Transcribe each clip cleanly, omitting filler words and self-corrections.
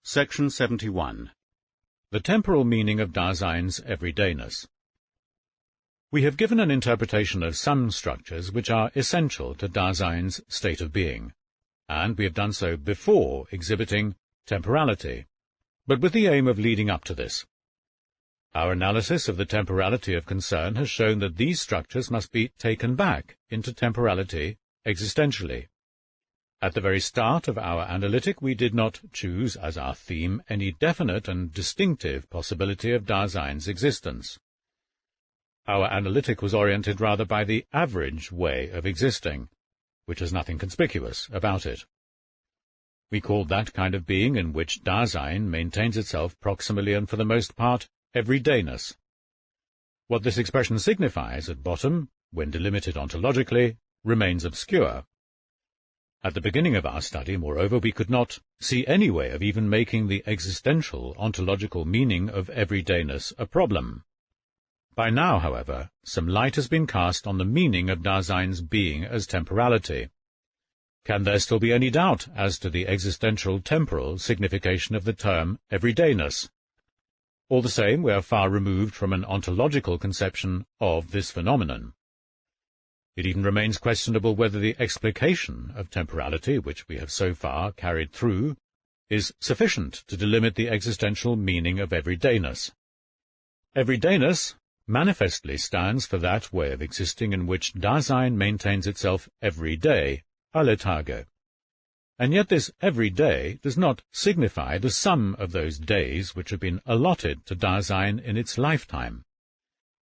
Section 71. The temporal meaning of Dasein's everydayness. We have given an interpretation of some structures which are essential to Dasein's state of being, and we have done so before exhibiting temporality, but with the aim of leading up to this. Our analysis of the temporality of concern has shown that these structures must be taken back into temporality existentially. At the very start of our analytic, we did not choose as our theme any definite and distinctive possibility of Dasein's existence. Our analytic was oriented rather by the average way of existing, which has nothing conspicuous about it. We called that kind of being in which Dasein maintains itself proximally and for the most part everydayness. What this expression signifies at bottom, when delimited ontologically, remains obscure. At the beginning of our study, moreover, we could not see any way of even making the existential ontological meaning of everydayness a problem. By now, however, some light has been cast on the meaning of Dasein's being as temporality. Can there still be any doubt as to the existential temporal signification of the term everydayness? All the same, we are far removed from an ontological conception of this phenomenon. It even remains questionable whether the explication of temporality, which we have so far carried through, is sufficient to delimit the existential meaning of everydayness. Everydayness manifestly stands for that way of existing in which Dasein maintains itself every day, alle Tage. And yet this every day does not signify the sum of those days which have been allotted to Dasein in its lifetime.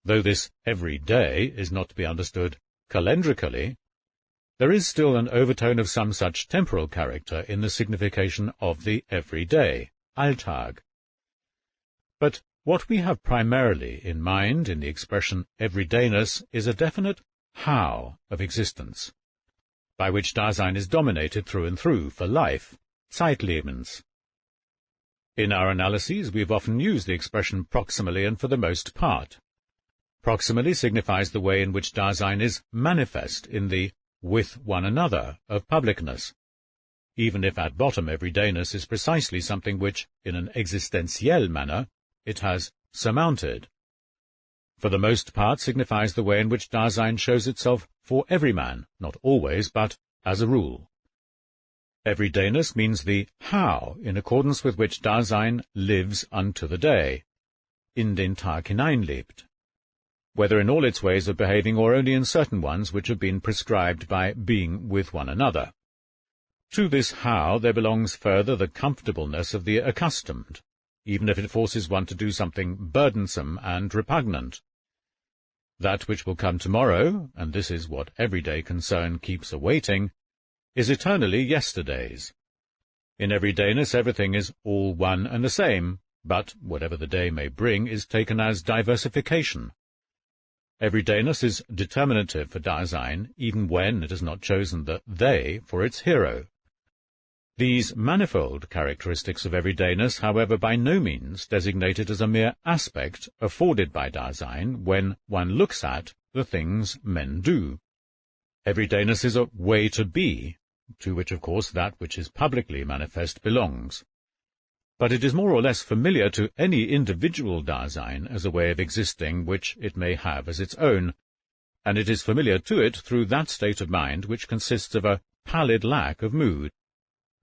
Though this every day is not to be understood calendrically, there is still an overtone of some such temporal character in the signification of the everyday, Alltag. But what we have primarily in mind in the expression everydayness is a definite how of existence, by which Dasein is dominated through and through for life, Zeitlebens. In our analyses we have often used the expression proximally and for the most part. Proximally signifies the way in which Dasein is manifest in the with one another of publicness, even if at bottom everydayness is precisely something which, in an existentiel manner, it has surmounted. For the most part signifies the way in which Dasein shows itself for every man, not always, but as a rule. Everydayness means the how in accordance with which Dasein lives unto the day, in den Tag hineinlebt, whether in all its ways of behaving or only in certain ones which have been prescribed by being with one another. To this how there belongs further the comfortableness of the accustomed, even if it forces one to do something burdensome and repugnant. That which will come tomorrow, and this is what everyday concern keeps awaiting, is eternally yesterday's. In everydayness everything is all one and the same, but whatever the day may bring is taken as diversification. Everydayness is determinative for Dasein, even when it has not chosen the they for its hero. These manifold characteristics of everydayness, however, by no means designate it as a mere aspect afforded by Dasein when one looks at the things men do. Everydayness is a way to be, to which of course that which is publicly manifest belongs. But it is more or less familiar to any individual Dasein as a way of existing which it may have as its own, and it is familiar to it through that state of mind which consists of a pallid lack of mood.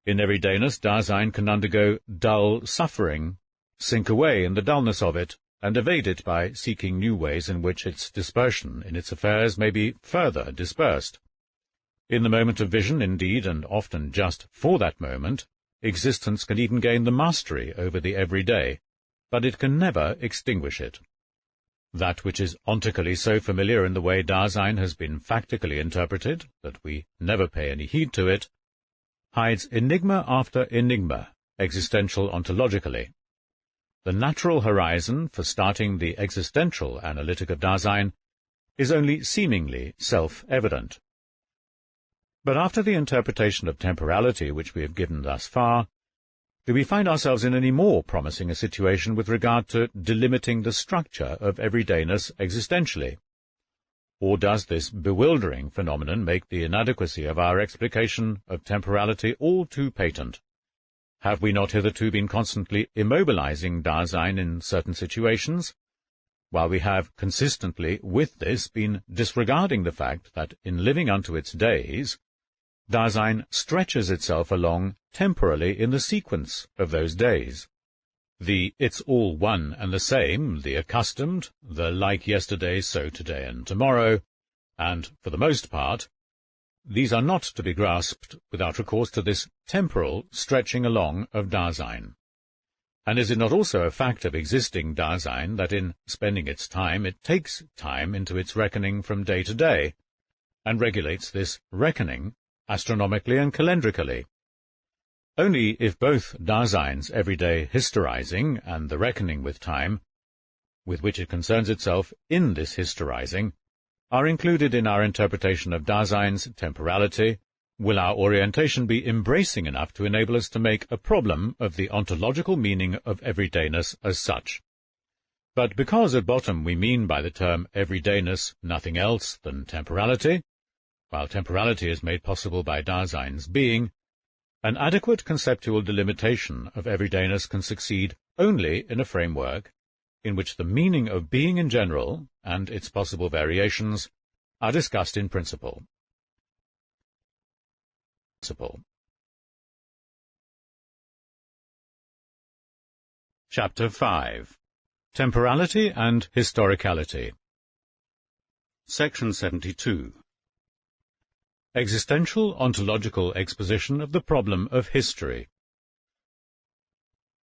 In everydayness Dasein can undergo dull suffering, sink away in the dullness of it, and evade it by seeking new ways in which its dispersion in its affairs may be further dispersed. In the moment of vision, indeed, and often just for that moment, existence can even gain the mastery over the everyday, but it can never extinguish it. That which is ontically so familiar in the way Dasein has been factically interpreted, that we never pay any heed to it, hides enigma after enigma, existential ontologically. The natural horizon for starting the existential analytic of Dasein is only seemingly self-evident. But after the interpretation of temporality which we have given thus far, do we find ourselves in any more promising a situation with regard to delimiting the structure of everydayness existentially? Or does this bewildering phenomenon make the inadequacy of our explication of temporality all too patent? Have we not hitherto been constantly immobilizing Dasein in certain situations, while we have consistently with this been disregarding the fact that in living unto its days, Dasein stretches itself along temporally in the sequence of those days? The it's all one and the same, the accustomed, the like yesterday, so today and tomorrow, and, for the most part, these are not to be grasped without recourse to this temporal stretching along of Dasein. And is it not also a fact of existing Dasein that in spending its time it takes time into its reckoning from day to day, and regulates this reckoning astronomically and calendrically? Only if both Dasein's everyday historizing and the reckoning with time, with which it concerns itself in this historizing, are included in our interpretation of Dasein's temporality, will our orientation be embracing enough to enable us to make a problem of the ontological meaning of everydayness as such. But because at bottom we mean by the term everydayness nothing else than temporality, while temporality is made possible by Dasein's being, an adequate conceptual delimitation of everydayness can succeed only in a framework in which the meaning of being in general and its possible variations are discussed in principle. Chapter 5. Temporality and Historicality. Section 72. Existential ontological exposition of the problem of history.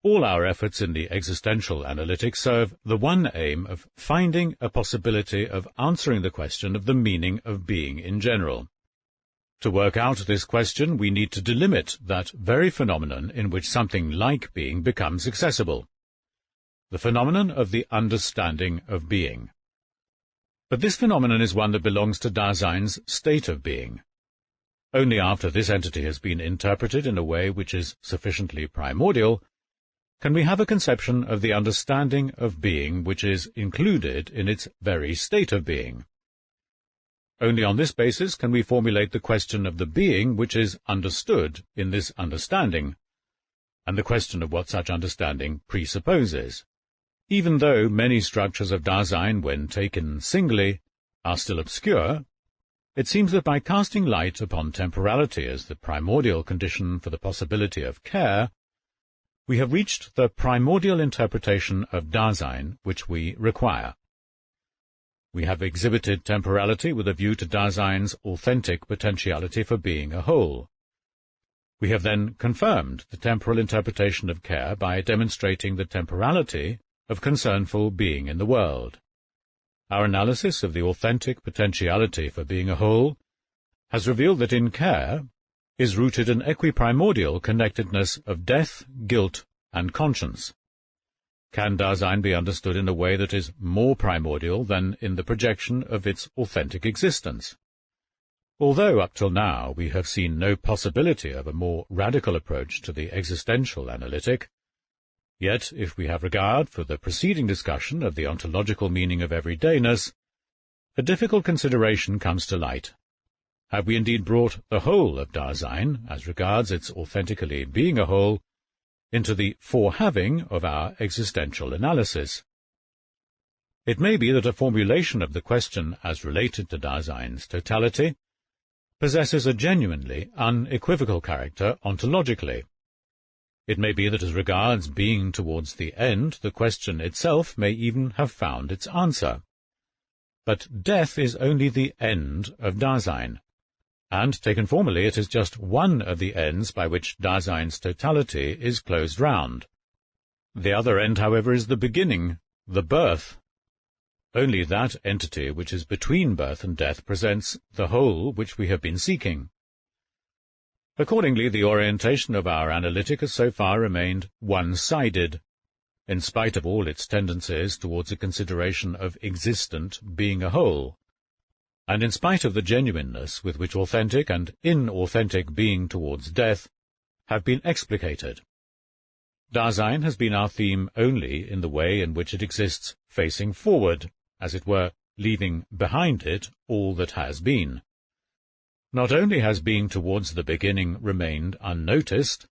All our efforts in the existential analytic serve the one aim of finding a possibility of answering the question of the meaning of being in general. To work out this question, we need to delimit that very phenomenon in which something like being becomes accessible, the phenomenon of the understanding of being. But this phenomenon is one that belongs to Dasein's state of being. Only after this entity has been interpreted in a way which is sufficiently primordial can we have a conception of the understanding of being which is included in its very state of being. Only on this basis can we formulate the question of the being which is understood in this understanding, and the question of what such understanding presupposes, even though many structures of Dasein, when taken singly, are still obscure. It seems that by casting light upon temporality as the primordial condition for the possibility of care, we have reached the primordial interpretation of Dasein which we require. We have exhibited temporality with a view to Dasein's authentic potentiality for being a whole. We have then confirmed the temporal interpretation of care by demonstrating the temporality of concernful being in the world. Our analysis of the authentic potentiality for being a whole has revealed that in care is rooted an equiprimordial connectedness of death, guilt, and conscience. Can Dasein be understood in a way that is more primordial than in the projection of its authentic existence? Although up till now we have seen no possibility of a more radical approach to the existential analytic, yet if we have regard for the preceding discussion of the ontological meaning of everydayness, a difficult consideration comes to light. Have we indeed brought the whole of Dasein, as regards its authentically being a whole, into the forehaving of our existential analysis? It may be that a formulation of the question as related to Dasein's totality possesses a genuinely unequivocal character ontologically. It may be that as regards being towards the end, the question itself may even have found its answer. But death is only the end of Dasein, and, taken formally, it is just one of the ends by which Dasein's totality is closed round. The other end, however, is the beginning, the birth. Only that entity which is between birth and death presents the whole which we have been seeking. Accordingly, the orientation of our analytic has so far remained one-sided, in spite of all its tendencies towards a consideration of existent being a whole, and in spite of the genuineness with which authentic and inauthentic being towards death have been explicated. Dasein has been our theme only in the way in which it exists facing forward, as it were, leaving behind it all that has been. Not only has being towards the beginning remained unnoticed,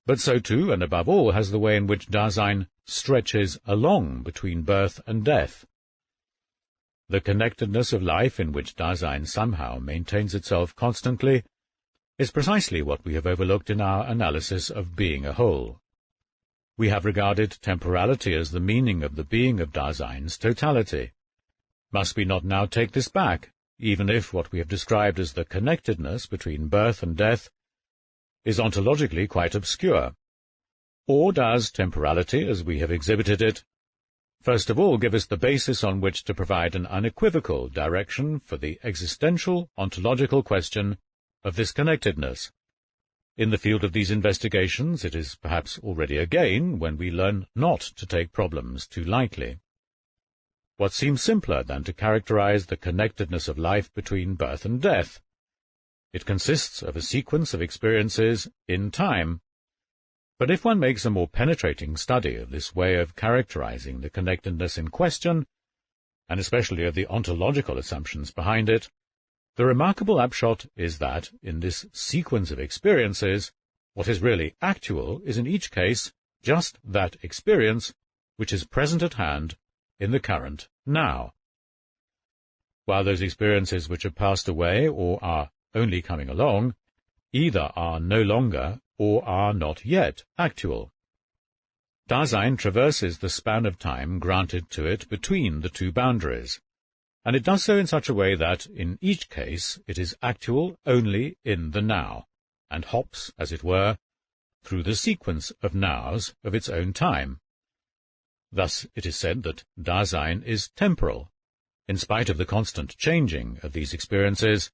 But so too, and above all, has the way in which Dasein stretches along between birth and death. The connectedness of life in which Dasein somehow maintains itself constantly is precisely what we have overlooked in our analysis of being a whole. We have regarded temporality as the meaning of the being of Dasein's totality. Must we not now take this back, even if what we have described as the connectedness between birth and death is ontologically quite obscure? Or does temporality, as we have exhibited it, first of all give us the basis on which to provide an unequivocal direction for the existential ontological question of this connectedness? In the field of these investigations it is perhaps already a gain when we learn not to take problems too lightly. What seems simpler than to characterize the connectedness of life between birth and death? It consists of a sequence of experiences in time. But if one makes a more penetrating study of this way of characterizing the connectedness in question, and especially of the ontological assumptions behind it, the remarkable upshot is that, in this sequence of experiences, what is really actual is in each case just that experience which is present at hand in the current now. While those experiences which have passed away or are only coming along either are no longer or are not yet actual. Dasein traverses the span of time granted to it between the two boundaries, and it does so in such a way that, in each case, it is actual only in the now, and hops, as it were, through the sequence of nows of its own time. Thus it is said that Dasein is temporal. In spite of the constant changing of these experiences,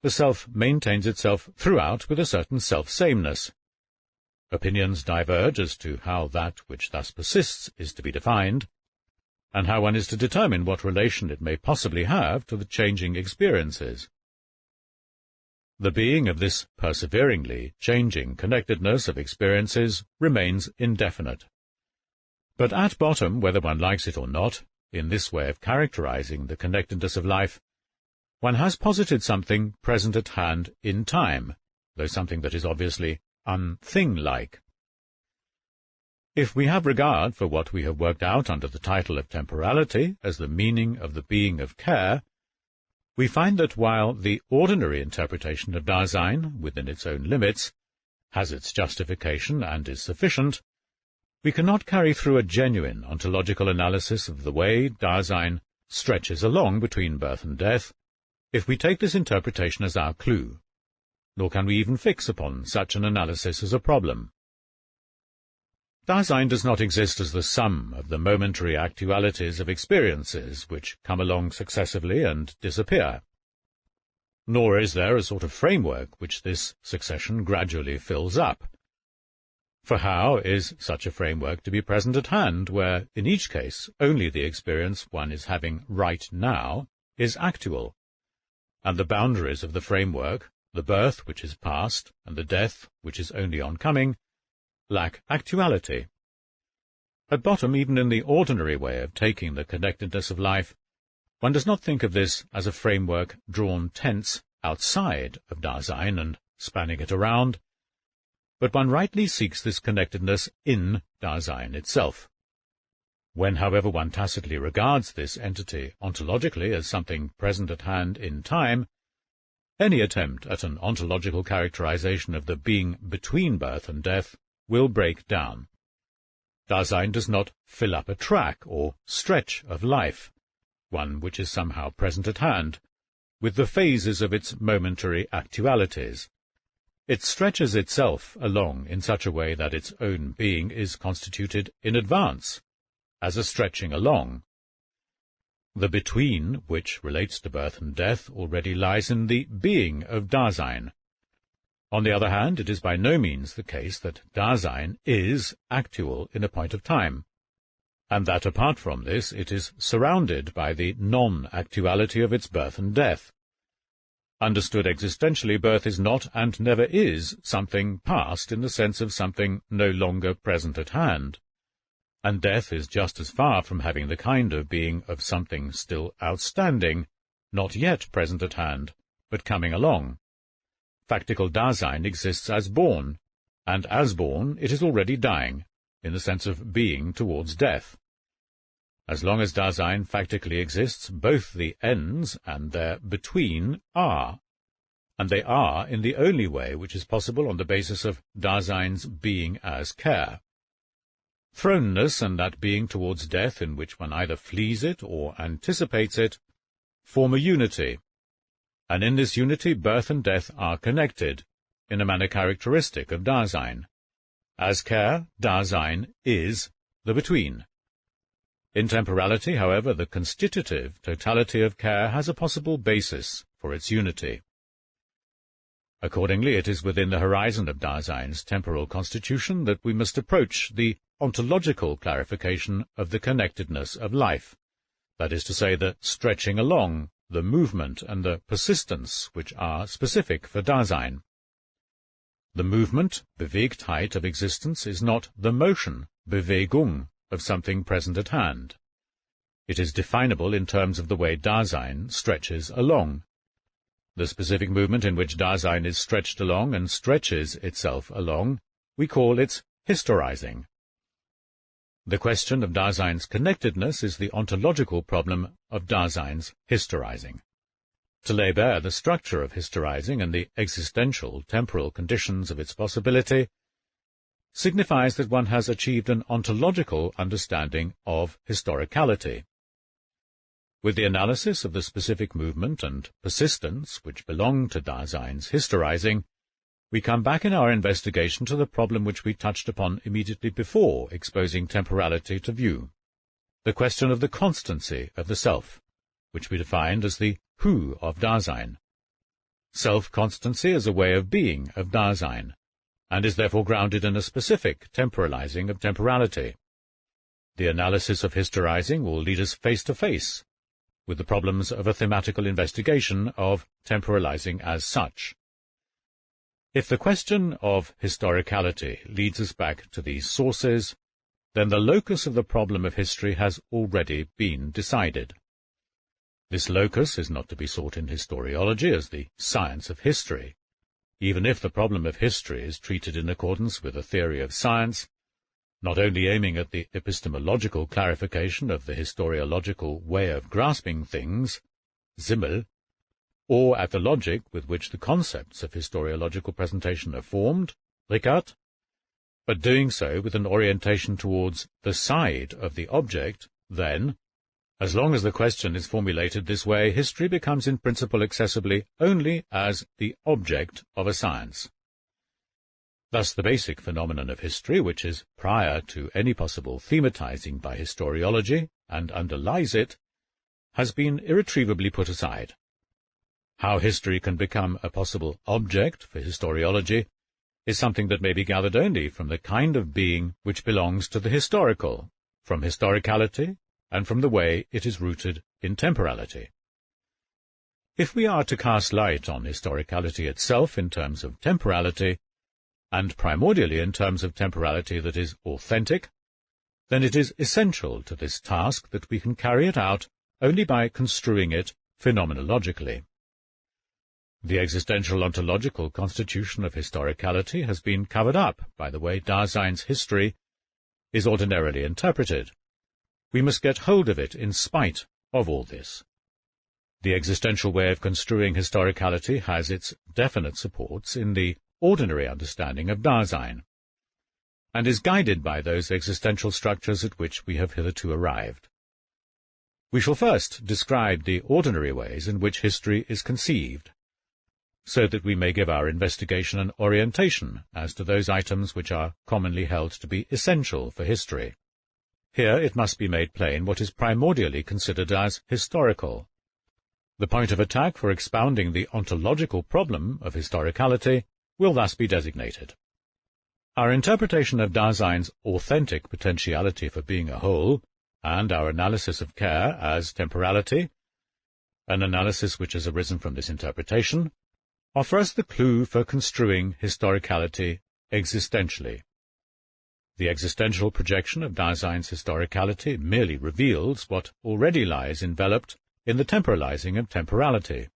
the self maintains itself throughout with a certain self-sameness. Opinions diverge as to how that which thus persists is to be defined, and how one is to determine what relation it may possibly have to the changing experiences. The being of this perseveringly changing connectedness of experiences remains indefinite. But at bottom, whether one likes it or not, in this way of characterizing the connectedness of life, one has posited something present at hand in time, though something that is obviously unthing-like. If we have regard for what we have worked out under the title of temporality as the meaning of the being of care, we find that while the ordinary interpretation of Dasein, within its own limits, has its justification and is sufficient, we cannot carry through a genuine ontological analysis of the way Dasein stretches along between birth and death if we take this interpretation as our clue, nor can we even fix upon such an analysis as a problem. Dasein does not exist as the sum of the momentary actualities of experiences which come along successively and disappear. Nor is there a sort of framework which this succession gradually fills up. For how is such a framework to be present at hand, where, in each case, only the experience one is having right now is actual, and the boundaries of the framework, the birth which is past and the death which is only oncoming, lack actuality? At bottom, even in the ordinary way of taking the connectedness of life, one does not think of this as a framework drawn tense outside of Dasein and spanning it around, but one rightly seeks this connectedness in Dasein itself. When, however, one tacitly regards this entity ontologically as something present at hand in time, any attempt at an ontological characterization of the being between birth and death will break down. Dasein does not fill up a track or stretch of life, one which is somehow present at hand, with the phases of its momentary actualities. It stretches itself along in such a way that its own being is constituted in advance, as a stretching along. The between, which relates to birth and death, already lies in the being of Dasein. On the other hand, it is by no means the case that Dasein is actual in a point of time, and that apart from this it is surrounded by the non-actuality of its birth and death. Understood existentially, birth is not and never is something past in the sense of something no longer present at hand, and death is just as far from having the kind of being of something still outstanding, not yet present at hand, but coming along. Factical Dasein exists as born, and as born it is already dying, in the sense of being towards death. As long as Dasein factically exists, both the ends and their between are, and they are in the only way which is possible on the basis of Dasein's being as care. Thrownness and that being towards death in which one either flees it or anticipates it form a unity, and in this unity birth and death are connected, in a manner characteristic of Dasein. As care, Dasein is the between. In temporality, however, the constitutive totality of care has a possible basis for its unity. Accordingly, it is within the horizon of Dasein's temporal constitution that we must approach the ontological clarification of the connectedness of life, that is to say, the stretching along, the movement and the persistence which are specific for Dasein. The movement, Bewegtheit, of existence is not the motion, Bewegung, of something present at hand. It is definable in terms of the way Dasein stretches along. The specific movement in which Dasein is stretched along and stretches itself along we call its historizing. The question of Dasein's connectedness is the ontological problem of Dasein's historizing. To lay bare the structure of historizing and the existential temporal conditions of its possibility signifies that one has achieved an ontological understanding of historicality. With the analysis of the specific movement and persistence which belong to Dasein's historizing, we come back in our investigation to the problem which we touched upon immediately before exposing temporality to view, the question of the constancy of the self, which we defined as the who of Dasein. Self-constancy is a way of being of Dasein, and is therefore grounded in a specific temporalizing of temporality. The analysis of historizing will lead us face to face with the problems of a thematical investigation of temporalizing as such. If the question of historicality leads us back to these sources, then the locus of the problem of history has already been decided. This locus is not to be sought in historiology as the science of history. Even if the problem of history is treated in accordance with a theory of science, not only aiming at the epistemological clarification of the historiological way of grasping things, Simmel, or at the logic with which the concepts of historiological presentation are formed, Rickert, but doing so with an orientation towards the side of the object, then, as long as the question is formulated this way, history becomes in principle accessibly only as the object of a science. Thus the basic phenomenon of history, which is prior to any possible thematizing by historiology and underlies it, has been irretrievably put aside. How history can become a possible object for historiology is something that may be gathered only from the kind of being which belongs to the historical, from historicality, and from the way it is rooted in temporality. If we are to cast light on historicality itself in terms of temporality, and primordially in terms of temporality that is authentic, then it is essential to this task that we can carry it out only by construing it phenomenologically. The existential ontological constitution of historicality has been covered up by the way Dasein's history is ordinarily interpreted. We must get hold of it in spite of all this. The existential way of construing historicality has its definite supports in the ordinary understanding of Dasein, and is guided by those existential structures at which we have hitherto arrived. We shall first describe the ordinary ways in which history is conceived, so that we may give our investigation an orientation as to those items which are commonly held to be essential for history. Here it must be made plain what is primordially considered as historical. The point of attack for expounding the ontological problem of historicality will thus be designated. Our interpretation of Dasein's authentic potentiality for being a whole, and our analysis of care as temporality, an analysis which has arisen from this interpretation, offer us the clue for construing historicality existentially. The existential projection of Dasein's historicality merely reveals what already lies enveloped in the temporalizing of temporality.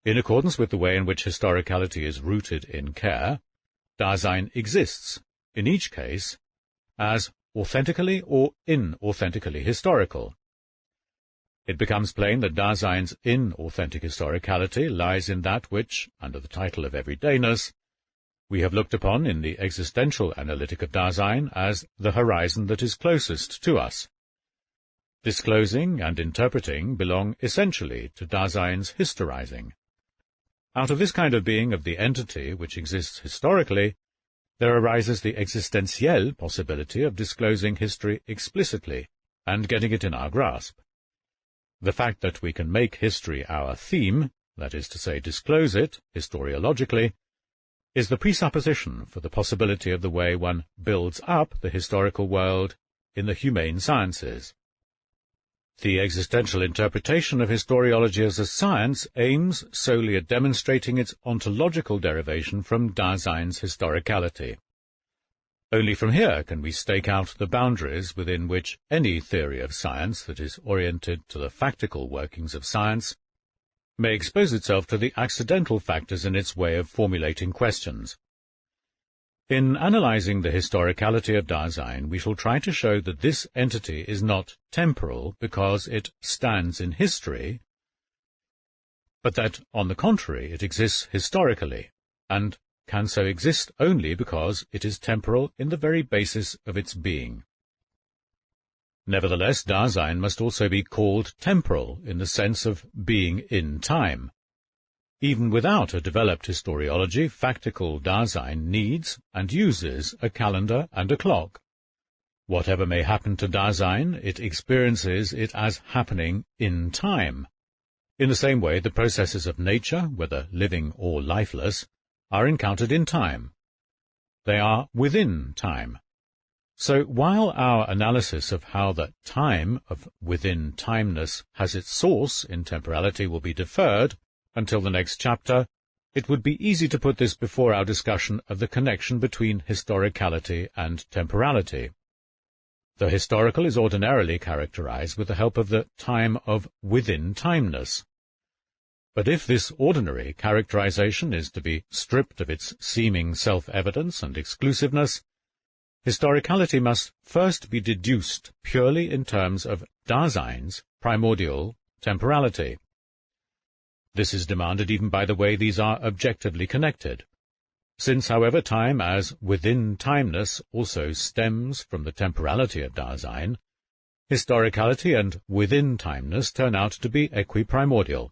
In accordance with the way in which historicality is rooted in care, Dasein exists, in each case, as authentically or inauthentically historical. It becomes plain that Dasein's inauthentic historicality lies in that which, under the title of everydayness, we have looked upon in the existential analytic of Dasein as the horizon that is closest to us. Disclosing and interpreting belong essentially to Dasein's historizing. Out of this kind of being of the entity which exists historically, there arises the existentielle possibility of disclosing history explicitly and getting it in our grasp. The fact that we can make history our theme, that is to say, disclose it historiologically, is the presupposition for the possibility of the way one builds up the historical world in the humane sciences. The existential interpretation of historiology as a science aims solely at demonstrating its ontological derivation from Dasein's historicality. Only from here can we stake out the boundaries within which any theory of science that is oriented to the factical workings of science may expose itself to the accidental factors in its way of formulating questions. In analyzing the historicality of Dasein, we shall try to show that this entity is not temporal because it stands in history, but that, on the contrary, it exists historically, and can so exist only because it is temporal in the very basis of its being. Nevertheless, Dasein must also be called temporal in the sense of being in time. Even without a developed historiology, factical Dasein needs and uses a calendar and a clock. Whatever may happen to Dasein, it experiences it as happening in time. In the same way, the processes of nature, whether living or lifeless, are encountered in time. They are within time. So while our analysis of how the time of within-timeness has its source in temporality will be deferred until the next chapter, it would be easy to put this before our discussion of the connection between historicality and temporality. The historical is ordinarily characterized with the help of the time of within-timeness. But if this ordinary characterization is to be stripped of its seeming self-evidence and exclusiveness, historicality must first be deduced purely in terms of Dasein's primordial temporality. This is demanded even by the way these are objectively connected. Since, however, time as within-timeness also stems from the temporality of Dasein, historicality and within-timeness turn out to be equiprimordial.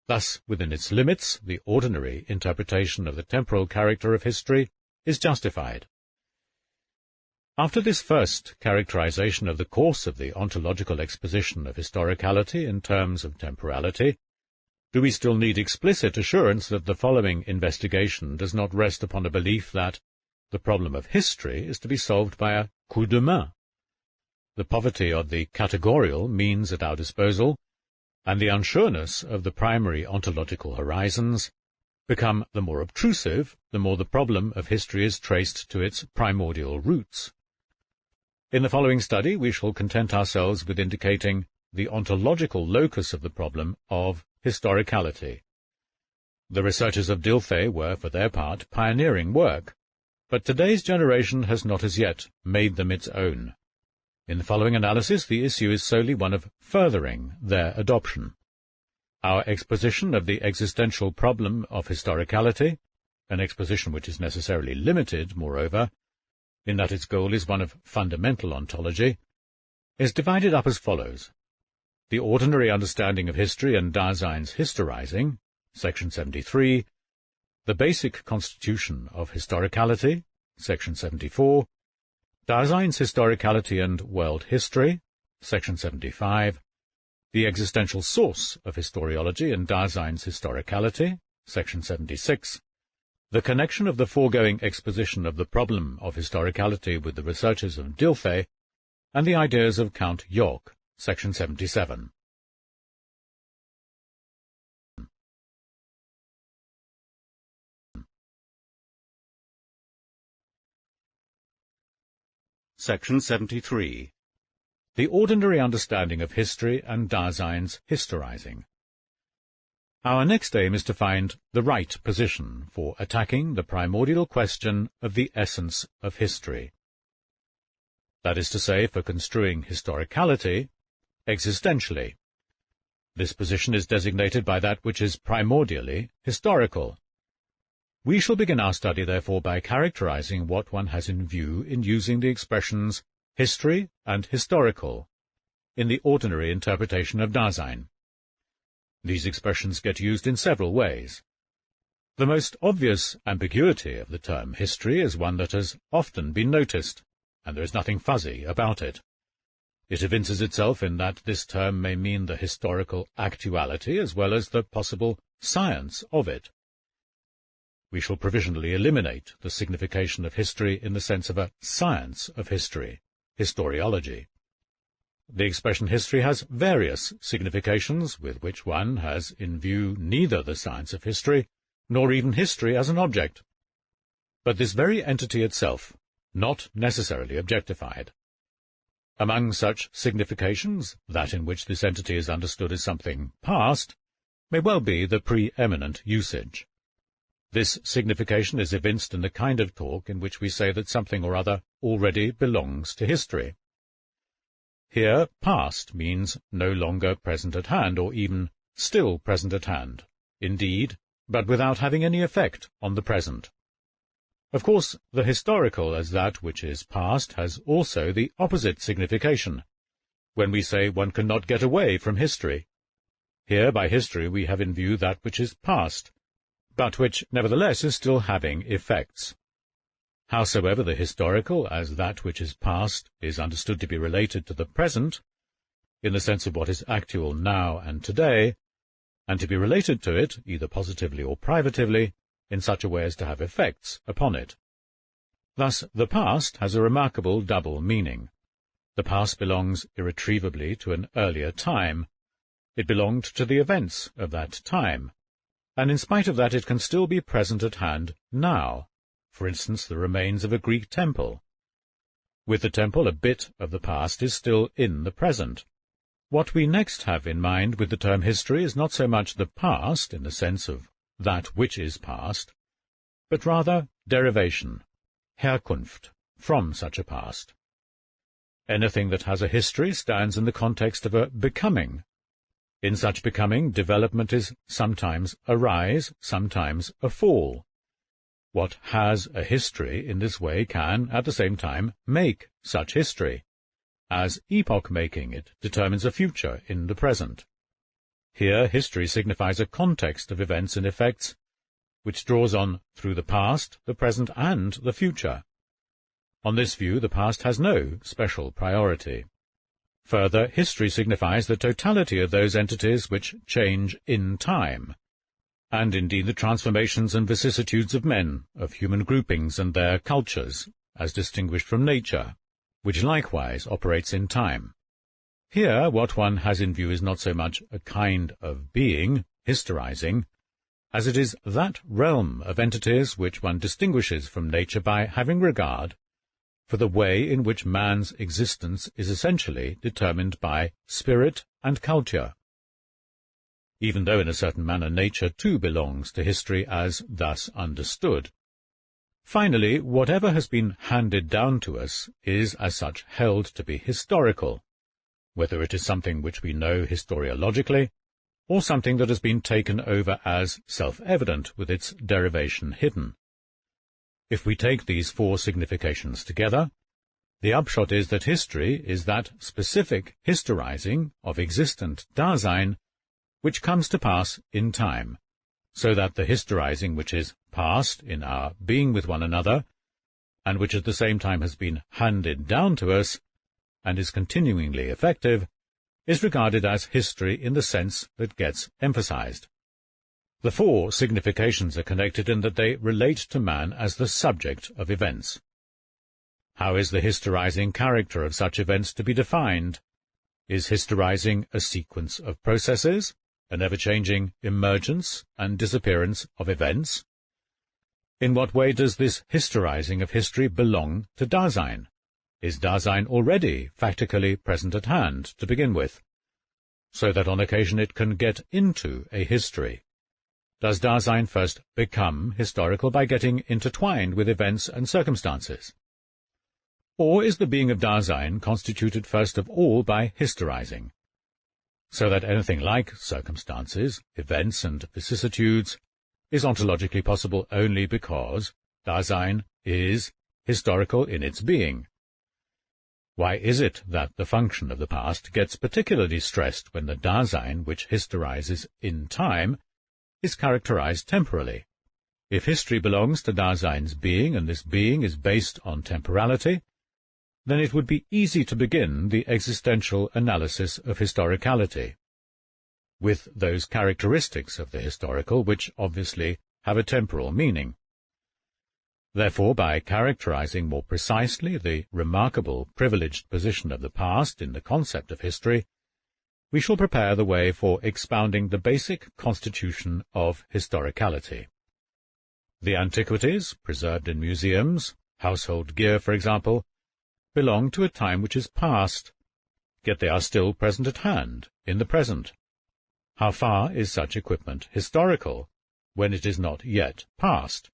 Thus, within its limits, the ordinary interpretation of the temporal character of history is justified. After this first characterization of the course of the ontological exposition of historicality in terms of temporality, do we still need explicit assurance that the following investigation does not rest upon a belief that the problem of history is to be solved by a coup de main? The poverty of the categorial means at our disposal, and the unsureness of the primary ontological horizons, become the more obtrusive the more the problem of history is traced to its primordial roots. In the following study we shall content ourselves with indicating the ontological locus of the problem of historicality. The researchers of Dilthey were, for their part, pioneering work, but today's generation has not as yet made them its own. In the following analysis, the issue is solely one of furthering their adoption. Our exposition of the existential problem of historicality, an exposition which is necessarily limited, moreover, in that its goal is one of fundamental ontology, is divided up as follows: the ordinary understanding of history and Dasein's historizing, section 73, the basic constitution of historicality, section 74, Dasein's historicality and world history, section 75, the existential source of historiology and Dasein's historicality, section 76, the connection of the foregoing exposition of the problem of historicality with the researches of Dilthey, and the ideas of Count York, section 77. Section 73. The ordinary understanding of history and Dasein's historizing. Our next aim is to find the right position for attacking the primordial question of the essence of history. That is to say, for construing historicality existentially. This position is designated by that which is primordially historical. We shall begin our study, therefore, by characterizing what one has in view in using the expressions history and historical in the ordinary interpretation of Dasein. These expressions get used in several ways. The most obvious ambiguity of the term history is one that has often been noticed, and there is nothing fuzzy about it. It evinces itself in that this term may mean the historical actuality as well as the possible science of it. We shall provisionally eliminate the signification of history in the sense of a science of history, historiology. The expression history has various significations with which one has in view neither the science of history nor even history as an object, but this very entity itself, not necessarily objectified. Among such significations, that in which this entity is understood as something past may well be the preeminent usage. This signification is evinced in the kind of talk in which we say that something or other already belongs to history. Here, past means no longer present at hand, or even still present at hand, indeed, but without having any effect on the present. Of course, the historical as that which is past has also the opposite signification, when we say one cannot get away from history. Here, by history, we have in view that which is past, but which nevertheless is still having effects. Howsoever, the historical, as that which is past, is understood to be related to the present, in the sense of what is actual now and today, and to be related to it, either positively or privatively, in such a way as to have effects upon it. Thus, the past has a remarkable double meaning. The past belongs irretrievably to an earlier time. It belonged to the events of that time, and in spite of that it can still be present at hand now. For instance, the remains of a Greek temple. With the temple, a bit of the past is still in the present. What we next have in mind with the term history is not so much the past, in the sense of that which is past, but rather derivation, Herkunft, from such a past. Anything that has a history stands in the context of a becoming. In such becoming, development is sometimes a rise, sometimes a fall. What has a history in this way can, at the same time, make such history. As epoch-making, it determines a future in the present. Here, history signifies a context of events and effects, which draws on through the past, the present, and the future. On this view, the past has no special priority. Further, history signifies the totality of those entities which change in time, and indeed the transformations and vicissitudes of men, of human groupings and their cultures, as distinguished from nature, which likewise operates in time. Here, what one has in view is not so much a kind of being, historizing, as it is that realm of entities which one distinguishes from nature by having regard for the way in which man's existence is essentially determined by spirit and culture, even though in a certain manner nature too belongs to history as thus understood. Finally, whatever has been handed down to us is as such held to be historical, whether it is something which we know historiologically, or something that has been taken over as self-evident with its derivation hidden. If we take these four significations together, the upshot is that history is that specific historizing of existent Dasein which comes to pass in time, so that the historizing which is past in our being with one another, and which at the same time has been handed down to us, and is continuingly effective, is regarded as history in the sense that gets emphasized. The four significations are connected in that they relate to man as the subject of events. How is the historizing character of such events to be defined? Is historizing a sequence of processes, an ever-changing emergence and disappearance of events? In what way does this historizing of history belong to Dasein? Is Dasein already factically present at hand to begin with, so that on occasion it can get into a history, Does Dasein first become historical by getting intertwined with events and circumstances? Or is the being of Dasein constituted first of all by historizing, so that anything like circumstances, events, and vicissitudes is ontologically possible only because Dasein is historical in its being? Why is it that the function of the past gets particularly stressed when the Dasein which historizes in time is characterized temporally? If history belongs to Dasein's being, and this being is based on temporality, then it would be easy to begin the existential analysis of historicality, with those characteristics of the historical which obviously have a temporal meaning. Therefore, by characterizing more precisely the remarkable privileged position of the past in the concept of history, we shall prepare the way for expounding the basic constitution of historicality. The antiquities, preserved in museums, household gear, for example, belong to a time which is past, yet they are still present at hand, in the present. How far is such equipment historical, when it is not yet past?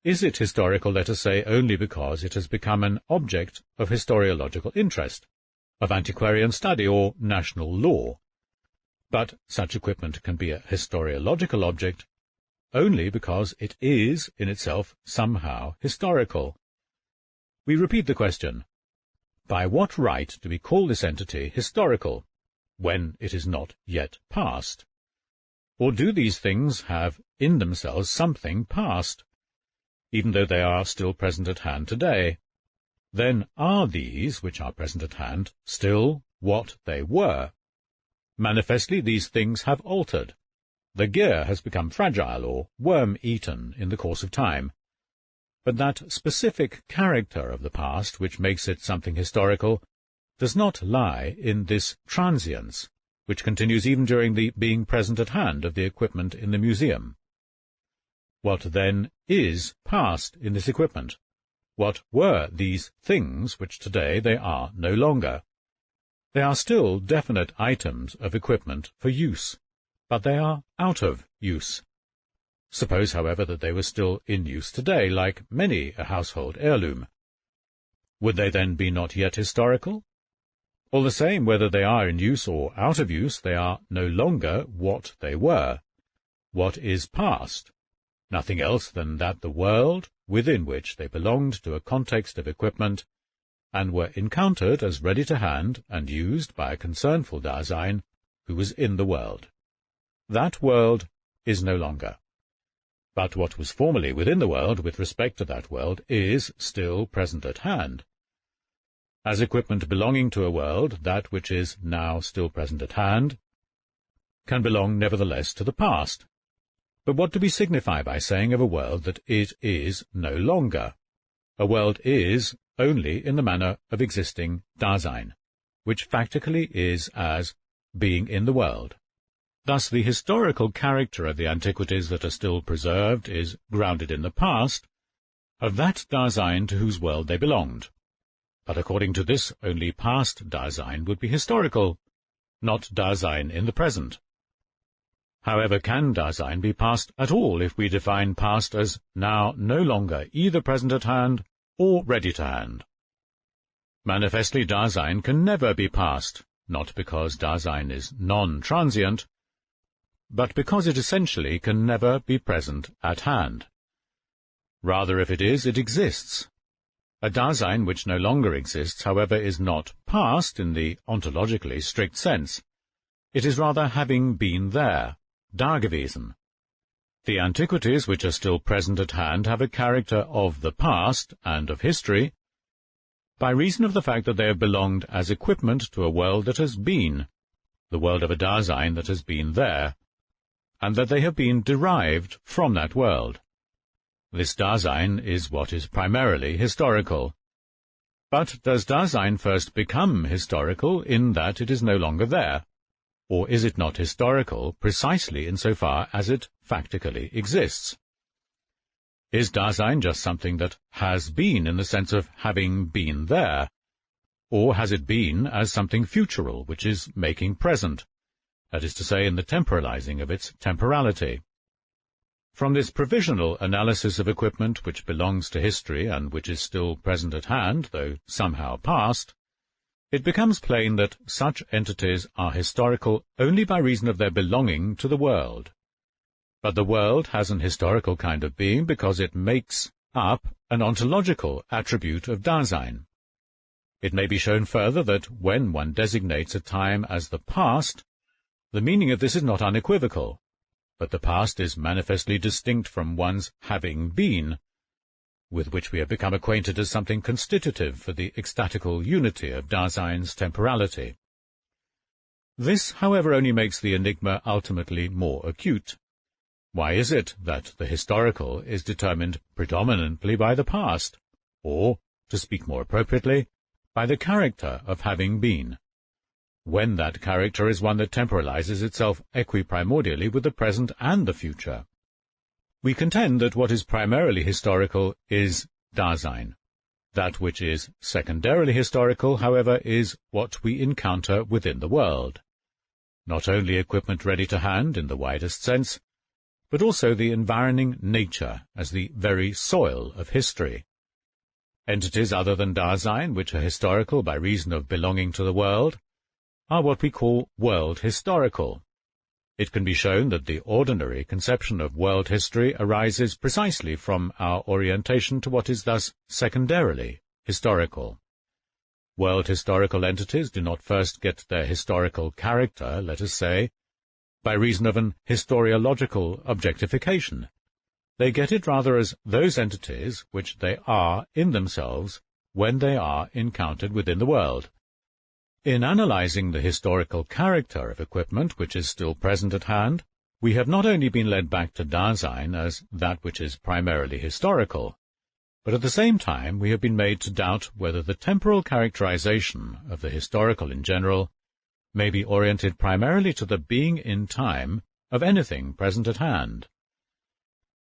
Is it historical, let us say, only because it has become an object of historiological interest, of antiquarian study or national law? But such equipment can be a historiological object only because it is, in itself, somehow historical. We repeat the question: by what right do we call this entity historical, when it is not yet past? Or do these things have in themselves something past, even though they are still present at hand today? Then are these, which are present at hand, still what they were? Manifestly these things have altered. The gear has become fragile or worm-eaten in the course of time. But that specific character of the past which makes it something historical does not lie in this transience, which continues even during the being present at hand of the equipment in the museum. What then is past in this equipment? What were these things which today they are no longer? They are still definite items of equipment for use, but they are out of use. Suppose, however, that they were still in use today, like many a household heirloom. Would they then be not yet historical? All the same, whether they are in use or out of use, they are no longer what they were. What is past? Nothing else than that the world within which they belonged to a context of equipment, and were encountered as ready to hand and used by a concernful Dasein who was in the world. That world is no longer. But what was formerly within the world with respect to that world is still present at hand. As equipment belonging to a world, that which is now still present at hand can belong nevertheless to the past. But what do we signify by saying of a world that it is no longer? A world is only in the manner of existing Dasein, which factically is as being in the world. Thus the historical character of the antiquities that are still preserved is grounded in the past, of that Dasein to whose world they belonged. But according to this, only past Dasein would be historical, not Dasein in the present. However, can Dasein be past at all if we define past as now no longer either present at hand or ready to hand? Manifestly Dasein can never be past, not because Dasein is non-transient, but because it essentially can never be present at hand. Rather, if it is, it exists. A Dasein which no longer exists, however, is not past in the ontologically strict sense. It is rather having been there, dagewesen. The antiquities which are still present at hand have a character of the past and of history, by reason of the fact that they have belonged as equipment to a world that has been, the world of a Dasein that has been there, and that they have been derived from that world. This Dasein is what is primarily historical. But does Dasein first become historical in that it is no longer there? Or is it not historical precisely insofar as it factically exists? Is Dasein just something that has been in the sense of having been there? Or has it been as something futural, which is making present, that is to say, in the temporalizing of its temporality? From this provisional analysis of equipment which belongs to history and which is still present at hand, though somehow past, it becomes plain that such entities are historical only by reason of their belonging to the world. But the world has an historical kind of being because it makes up an ontological attribute of Dasein. It may be shown further that when one designates a time as the past, the meaning of this is not unequivocal, but the past is manifestly distinct from one's having been, with which we have become acquainted as something constitutive for the ecstatical unity of Dasein's temporality. This, however, only makes the enigma ultimately more acute. Why is it that the historical is determined predominantly by the past, or, to speak more appropriately, by the character of having been, when that character is one that temporalizes itself equiprimordially with the present and the future? We contend that what is primarily historical is Dasein. That which is secondarily historical, however, is what we encounter within the world. Not only equipment ready to hand in the widest sense, but also the environing nature as the very soil of history. Entities other than Dasein, which are historical by reason of belonging to the world, are what we call world historical. It can be shown that the ordinary conception of world history arises precisely from our orientation to what is thus secondarily historical. World historical entities do not first get their historical character, let us say, by reason of an historiological objectification. They get it rather as those entities which they are in themselves when they are encountered within the world. In analyzing the historical character of equipment which is still present at hand, we have not only been led back to Dasein as that which is primarily historical, but at the same time we have been made to doubt whether the temporal characterization of the historical in general may be oriented primarily to the being in time of anything present at hand.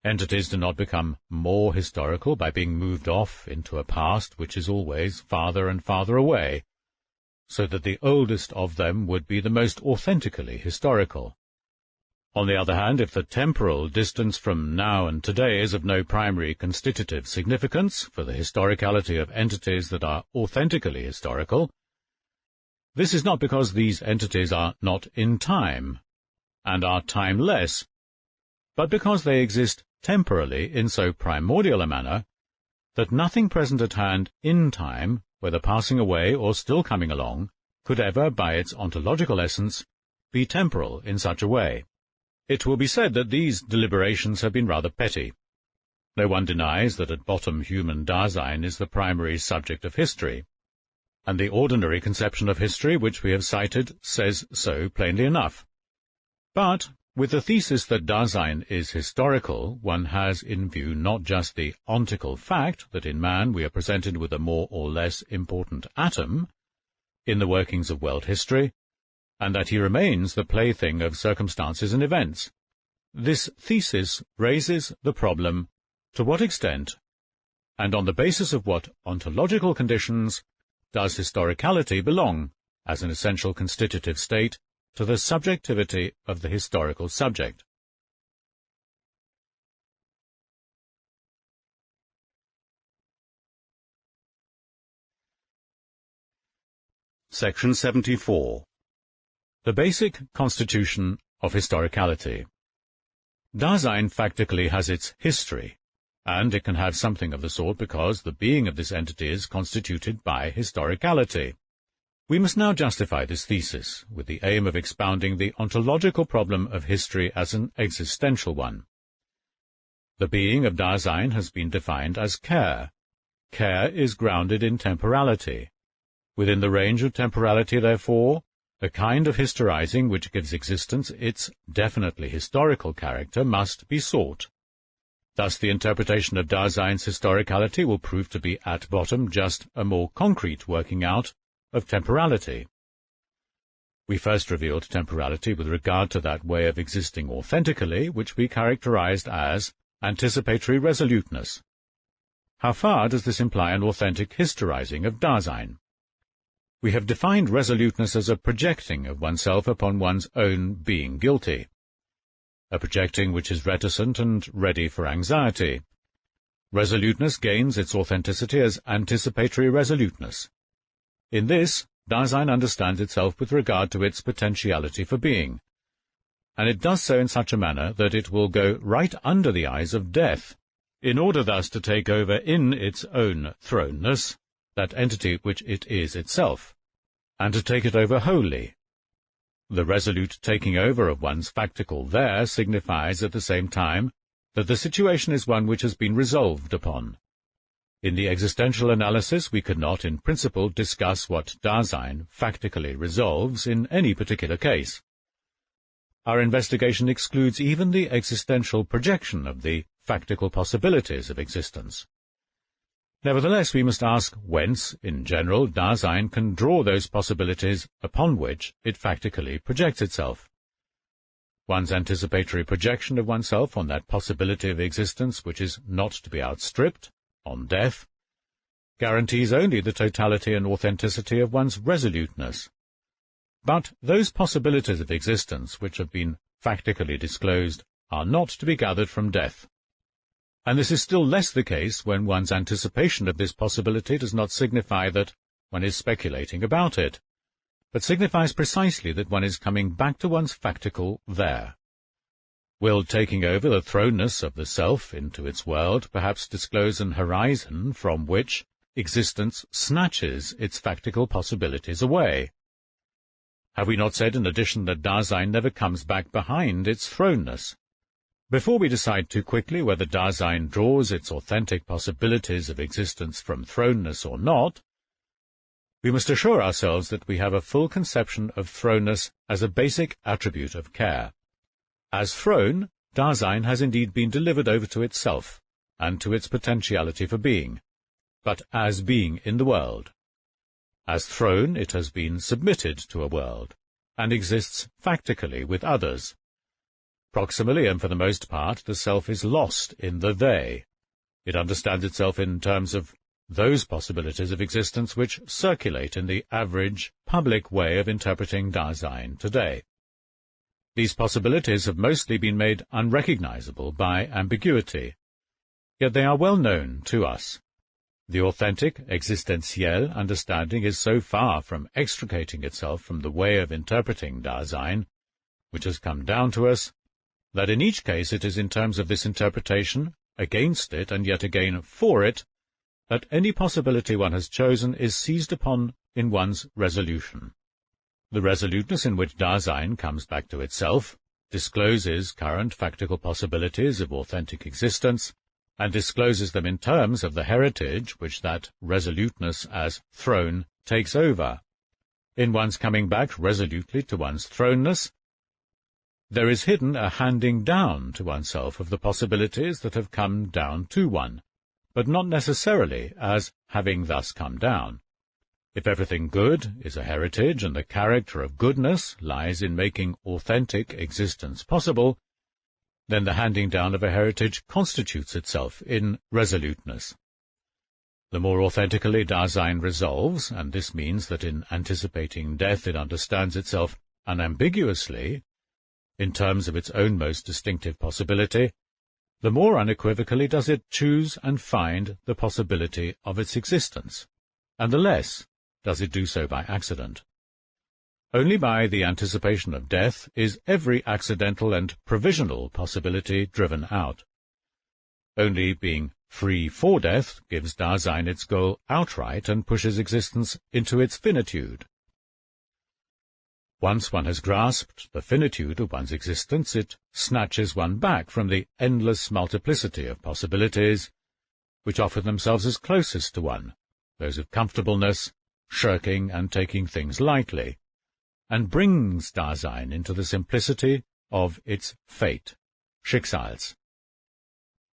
Entities do not become more historical by being moved off into a past which is always farther and farther away, so that the oldest of them would be the most authentically historical. On the other hand, if the temporal distance from now and today is of no primary constitutive significance for the historicality of entities that are authentically historical, this is not because these entities are not in time, and are timeless, but because they exist temporally in so primordial a manner that nothing present at hand in time, whether passing away or still coming along, could ever, by its ontological essence, be temporal in such a way. It will be said that these deliberations have been rather petty. No one denies that at bottom human Dasein is the primary subject of history, and the ordinary conception of history which we have cited says so plainly enough. But with the thesis that Dasein is historical, one has in view not just the ontical fact that in man we are presented with a more or less important atom in the workings of world history, and that he remains the plaything of circumstances and events. This thesis raises the problem, to what extent, and on the basis of what ontological conditions, does historicality belong, as an essential constitutive state, to the subjectivity of the historical subject? Section 74. The basic constitution of historicality. Dasein factically has its history, and it can have something of the sort because the being of this entity is constituted by historicality. We must now justify this thesis, with the aim of expounding the ontological problem of history as an existential one. The being of Dasein has been defined as care. Care is grounded in temporality. Within the range of temporality, therefore, a kind of historizing which gives existence its definitely historical character must be sought. Thus the interpretation of Dasein's historicality will prove to be at bottom just a more concrete working out of temporality. We first revealed temporality with regard to that way of existing authentically which we characterized as anticipatory resoluteness. How far does this imply an authentic historizing of Dasein? We have defined resoluteness as a projecting of oneself upon one's own being guilty. a projecting which is reticent and ready for anxiety. Resoluteness gains its authenticity as anticipatory resoluteness. In this, Dasein understands itself with regard to its potentiality for being, and it does so in such a manner that it will go right under the eyes of death, in order thus to take over in its own thrownness that entity which it is itself, and to take it over wholly. The resolute taking over of one's factical there signifies at the same time that the situation is one which has been resolved upon. In the existential analysis we could not, in principle, discuss what Dasein factically resolves in any particular case. Our investigation excludes even the existential projection of the factical possibilities of existence. Nevertheless, we must ask whence, in general, Dasein can draw those possibilities upon which it factically projects itself. One's anticipatory projection of oneself on that possibility of existence which is not to be outstripped, on death, guarantees only the totality and authenticity of one's resoluteness. But those possibilities of existence which have been factically disclosed are not to be gathered from death. And this is still less the case when one's anticipation of this possibility does not signify that one is speculating about it, but signifies precisely that one is coming back to one's factical there. Will taking over the thrownness of the self into its world perhaps disclose an horizon from which existence snatches its factical possibilities away? Have we not said in addition that Dasein never comes back behind its thrownness? Before we decide too quickly whether Dasein draws its authentic possibilities of existence from thrownness or not, we must assure ourselves that we have a full conception of thrownness as a basic attribute of care. As thrown, Dasein has indeed been delivered over to itself, and to its potentiality for being, but as being in the world. As thrown, it has been submitted to a world, and exists factically with others. Proximally, and for the most part, the self is lost in the they. It understands itself in terms of those possibilities of existence which circulate in the average, public way of interpreting Dasein today. These possibilities have mostly been made unrecognizable by ambiguity, yet they are well known to us. The authentic, existentiel understanding is so far from extricating itself from the way of interpreting Dasein, which has come down to us, that in each case it is in terms of this interpretation, against it and yet again for it, that any possibility one has chosen is seized upon in one's resolution. The resoluteness in which Dasein comes back to itself, discloses current factical possibilities of authentic existence, and discloses them in terms of the heritage which that resoluteness as thrown takes over. In one's coming back resolutely to one's thrownness, there is hidden a handing down to oneself of the possibilities that have come down to one, but not necessarily as having thus come down. If everything good is a heritage, and the character of goodness lies in making authentic existence possible, then the handing down of a heritage constitutes itself in resoluteness. The more authentically Dasein resolves, and this means that in anticipating death it understands itself unambiguously, in terms of its own most distinctive possibility, the more unequivocally does it choose and find the possibility of its existence, and the less does it do so by accident. Only by the anticipation of death is every accidental and provisional possibility driven out. Only being free for death gives Dasein its goal outright and pushes existence into its finitude. Once one has grasped the finitude of one's existence, it snatches one back from the endless multiplicity of possibilities which offer themselves as closest to one, those of comfortableness, shirking and taking things lightly, and brings Dasein into the simplicity of its fate, Schicksals.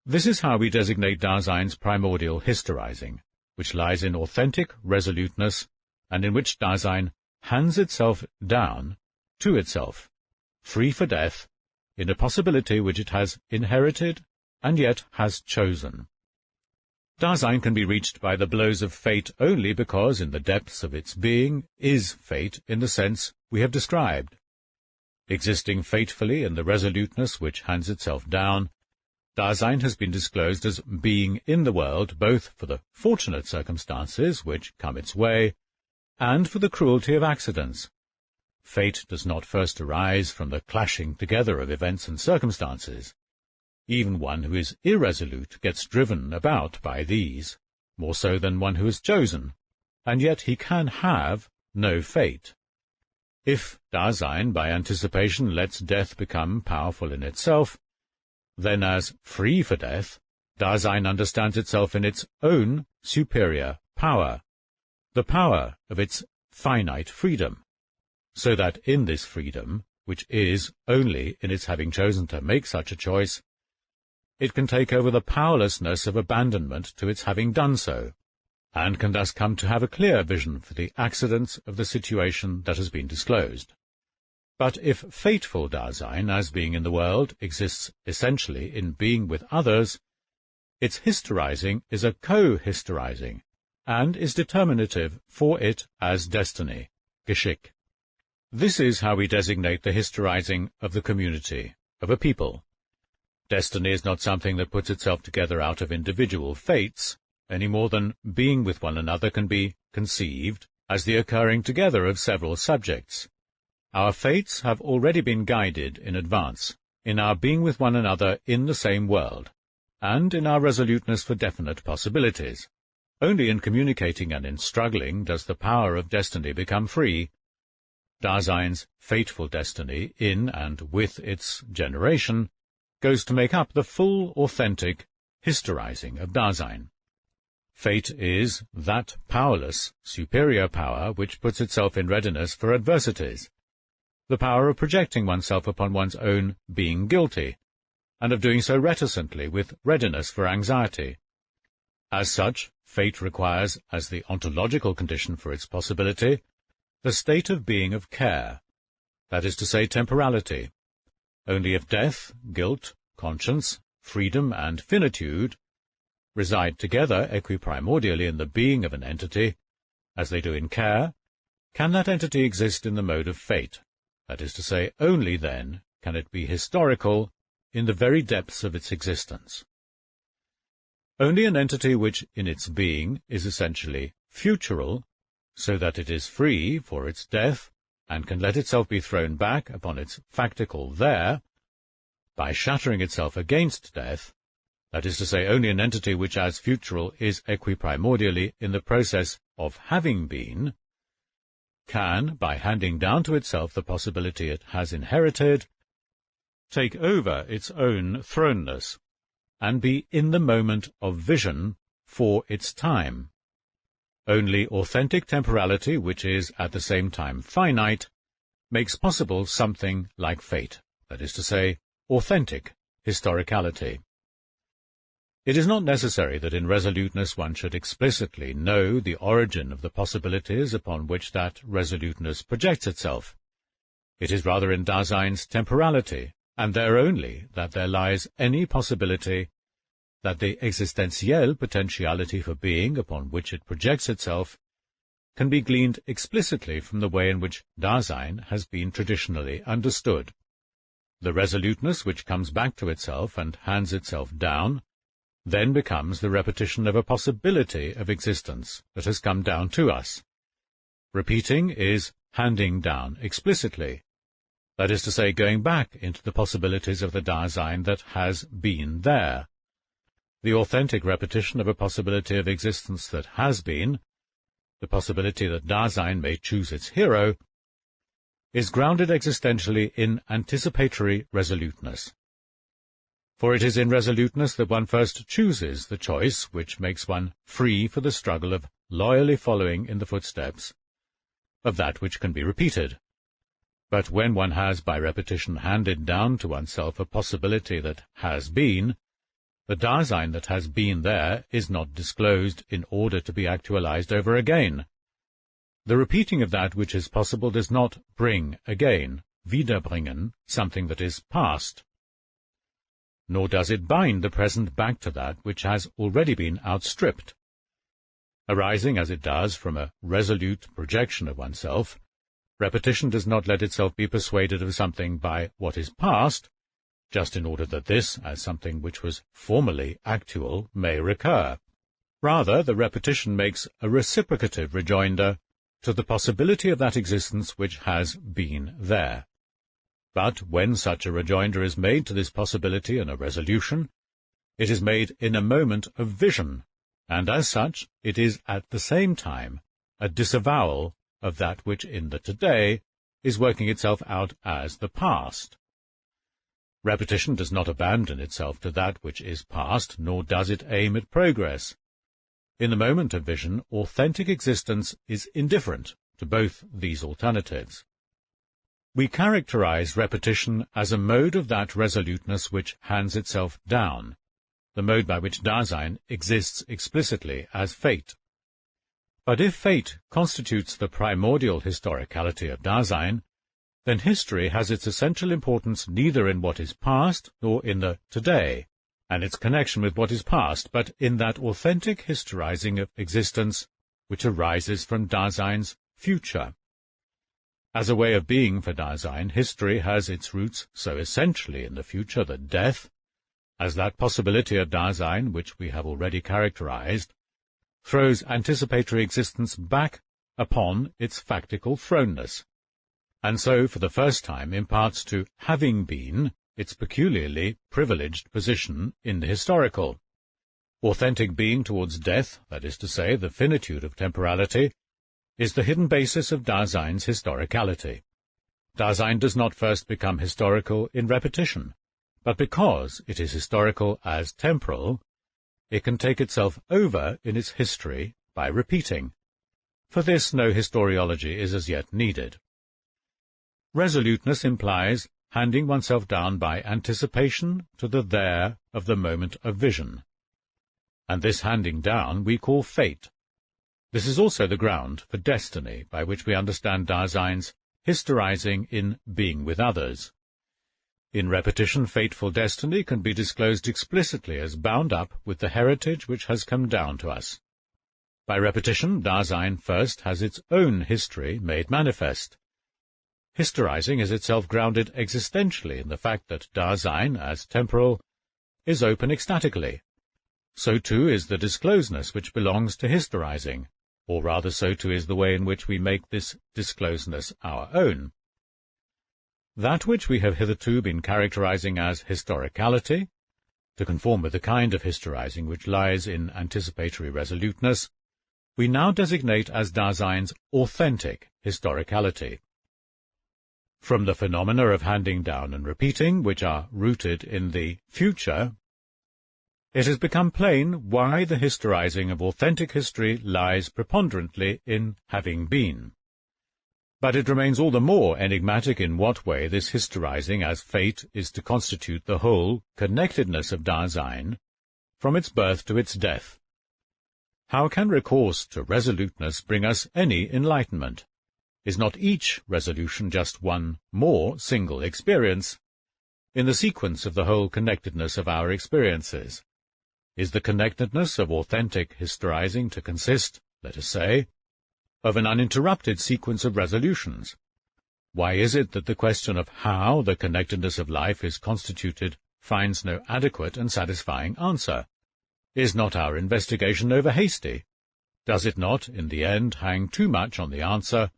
This is how we designate Dasein's primordial hysterizing, which lies in authentic resoluteness, and in which Dasein hands itself down to itself, free for death, in a possibility which it has inherited and yet has chosen. Dasein can be reached by the blows of fate only because in the depths of its being is fate in the sense we have described. Existing fatefully in the resoluteness which hands itself down, Dasein has been disclosed as being in the world both for the fortunate circumstances which come its way, and for the cruelty of accidents. Fate does not first arise from the clashing together of events and circumstances. Even one who is irresolute gets driven about by these, more so than one who is chosen, and yet he can have no fate. If Dasein by anticipation lets death become powerful in itself, then as free for death, Dasein understands itself in its own superior power, the power of its finite freedom, so that in this freedom, which is only in its having chosen to make such a choice, it can take over the powerlessness of abandonment to its having done so, and can thus come to have a clear vision for the accidents of the situation that has been disclosed. But if fateful Dasein, as being in the world, exists essentially in being with others, its hysterizing is a co-hysterizing, and is determinative for it as destiny, Geschick. This is how we designate the hysterizing of the community, of a people. Destiny is not something that puts itself together out of individual fates, any more than being with one another can be conceived as the occurring together of several subjects. Our fates have already been guided in advance, in our being with one another in the same world, and in our resoluteness for definite possibilities. Only in communicating and in struggling does the power of destiny become free. Dasein's fateful destiny, in and with its generation, goes to make up the full, authentic hysterizing of Dasein. Fate is that powerless, superior power which puts itself in readiness for adversities, the power of projecting oneself upon one's own being guilty, and of doing so reticently with readiness for anxiety. As such, fate requires, as the ontological condition for its possibility, the state of being of care, that is to say, temporality. Only if death, guilt, conscience, freedom, and finitude reside together equiprimordially in the being of an entity, as they do in care, can that entity exist in the mode of fate. That is to say, only then can it be historical in the very depths of its existence. Only an entity which, in its being, is essentially futural, so that it is free for its death, and can let itself be thrown back upon its factical there, by shattering itself against death, that is to say, only an entity which as futural is equiprimordially in the process of having been, can, by handing down to itself the possibility it has inherited, take over its own throneness, and be in the moment of vision for its time. Only authentic temporality, which is at the same time finite, makes possible something like fate, that is to say, authentic historicality. It is not necessary that in resoluteness one should explicitly know the origin of the possibilities upon which that resoluteness projects itself. It is rather in Dasein's temporality, and there only, that there lies any possibility that the existentielle potentiality for being upon which it projects itself can be gleaned explicitly from the way in which Dasein has been traditionally understood. The resoluteness which comes back to itself and hands itself down then becomes the repetition of a possibility of existence that has come down to us. Repeating is handing down explicitly, that is to say, going back into the possibilities of the Dasein that has been there. The authentic repetition of a possibility of existence that has been, the possibility that Dasein may choose its hero, is grounded existentially in anticipatory resoluteness. For it is in resoluteness that one first chooses the choice which makes one free for the struggle of loyally following in the footsteps of that which can be repeated. But when one has by repetition handed down to oneself a possibility that has been, the Dasein that has been there is not disclosed in order to be actualized over again. The repeating of that which is possible does not bring again, wiederbringen, something that is past. Nor does it bind the present back to that which has already been outstripped. Arising as it does from a resolute projection of oneself, Repetition does not let itself be persuaded of something by what is past, just in order that this, as something which was formerly actual, may recur. Rather, the repetition makes a reciprocative rejoinder to the possibility of that existence which has been there. But when such a rejoinder is made to this possibility in a resolution, it is made in a moment of vision, and as such it is at the same time a disavowal of that which in the today is working itself out as the past. Repetition does not abandon itself to that which is past, nor does it aim at progress. In the moment of vision, authentic existence is indifferent to both these alternatives. We characterize repetition as a mode of that resoluteness which hands itself down, the mode by which Dasein exists explicitly as fate. But if fate constitutes the primordial historicality of Dasein, then history has its essential importance neither in what is past nor in the today, and its connection with what is past, but in that authentic historizing of existence which arises from Dasein's future. As a way of being for Dasein, history has its roots so essentially in the future that death, as that possibility of Dasein which we have already characterized, throws anticipatory existence back upon its factical thrownness, and so for the first time imparts to having been its peculiarly privileged position in the historical. Authentic being towards death, that is to say, the finitude of temporality, is the hidden basis of Dasein's historicality. Dasein does not first become historical in repetition, but because it is historical as temporal, it can take itself over in its history by repeating. For this no historiology is as yet needed. Resoluteness implies handing oneself down by anticipation to the there of the moment of vision. And this handing down we call fate. This is also the ground for destiny, by which we understand Dasein's historizing in being with others. In repetition, fateful destiny can be disclosed explicitly as bound up with the heritage which has come down to us. By repetition, Dasein first has its own history made manifest. Historizing is itself grounded existentially in the fact that Dasein, as temporal, is open ecstatically. So too is the discloseness which belongs to historizing, or rather so too is the way in which we make this discloseness our own. That which we have hitherto been characterizing as historicality, to conform with the kind of historizing which lies in anticipatory resoluteness, we now designate as Dasein's authentic historicality. From the phenomena of handing down and repeating, which are rooted in the future, it has become plain why the historizing of authentic history lies preponderantly in having been. But it remains all the more enigmatic in what way this historizing as fate is to constitute the whole connectedness of Dasein from its birth to its death. How can recourse to resoluteness bring us any enlightenment? Is not each resolution just one more single experience in the sequence of the whole connectedness of our experiences? Is the connectedness of authentic historizing to consist, let us say, of an uninterrupted sequence of resolutions? Why is it that the question of how the connectedness of life is constituted finds no adequate and satisfying answer? Is not our investigation over hasty? Does it not, in the end, hang too much on the answer,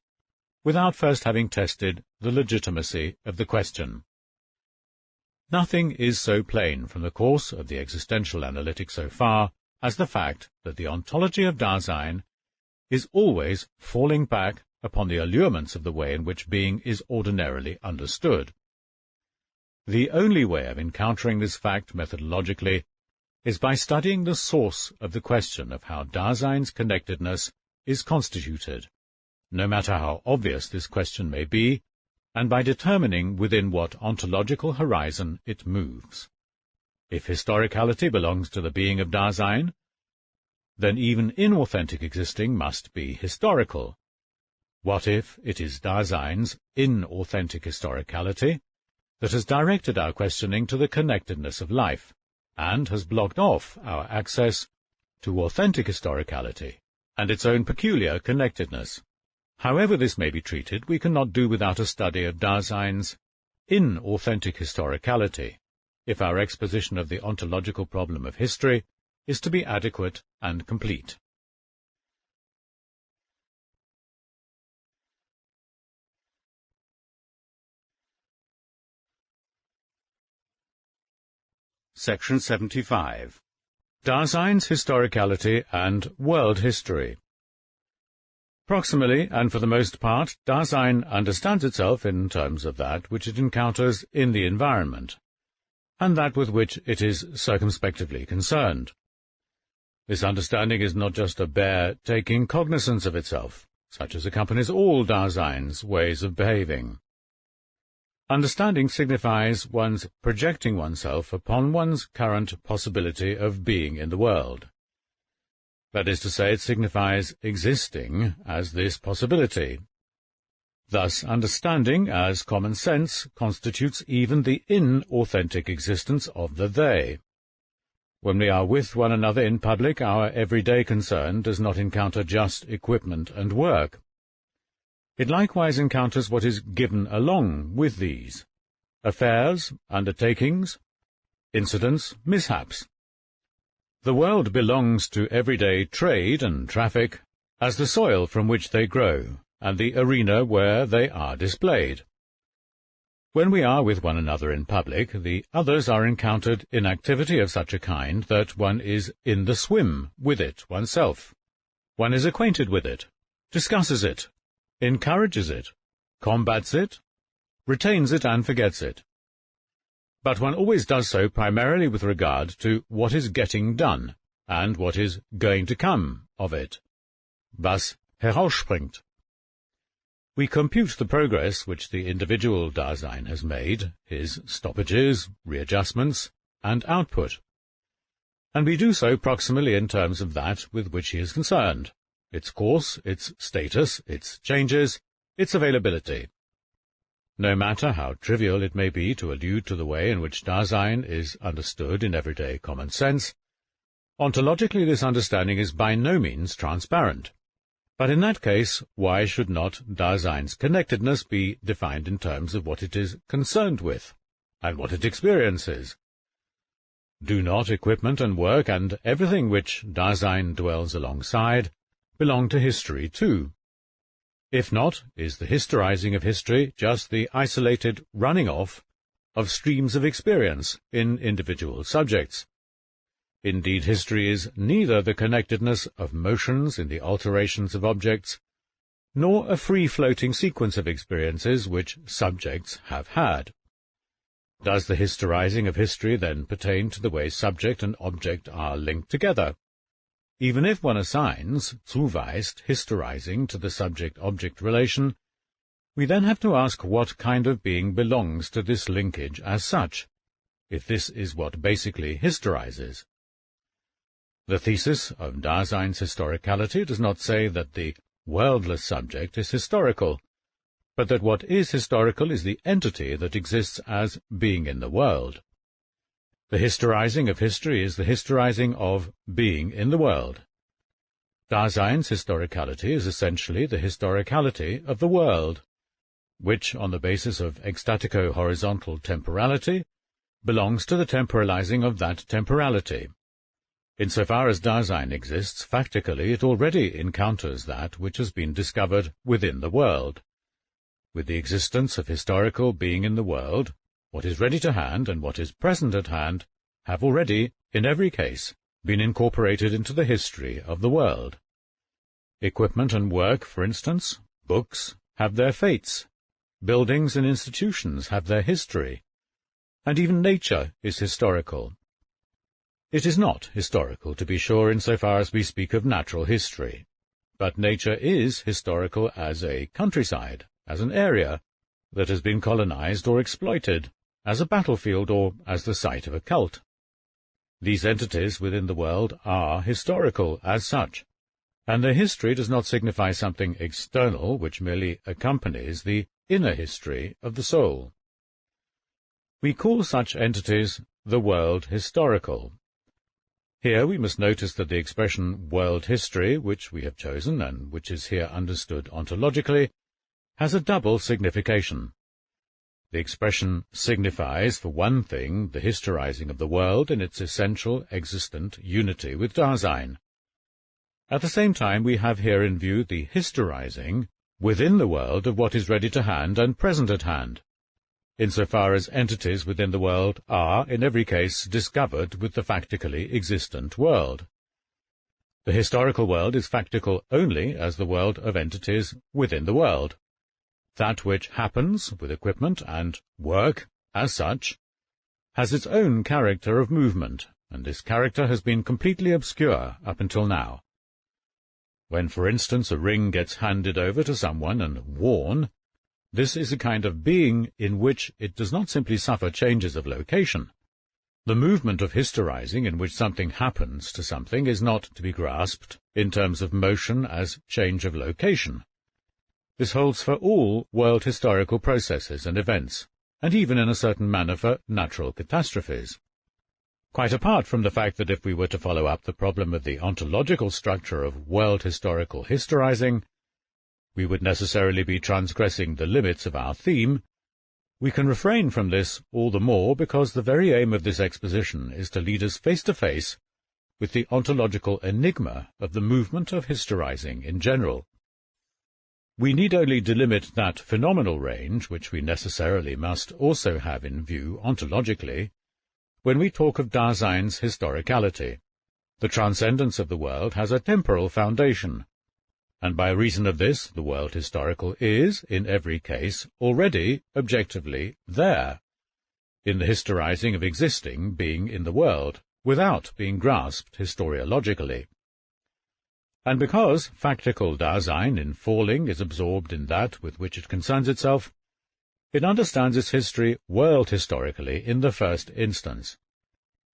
without first having tested the legitimacy of the question? Nothing is so plain from the course of the existential analytic so far as the fact that the ontology of Dasein is always falling back upon the allurements of the way in which being is ordinarily understood. The only way of encountering this fact methodologically is by studying the source of the question of how Dasein's connectedness is constituted, no matter how obvious this question may be, and by determining within what ontological horizon it moves. If historicality belongs to the being of Dasein, then even inauthentic existing must be historical. What if it is Dasein's inauthentic historicality that has directed our questioning to the connectedness of life, and has blocked off our access to authentic historicality and its own peculiar connectedness? However this may be treated, we cannot do without a study of Dasein's inauthentic historicality, if our exposition of the ontological problem of history is to be adequate and complete. Section 75. Dasein's historicality and world history. Proximally, and for the most part, Dasein understands itself in terms of that which it encounters in the environment, and that with which it is circumspectively concerned. This understanding is not just a bare taking cognizance of itself, such as accompanies all Dasein's ways of behaving. Understanding signifies one's projecting oneself upon one's current possibility of being in the world. That is to say, it signifies existing as this possibility. Thus, understanding as common sense constitutes even the inauthentic existence of the they. When we are with one another in public, our everyday concern does not encounter just equipment and work. It likewise encounters what is given along with these: affairs, undertakings, incidents, mishaps. The world belongs to everyday trade and traffic as the soil from which they grow, and the arena where they are displayed. When we are with one another in public, the others are encountered in activity of such a kind that one is in the swim with it oneself. One is acquainted with it, discusses it, encourages it, combats it, retains it and forgets it. But one always does so primarily with regard to what is getting done, and what is going to come of it, was herausspringt. We compute the progress which the individual Dasein has made, his stoppages, readjustments, and output, and we do so proximally in terms of that with which he is concerned: its course, its status, its changes, its availability. No matter how trivial it may be to allude to the way in which Dasein is understood in everyday common sense, ontologically this understanding is by no means transparent. But in that case, why should not Dasein's connectedness be defined in terms of what it is concerned with, and what it experiences? Do not equipment and work and everything which Dasein dwells alongside belong to history too? If not, is the historizing of history just the isolated running off of streams of experience in individual subjects? Indeed, history is neither the connectedness of motions in the alterations of objects, nor a free-floating sequence of experiences which subjects have had. Does the historizing of history then pertain to the way subject and object are linked together? Even if one assigns, zuweist, historizing to the subject-object relation, we then have to ask what kind of being belongs to this linkage as such, if this is what basically historizes. The thesis of Dasein's historicality does not say that the worldless subject is historical, but that what is historical is the entity that exists as being in the world. The historizing of history is the historizing of being in the world. Dasein's historicality is essentially the historicality of the world, which, on the basis of ecstatico-horizontal temporality, belongs to the temporalizing of that temporality. Insofar as Dasein exists, factically it already encounters that which has been discovered within the world. With the existence of historical being in the world, what is ready to hand and what is present at hand have already, in every case, been incorporated into the history of the world. Equipment and work, for instance, books, have their fates, buildings and institutions have their history, and even nature is historical. It is not historical, to be sure, insofar as we speak of natural history, but nature is historical as a countryside, as an area that has been colonized or exploited, as a battlefield or as the site of a cult. These entities within the world are historical as such, and their history does not signify something external which merely accompanies the inner history of the soul. We call such entities the world historical. Here we must notice that the expression world history, which we have chosen, and which is here understood ontologically, has a double signification. The expression signifies, for one thing, the historizing of the world in its essential, existent unity with Dasein. At the same time, we have here in view the historizing within the world of what is ready to hand and present at hand, insofar as entities within the world are, in every case, discovered with the factically existent world. The historical world is factical only as the world of entities within the world. That which happens with equipment and work, as such, has its own character of movement, and this character has been completely obscure up until now. When, for instance, a ring gets handed over to someone and worn, this is a kind of being in which it does not simply suffer changes of location. The movement of historizing in which something happens to something is not to be grasped in terms of motion as change of location. This holds for all world historical processes and events, and even in a certain manner for natural catastrophes. Quite apart from the fact that if we were to follow up the problem of the ontological structure of world historical historizing, we would necessarily be transgressing the limits of our theme, we can refrain from this all the more because the very aim of this exposition is to lead us face to face with the ontological enigma of the movement of historizing in general. We need only delimit that phenomenal range, which we necessarily must also have in view ontologically, when we talk of Dasein's historicality. The transcendence of the world has a temporal foundation, and by reason of this the world historical is, in every case, already, objectively, there, in the historizing of existing being in the world, without being grasped historiologically. And because factical Dasein in falling is absorbed in that with which it concerns itself, it understands its history world historically in the first instance.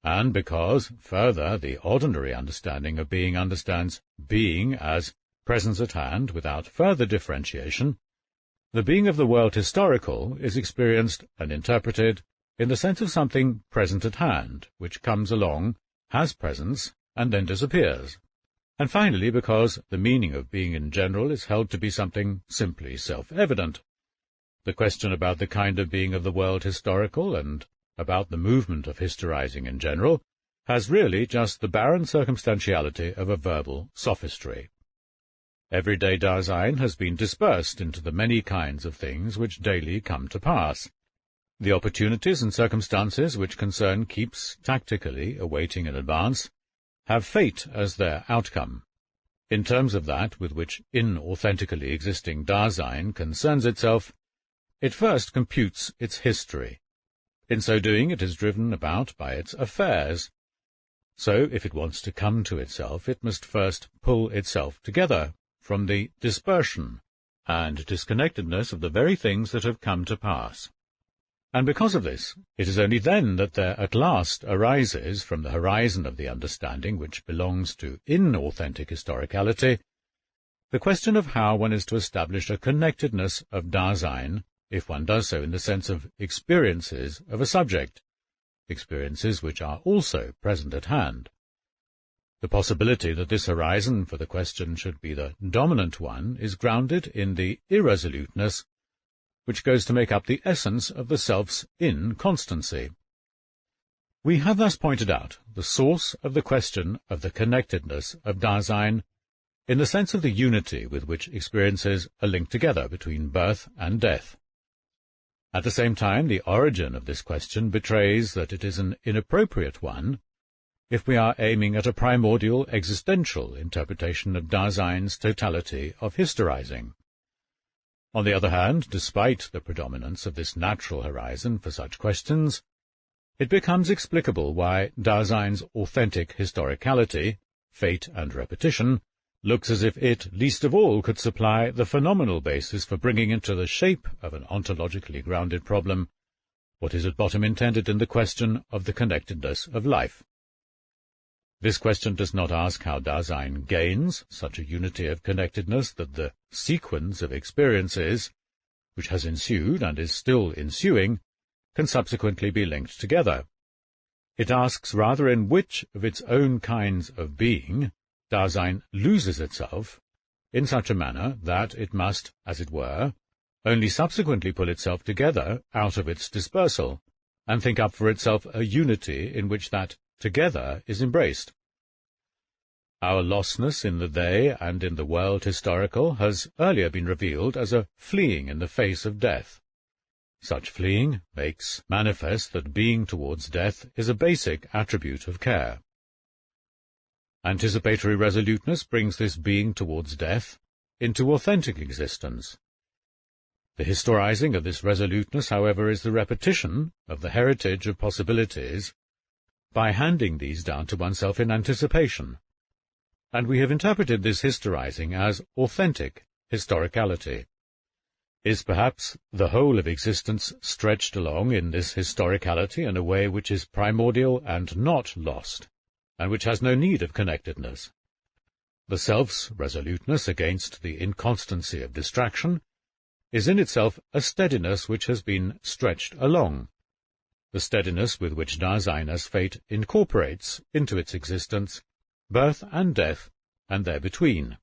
And because, further, the ordinary understanding of being understands being as presence at hand without further differentiation, the being of the world historical is experienced and interpreted in the sense of something present at hand, which comes along, has presence, and then disappears. And finally, because the meaning of being in general is held to be something simply self-evident, the question about the kind of being of the world historical and about the movement of historizing in general has really just the barren circumstantiality of a verbal sophistry. Everyday Dasein has been dispersed into the many kinds of things which daily come to pass. The opportunities and circumstances which concern keeps tactically awaiting an advance have fate as their outcome. In terms of that with which inauthentically existing Dasein concerns itself, it first computes its history. In so doing it is driven about by its affairs. So if it wants to come to itself, it must first pull itself together from the dispersion and disconnectedness of the very things that have come to pass. And because of this, it is only then that there at last arises from the horizon of the understanding which belongs to inauthentic historicality the question of how one is to establish a connectedness of Dasein, if one does so in the sense of experiences of a subject, experiences which are also present at hand. The possibility that this horizon for the question should be the dominant one is grounded in the irresoluteness which goes to make up the essence of the self's inconstancy. We have thus pointed out the source of the question of the connectedness of Dasein in the sense of the unity with which experiences are linked together between birth and death. At the same time, the origin of this question betrays that it is an inappropriate one if we are aiming at a primordial existential interpretation of Dasein's totality of historizing. On the other hand, despite the predominance of this natural horizon for such questions, it becomes explicable why Dasein's authentic historicality, fate and repetition, looks as if it, least of all, could supply the phenomenal basis for bringing into the shape of an ontologically grounded problem what is at bottom intended in the question of the connectedness of life. This question does not ask how Dasein gains such a unity of connectedness that the sequence of experiences, which has ensued and is still ensuing, can subsequently be linked together. It asks rather in which of its own kinds of being Dasein loses itself in such a manner that it must, as it were, only subsequently pull itself together out of its dispersal, and think up for itself a unity in which that together is embraced. Our lostness in the they and in the world historical has earlier been revealed as a fleeing in the face of death. Such fleeing makes manifest that being towards death is a basic attribute of care. Anticipatory resoluteness brings this being towards death into authentic existence. The historizing of this resoluteness, however, is the repetition of the heritage of possibilities by handing these down to oneself in anticipation, and we have interpreted this historizing as authentic historicality. Is perhaps the whole of existence stretched along in this historicality in a way which is primordial and not lost, and which has no need of connectedness? The self's resoluteness against the inconstancy of distraction is in itself a steadiness which has been stretched along, the steadiness with which Dasein as fate incorporates into its existence birth and death and there between,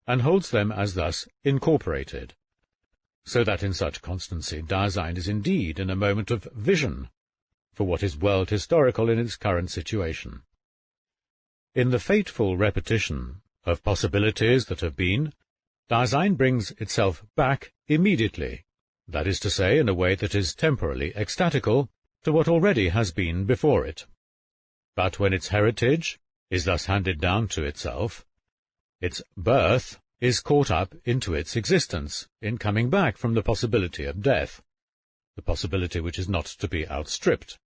and holds them as thus incorporated, so that in such constancy Dasein is indeed in a moment of vision for what is world historical in its current situation. In the fateful repetition of possibilities that have been, Dasein brings itself back immediately, that is to say, in a way that is temporally ecstatical, to what already has been before it. But when its heritage is thus handed down to itself, its birth is caught up into its existence in coming back from the possibility of death, the possibility which is not to be outstripped,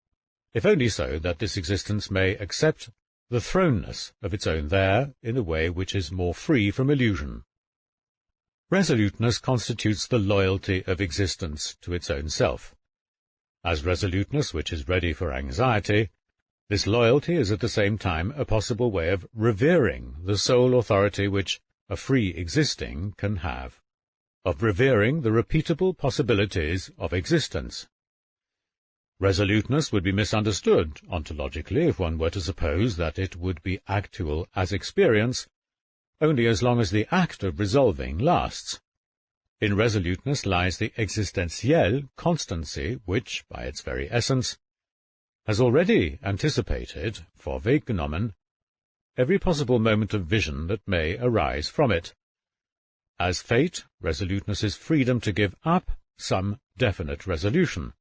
if only so that this existence may accept the thrownness of its own there in a way which is more free from illusion. Resoluteness constitutes the loyalty of existence to its own self. As resoluteness which is ready for anxiety, this loyalty is at the same time a possible way of revering the sole authority which a free existing can have, of revering the repeatable possibilities of existence. Resoluteness would be misunderstood ontologically if one were to suppose that it would be actual as experience only as long as the act of resolving lasts. In resoluteness lies the existentielle constancy which, by its very essence, has already anticipated, vorweggenommen, every possible moment of vision that may arise from it. As fate, resoluteness is freedom to give up some definite resolution,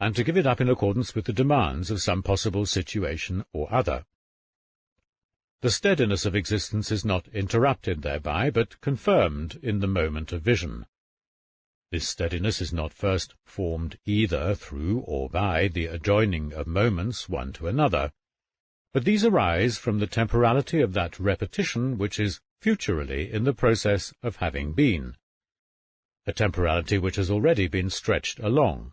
and to give it up in accordance with the demands of some possible situation or other. The steadiness of existence is not interrupted thereby, but confirmed in the moment of vision. This steadiness is not first formed either through or by the adjoining of moments one to another, but these arise from the temporality of that repetition which is futurally in the process of having been, a temporality which has already been stretched along.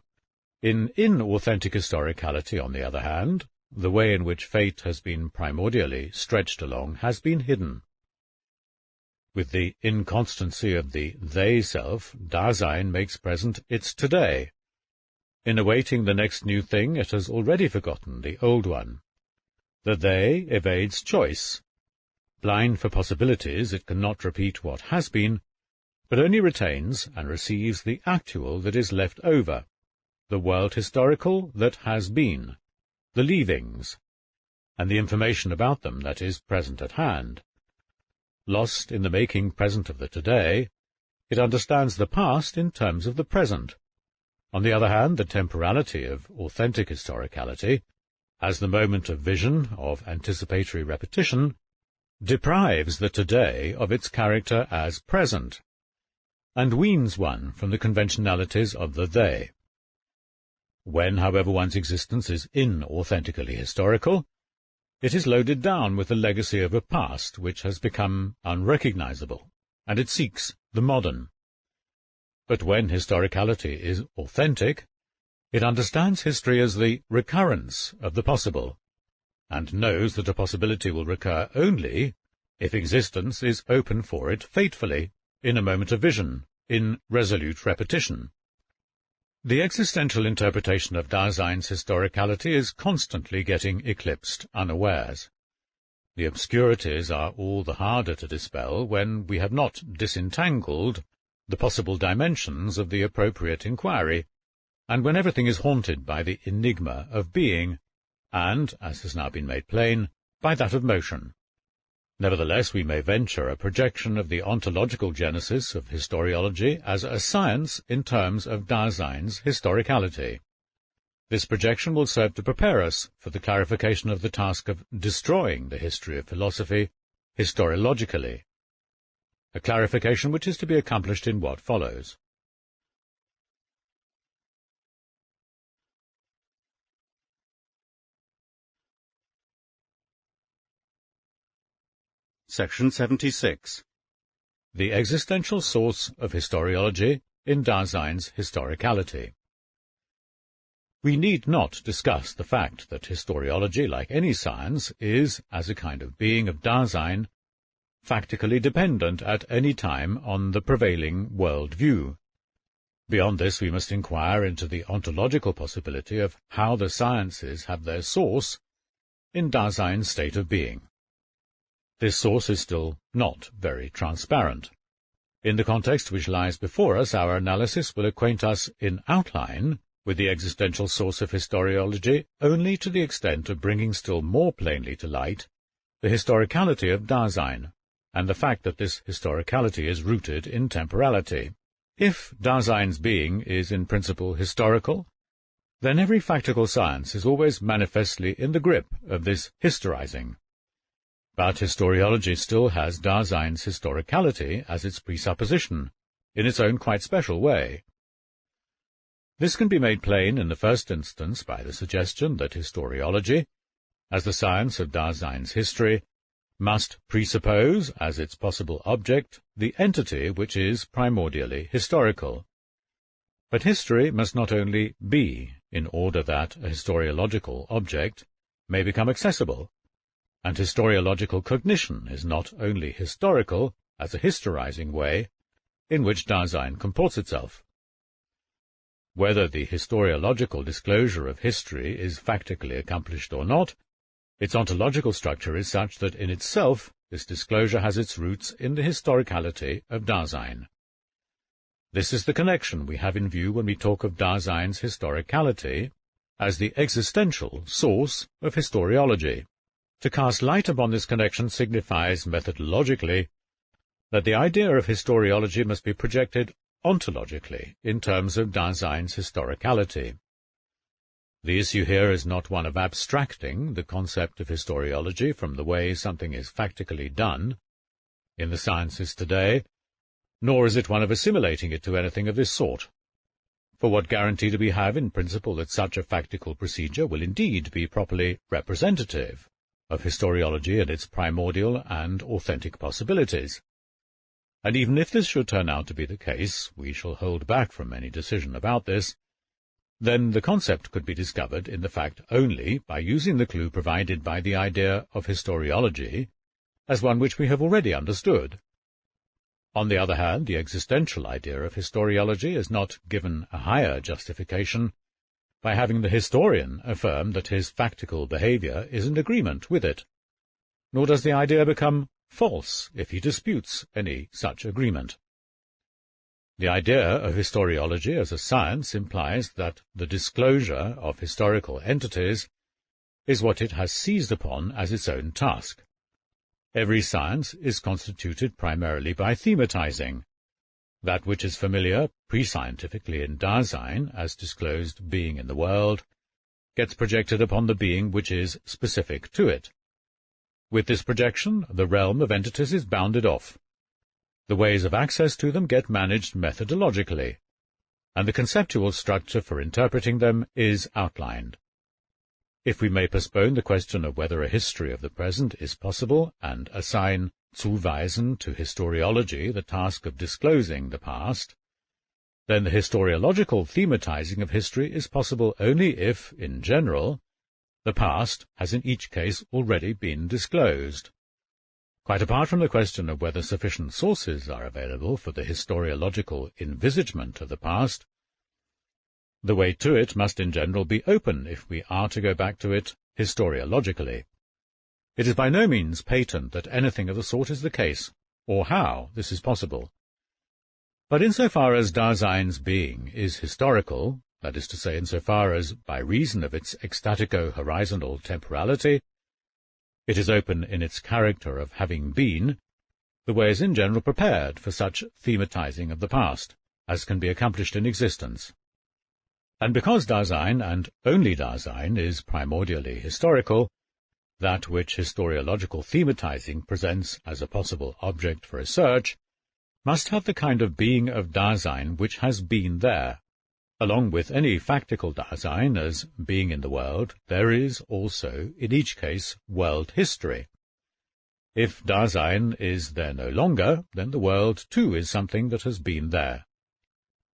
In inauthentic historicality, on the other hand, the way in which fate has been primordially stretched along has been hidden. With the inconstancy of the they-self, Dasein makes present its today. In awaiting the next new thing, it has already forgotten the old one. The they evades choice. Blind for possibilities, it cannot repeat what has been, but only retains and receives the actual that is left over, the world historical that has been, the leavings, and the information about them that is present at hand. Lost in the making present of the today, it understands the past in terms of the present. On the other hand, the temporality of authentic historicality, as the moment of vision, of anticipatory repetition, deprives the today of its character as present, and weans one from the conventionalities of the they. When, however, one's existence is inauthentically historical, it is loaded down with the legacy of a past which has become unrecognizable, and it seeks the modern. But when historicality is authentic, it understands history as the recurrence of the possible, and knows that a possibility will recur only if existence is open for it fatefully, in a moment of vision, in resolute repetition. The existential interpretation of Dasein's historicality is constantly getting eclipsed unawares. The obscurities are all the harder to dispel when we have not disentangled the possible dimensions of the appropriate inquiry, and when everything is haunted by the enigma of being, and, as has now been made plain, by that of motion. Nevertheless, we may venture a projection of the ontological genesis of historiology as a science in terms of Dasein's historicality. This projection will serve to prepare us for the clarification of the task of destroying the history of philosophy historiologically, a clarification which is to be accomplished in what follows. Section 76. The existential source of historiology in Dasein's historicality. We need not discuss the fact that historiology, like any science, is, as a kind of being of Dasein, factically dependent at any time on the prevailing world view. Beyond this, we must inquire into the ontological possibility of how the sciences have their source in Dasein's state of being. This source is still not very transparent. In the context which lies before us, our analysis will acquaint us in outline with the existential source of historiology only to the extent of bringing still more plainly to light the historicality of Dasein, and the fact that this historicality is rooted in temporality. If Dasein's being is in principle historical, then every factical science is always manifestly in the grip of this historizing. But historiology still has Dasein's historicality as its presupposition, in its own quite special way. This can be made plain in the first instance by the suggestion that historiology, as the science of Dasein's history, must presuppose, as its possible object, the entity which is primordially historical. But history must not only be, in order that a historiological object may become accessible, and historiological cognition is not only historical as a historizing way in which Dasein comports itself. Whether the historiological disclosure of history is factically accomplished or not, its ontological structure is such that in itself this disclosure has its roots in the historicality of Dasein. This is the connection we have in view when we talk of Dasein's historicality as the existential source of historiology. To cast light upon this connection signifies methodologically that the idea of historiology must be projected ontologically in terms of Dasein's historicality. The issue here is not one of abstracting the concept of historiology from the way something is factically done in the sciences today, nor is it one of assimilating it to anything of this sort. For what guarantee do we have in principle that such a factical procedure will indeed be properly representative of historiology and its primordial and authentic possibilities? And even if this should turn out to be the case, we shall hold back from any decision about this, then the concept could be discovered in the fact only by using the clue provided by the idea of historiology as one which we have already understood. On the other hand, the existential idea of historiology is not given a higher justification by having the historian affirm that his factical behaviour is in agreement with it, nor does the idea become false if he disputes any such agreement. The idea of historiology as a science implies that the disclosure of historical entities is what it has seized upon as its own task. Every science is constituted primarily by thematizing. That which is familiar pre-scientifically in Dasein as disclosed being in the world gets projected upon the being which is specific to it. With this projection, the realm of entities is bounded off. The ways of access to them get managed methodologically, and the conceptual structure for interpreting them is outlined. If we may postpone the question of whether a history of the present is possible and assign zuweisen to historiology the task of disclosing the past, then the historiological thematizing of history is possible only if, in general, the past has in each case already been disclosed. Quite apart from the question of whether sufficient sources are available for the historiological envisagement of the past, The way to it must in general be open if we are to go back to it historiologically. It is by no means patent that anything of the sort is the case, or how this is possible. But insofar as Dasein's being is historical, that is to say, insofar as, by reason of its ecstatico-horizontal temporality, it is open in its character of having been, the way is in general prepared for such thematizing of the past as can be accomplished in existence. And because Dasein, and only Dasein, is primordially historical, that which historiological thematizing presents as a possible object for research must have the kind of being of Dasein which has been there. Along with any factical Dasein as being in the world, there is also, in each case, world history. If Dasein is there no longer, then the world too is something that has been there.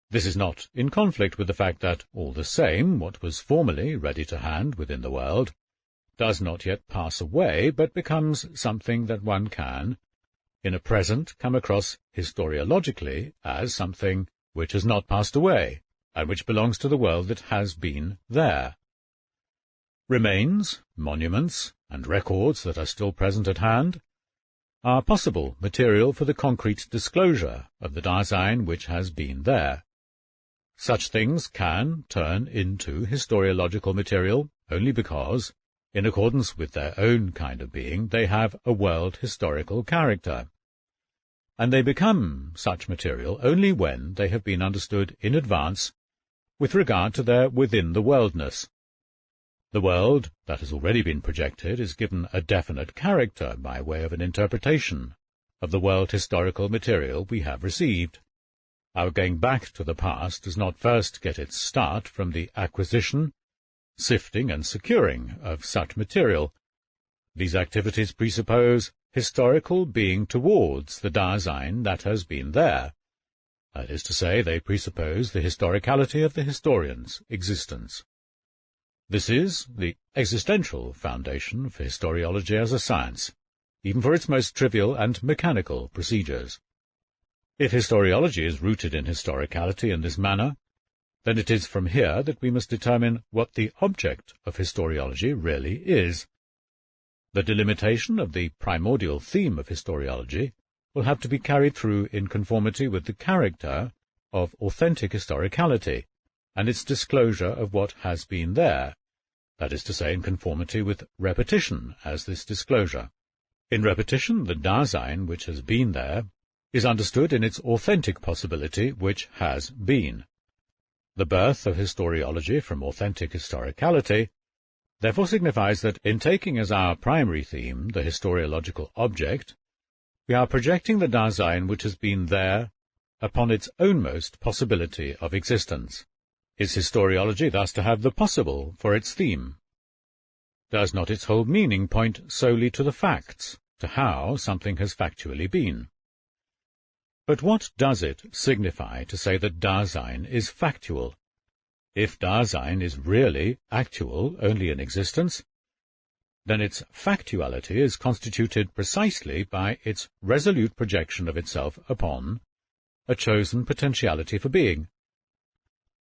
This is not in conflict with the fact that, all the same, what was formerly ready to hand within the world does not yet pass away, but becomes something that one can, in a present, come across historiologically as something which has not passed away, and which belongs to the world that has been there. Remains, monuments, and records that are still present at hand are possible material for the concrete disclosure of the Dasein which has been there. Such things can turn into historiological material only because, in accordance with their own kind of being, they have a world historical character. And they become such material only when they have been understood in advance with regard to their within-the-worldness. The world that has already been projected is given a definite character by way of an interpretation of the world historical material we have received. Our going back to the past does not first get its start from the acquisition, sifting and securing of such material. These activities presuppose historical being towards the Dasein that has been there. That is to say, they presuppose the historicality of the historian's existence. This is the existential foundation for historiology as a science, even for its most trivial and mechanical procedures. If historiology is rooted in historicality in this manner, then it is from here that we must determine what the object of historiology really is. The delimitation of the primordial theme of historiology will have to be carried through in conformity with the character of authentic historicality, and its disclosure of what has been there, that is to say, in conformity with repetition as this disclosure. In repetition, the Dasein which has been there is understood in its authentic possibility which has been. The birth of historiology from authentic historicality therefore signifies that in taking as our primary theme the historiological object, we are projecting the Dasein which has been there upon its ownmost possibility of existence. Is historiology thus to have the possible for its theme? Does not its whole meaning point solely to the facts, to how something has factually been? But what does it signify to say that Dasein is factual? If Dasein is really actual only in existence, then its factuality is constituted precisely by its resolute projection of itself upon a chosen potentiality for being.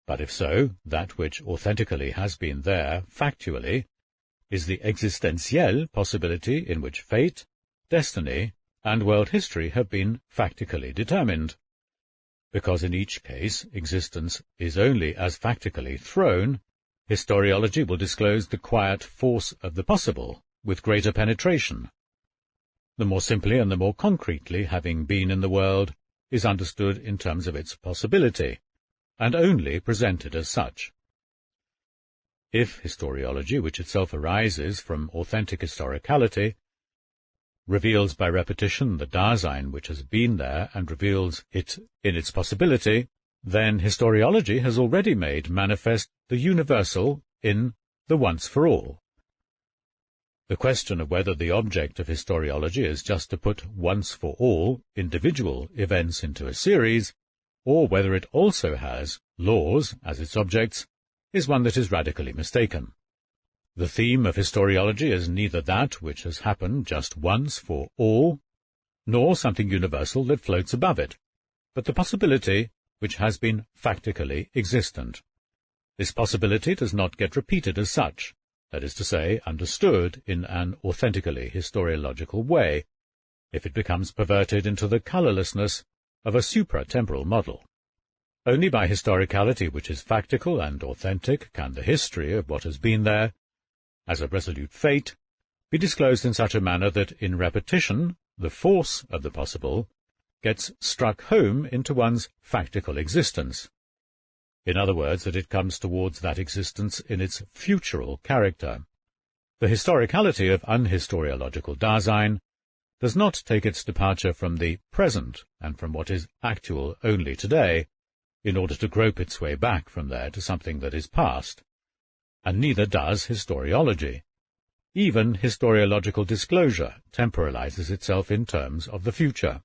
But if so, that which authentically has been there factually is the existentielle possibility in which fate, destiny, and world history have been factically determined. Because in each case existence is only as factically thrown, historiology will disclose the quiet force of the possible with greater penetration. The more simply and the more concretely having been in the world is understood in terms of its possibility, and only presented as such. If historiology, which itself arises from authentic historicality, reveals by repetition the Dasein which has been there and reveals it in its possibility, then historiology has already made manifest the universal in the once-for-all. The question of whether the object of historiology is just to put once-for-all individual events into a series, or whether it also has laws as its objects, is one that is radically mistaken. The theme of historiology is neither that which has happened just once for all, nor something universal that floats above it, but the possibility which has been factically existent. This possibility does not get repeated as such, that is to say, understood in an authentically historiological way, if it becomes perverted into the colourlessness of a supra-temporal model. Only by historicality which is factical and authentic can the history of what has been there, as a resolute fate, be disclosed in such a manner that in repetition the force of the possible gets struck home into one's factical existence. In other words, that it comes towards that existence in its futural character. The historicality of unhistoriological Dasein does not take its departure from the present and from what is actual only today, in order to grope its way back from there to something that is past, and neither does historiology. Even historiological disclosure temporalizes itself in terms of the future.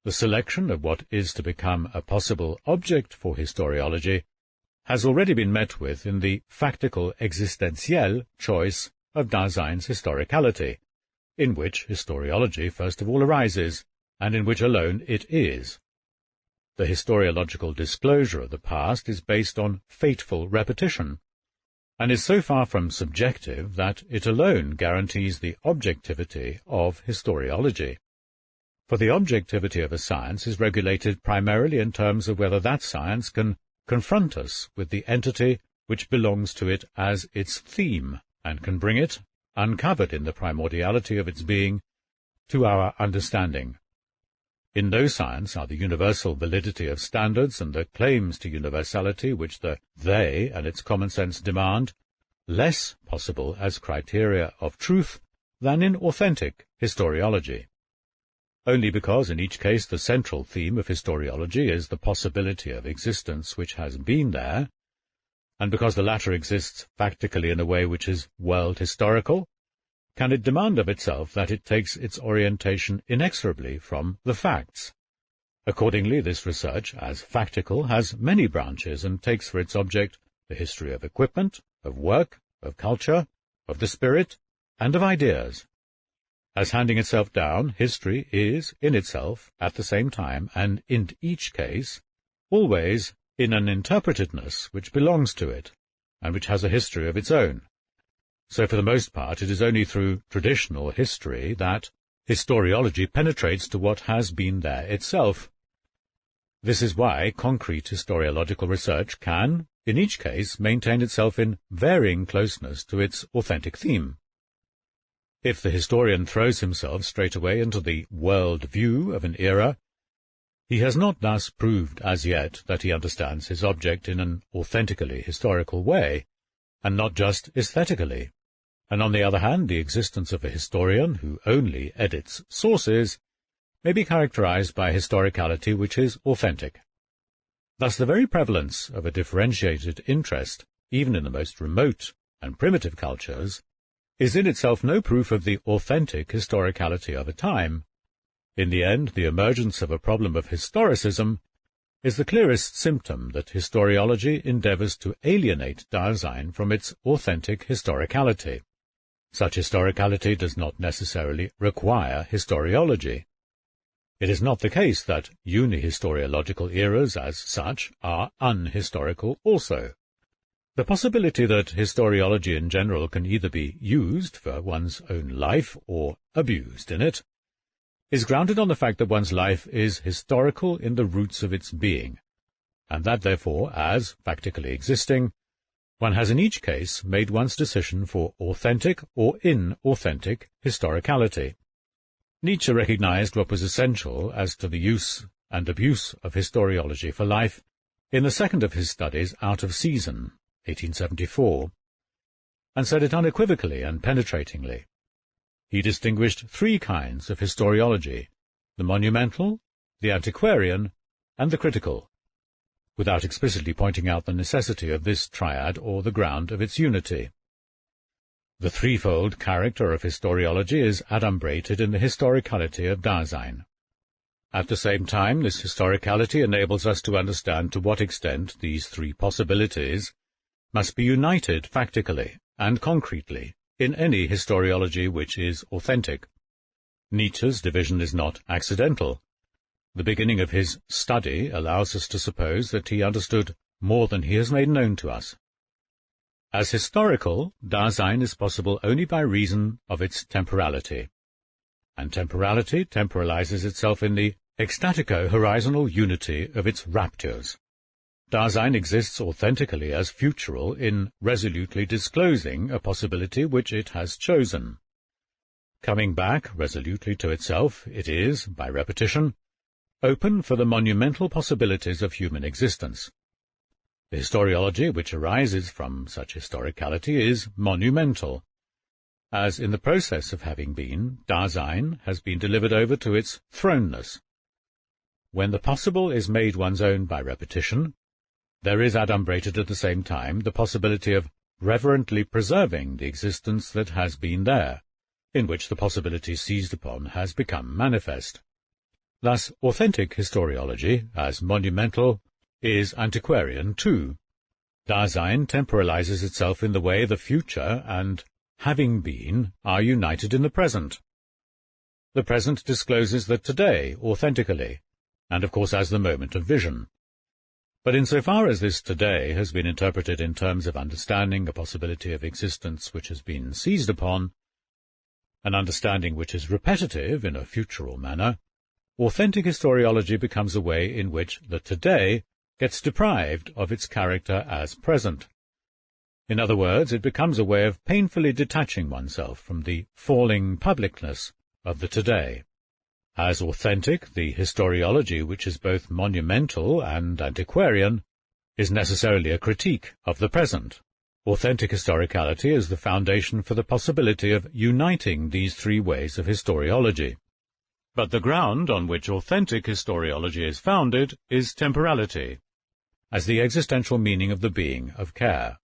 The selection of what is to become a possible object for historiology has already been met with in the factical existentielle choice of Dasein's historicality, in which historiology first of all arises, and in which alone it is. The historiological disclosure of the past is based on fateful repetition, and is so far from subjective that it alone guarantees the objectivity of historiology. For the objectivity of a science is regulated primarily in terms of whether that science can confront us with the entity which belongs to it as its theme, and can bring it, uncovered in the primordiality of its being, to our understanding. In no science are the universal validity of standards and the claims to universality which the they and its common sense demand less possible as criteria of truth than in authentic historiology. Only because in each case the central theme of historiology is the possibility of existence which has been there, and because the latter exists factically in a way which is world-historical, can it demand of itself that it takes its orientation inexorably from the facts. Accordingly, this research, as factical, has many branches and takes for its object the history of equipment, of work, of culture, of the spirit, and of ideas. As handing itself down, history is, in itself, at the same time, and in each case, always in an interpretedness which belongs to it, and which has a history of its own. So for the most part it is only through traditional history that historiology penetrates to what has been there itself. This is why concrete historiological research can, in each case, maintain itself in varying closeness to its authentic theme. If the historian throws himself straightway into the world view of an era, he has not thus proved as yet that he understands his object in an authentically historical way, and not just aesthetically. And on the other hand, the existence of a historian who only edits sources may be characterized by historicality which is authentic. Thus the very prevalence of a differentiated interest, even in the most remote and primitive cultures, is in itself no proof of the authentic historicality of a time. In the end, the emergence of a problem of historicism is the clearest symptom that historiology endeavors to alienate Dasein from its authentic historicality. Such historicality does not necessarily require historiology. It is not the case that unihistoriological eras as such are unhistorical also. The possibility that historiology in general can either be used for one's own life or abused in it is grounded on the fact that one's life is historical in the roots of its being, and that therefore, as factically existing, one has in each case made one's decision for authentic or inauthentic historicality. Nietzsche recognized what was essential as to the use and abuse of historiology for life in the second of his studies, Out of Season, 1874, and said it unequivocally and penetratingly. He distinguished three kinds of historiology: the monumental, the antiquarian, and the critical, without explicitly pointing out the necessity of this triad or the ground of its unity. The threefold character of historiology is adumbrated in the historicality of Dasein. At the same time, this historicality enables us to understand to what extent these three possibilities must be united factically and concretely in any historiology which is authentic. Nietzsche's division is not accidental. The beginning of his study allows us to suppose that he understood more than he has made known to us As historical, Dasein is possible only by reason of its temporality, and temporality temporalizes itself in the ecstatico-horizontal unity of its raptures. Dasein exists authentically as futural in resolutely disclosing a possibility which it has chosen. Coming back resolutely to itself, it is, by repetition, open for the monumental possibilities of human existence. The historiology which arises from such historicality is monumental, as in the process of having been, Dasein has been delivered over to its thrownness. When the possible is made one's own by repetition, there is adumbrated at the same time the possibility of reverently preserving the existence that has been there, in which the possibility seized upon has become manifest. Thus, authentic historiology, as monumental, is antiquarian too. Dasein temporalizes itself in the way the future and having been are united in the present. The present discloses the today authentically, and of course as the moment of vision. But insofar as this today has been interpreted in terms of understanding a possibility of existence which has been seized upon, an understanding which is repetitive in a futural manner, authentic historiology becomes a way in which the today gets deprived of its character as present. In other words, it becomes a way of painfully detaching oneself from the falling publicness of the today. As authentic, the historiology which is both monumental and antiquarian is necessarily a critique of the present. Authentic historicality is the foundation for the possibility of uniting these three ways of historiology. But the ground on which authentic historiology is founded is temporality, as the existential meaning of the being of care.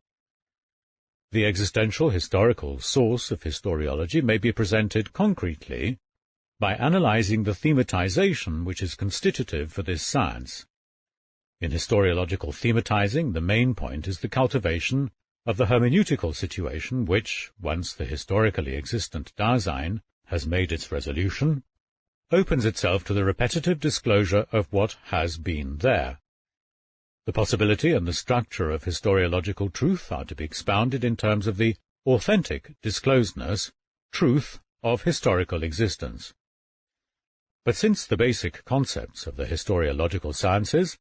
The existential historical source of historiology may be presented concretely by analyzing the thematization which is constitutive for this science. In historiological thematizing, the main point is the cultivation of the hermeneutical situation which, once the historically existent Dasein has made its resolution, opens itself to the repetitive disclosure of what has been there. The possibility and the structure of historiological truth are to be expounded in terms of the authentic disclosedness, truth, of historical existence. But since the basic concepts of the historiological sciences,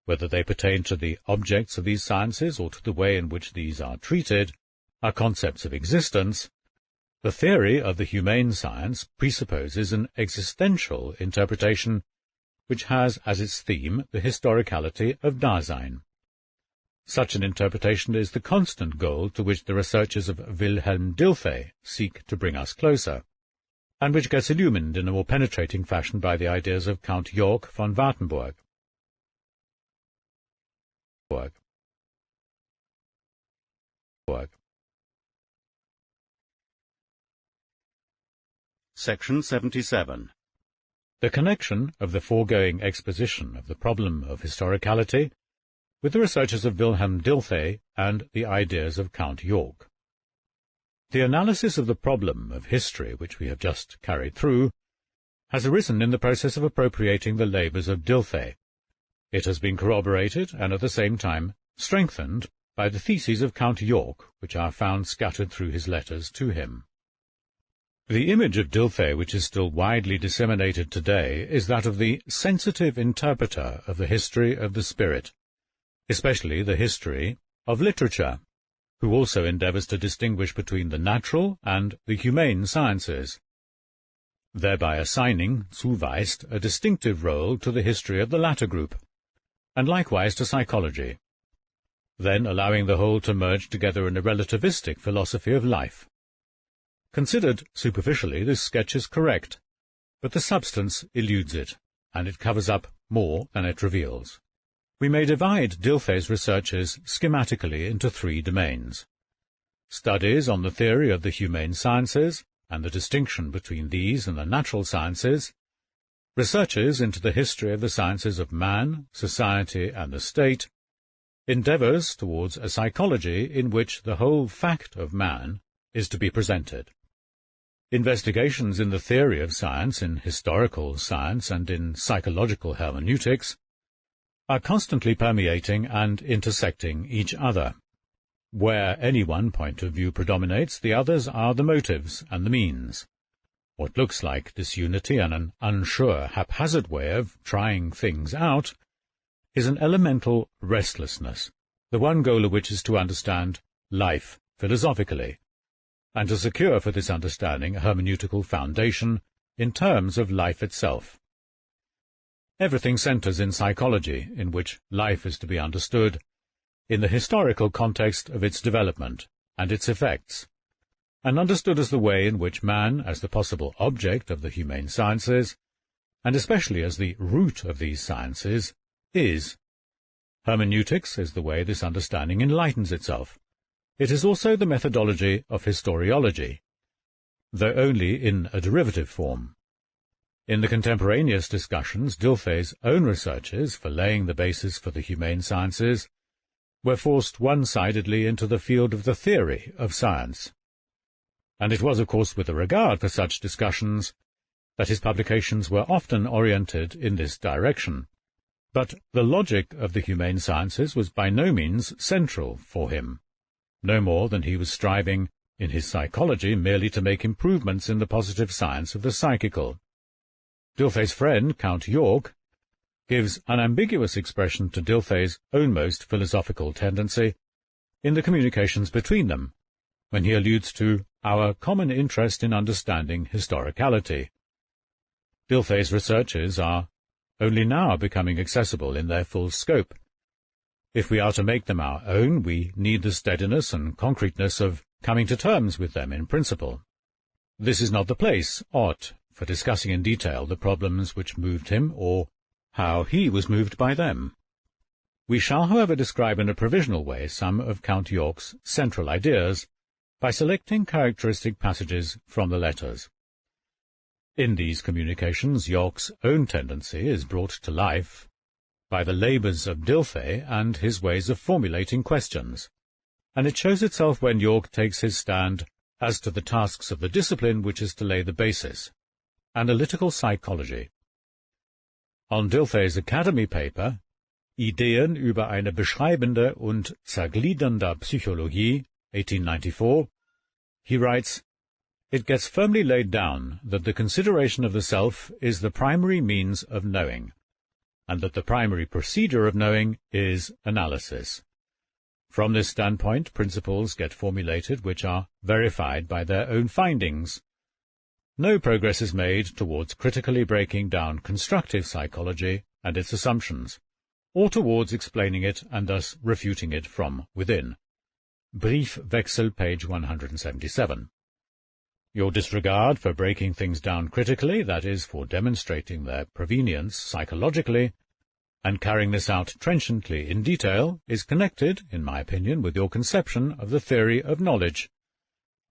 whether they pertain to the objects of these sciences or to the way in which these are treated, are concepts of existence, the theory of the humane science presupposes an existential interpretation which has as its theme the historicality of Dasein. Such an interpretation is the constant goal to which the researches of Wilhelm Dilthey seek to bring us closer, and which gets illumined in a more penetrating fashion by the ideas of Count Jörg von Wartenburg. Section 77. The connection of the foregoing exposition of the problem of historicality with the researches of Wilhelm Dilthey and the ideas of Count Jörg. The analysis of the problem of history which we have just carried through has arisen in the process of appropriating the labours of Dilthey. It has been corroborated and at the same time strengthened by the theses of Count Jörg, which are found scattered through his letters to him. The image of Dilthey which is still widely disseminated today is that of the sensitive interpreter of the history of the spirit, especially the history of literature, who also endeavours to distinguish between the natural and the humane sciences, thereby assigning, zuweist, a distinctive role to the history of the latter group, and likewise to psychology, then allowing the whole to merge together in a relativistic philosophy of life. Considered superficially, this sketch is correct, but the substance eludes it, and it covers up more than it reveals. We may divide Dilthey's researches schematically into three domains: studies on the theory of the humane sciences and the distinction between these and the natural sciences, researches into the history of the sciences of man, society, and the state, endeavours towards a psychology in which the whole fact of man is to be presented. Investigations in the theory of science, in historical science, and in psychological hermeneutics are constantly permeating and intersecting each other. Where any one point of view predominates, the others are the motives and the means. What looks like disunity and an unsure, haphazard way of trying things out is an elemental restlessness, the one goal of which is to understand life philosophically, and to secure for this understanding a hermeneutical foundation in terms of life itself. Everything centers in psychology, in which life is to be understood in the historical context of its development and its effects, and understood as the way in which man, as the possible object of the humane sciences, and especially as the root of these sciences, is. Hermeneutics is the way this understanding enlightens itself. It is also the methodology of historiology, though only in a derivative form. In the contemporaneous discussions, Dilthey's own researches for laying the basis for the humane sciences were forced one-sidedly into the field of the theory of science. And it was, of course, with a regard for such discussions that his publications were often oriented in this direction. But the logic of the humane sciences was by no means central for him, no more than he was striving in his psychology merely to make improvements in the positive science of the psychical. Dilthey's friend, Count York, gives unambiguous expression to Dilthey's own most philosophical tendency in the communications between them, when he alludes to our common interest in understanding historicality. Dilthey's researches are only now becoming accessible in their full scope. If we are to make them our own, we need the steadiness and concreteness of coming to terms with them in principle. This is not the place, for discussing in detail the problems which moved him, or how he was moved by them. We shall, however, describe in a provisional way some of Count York's central ideas, by selecting characteristic passages from the letters. In these communications, York's own tendency is brought to life by the labours of Dilthey and his ways of formulating questions, and it shows itself when York takes his stand as to the tasks of the discipline which is to lay the basis, analytical psychology. On Dilthey's Academy paper, Ideen über eine beschreibende und zergliedernde Psychologie, 1894, he writes, "It gets firmly laid down that the consideration of the self is the primary means of knowing, and that the primary procedure of knowing is analysis. From this standpoint, principles get formulated which are verified by their own findings. No progress is made towards critically breaking down constructive psychology and its assumptions, or towards explaining it and thus refuting it from within." Briefwechsel, page 177. Your disregard for breaking things down critically, that is, for demonstrating their provenience psychologically, and carrying this out trenchantly in detail, is connected, in my opinion, with your conception of the theory of knowledge,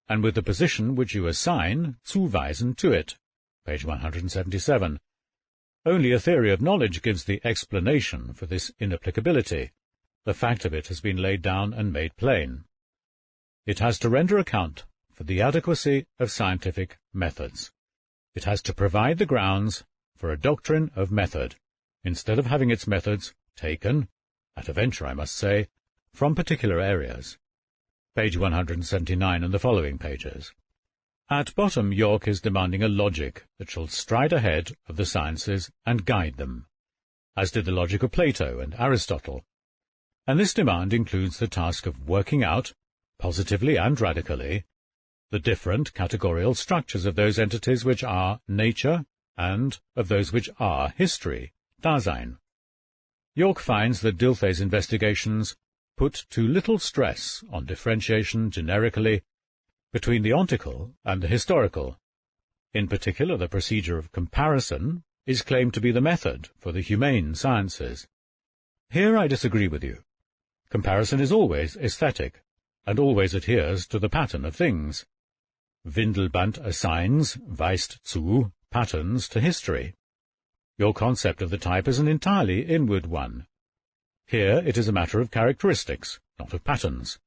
and with the position which you assign, zuweisen, to it, page 177. Only a theory of knowledge gives the explanation for this inapplicability. The fact of it has been laid down and made plain. It has to render account for the adequacy of scientific methods. It has to provide the grounds for a doctrine of method, instead of having its methods taken, at a venture I must say, from particular areas. Page 179 and the following pages. At bottom, York is demanding a logic that shall stride ahead of the sciences and guide them, as did the logic of Plato and Aristotle. And this demand includes the task of working out, positively and radically, the different categorical structures of those entities which are nature and of those which are history, Dasein. York finds that Dilthey's investigations put too little stress on differentiation generically between the ontical and the historical. In particular, the procedure of comparison is claimed to be the method for the humane sciences. Here I disagree with you. Comparison is always aesthetic, and always adheres to the pattern of things. Windelband assigns, weist zu, patterns to history. Your concept of the type is an entirely inward one. Here it is a matter of characteristics, not of patterns.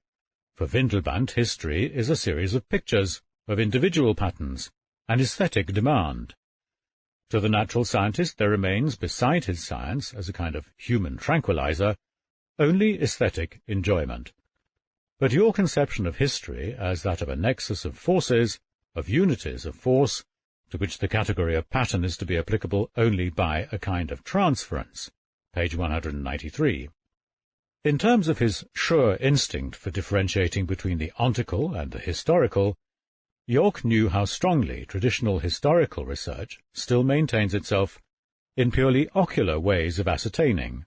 For Windelband, history is a series of pictures, of individual patterns, an aesthetic demand. To the natural scientist there remains, beside his science, as a kind of human tranquilizer, only aesthetic enjoyment. But your conception of history as that of a nexus of forces, of unities of force, to which the category of pattern is to be applicable only by a kind of transference, page 193. In terms of his sure instinct for differentiating between the ontical and the historical, York knew how strongly traditional historical research still maintains itself in purely ocular ways of ascertaining,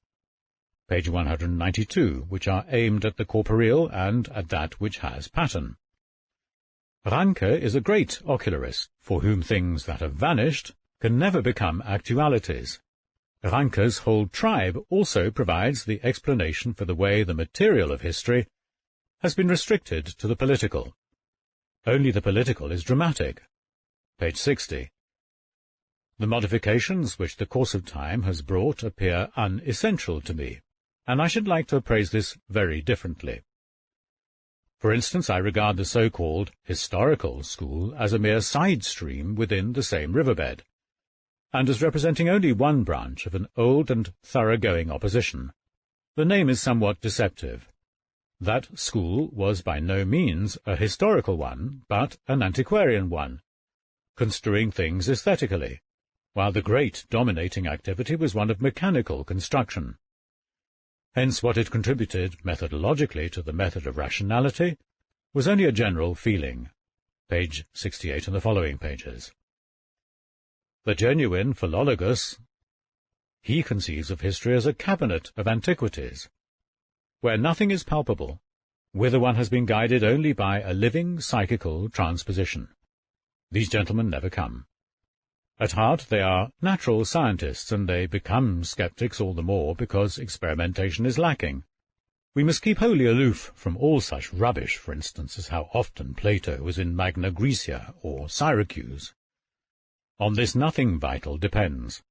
page 192, which are aimed at the corporeal and at that which has pattern. Ranke is a great ocularist, for whom things that have vanished can never become actualities. Ranke's whole tribe also provides the explanation for the way the material of history has been restricted to the political. Only the political is dramatic. Page 60. The modifications which the course of time has brought appear unessential to me, and I should like to appraise this very differently. For instance, I regard the so-called historical school as a mere side stream within the same riverbed, and as representing only one branch of an old and thoroughgoing opposition. The name is somewhat deceptive. That school was by no means a historical one, but an antiquarian one, construing things aesthetically, while the great dominating activity was one of mechanical construction. Hence what it contributed methodologically to the method of rationality was only a general feeling, page 68 and the following pages. The genuine philologus, he conceives of history as a cabinet of antiquities, where nothing is palpable, whither one has been guided only by a living psychical transposition. These gentlemen never come. At heart they are natural scientists, and they become skeptics all the more because experimentation is lacking. We must keep wholly aloof from all such rubbish, for instance, as how often Plato was in Magna Graecia or Syracuse. On this nothing vital depends.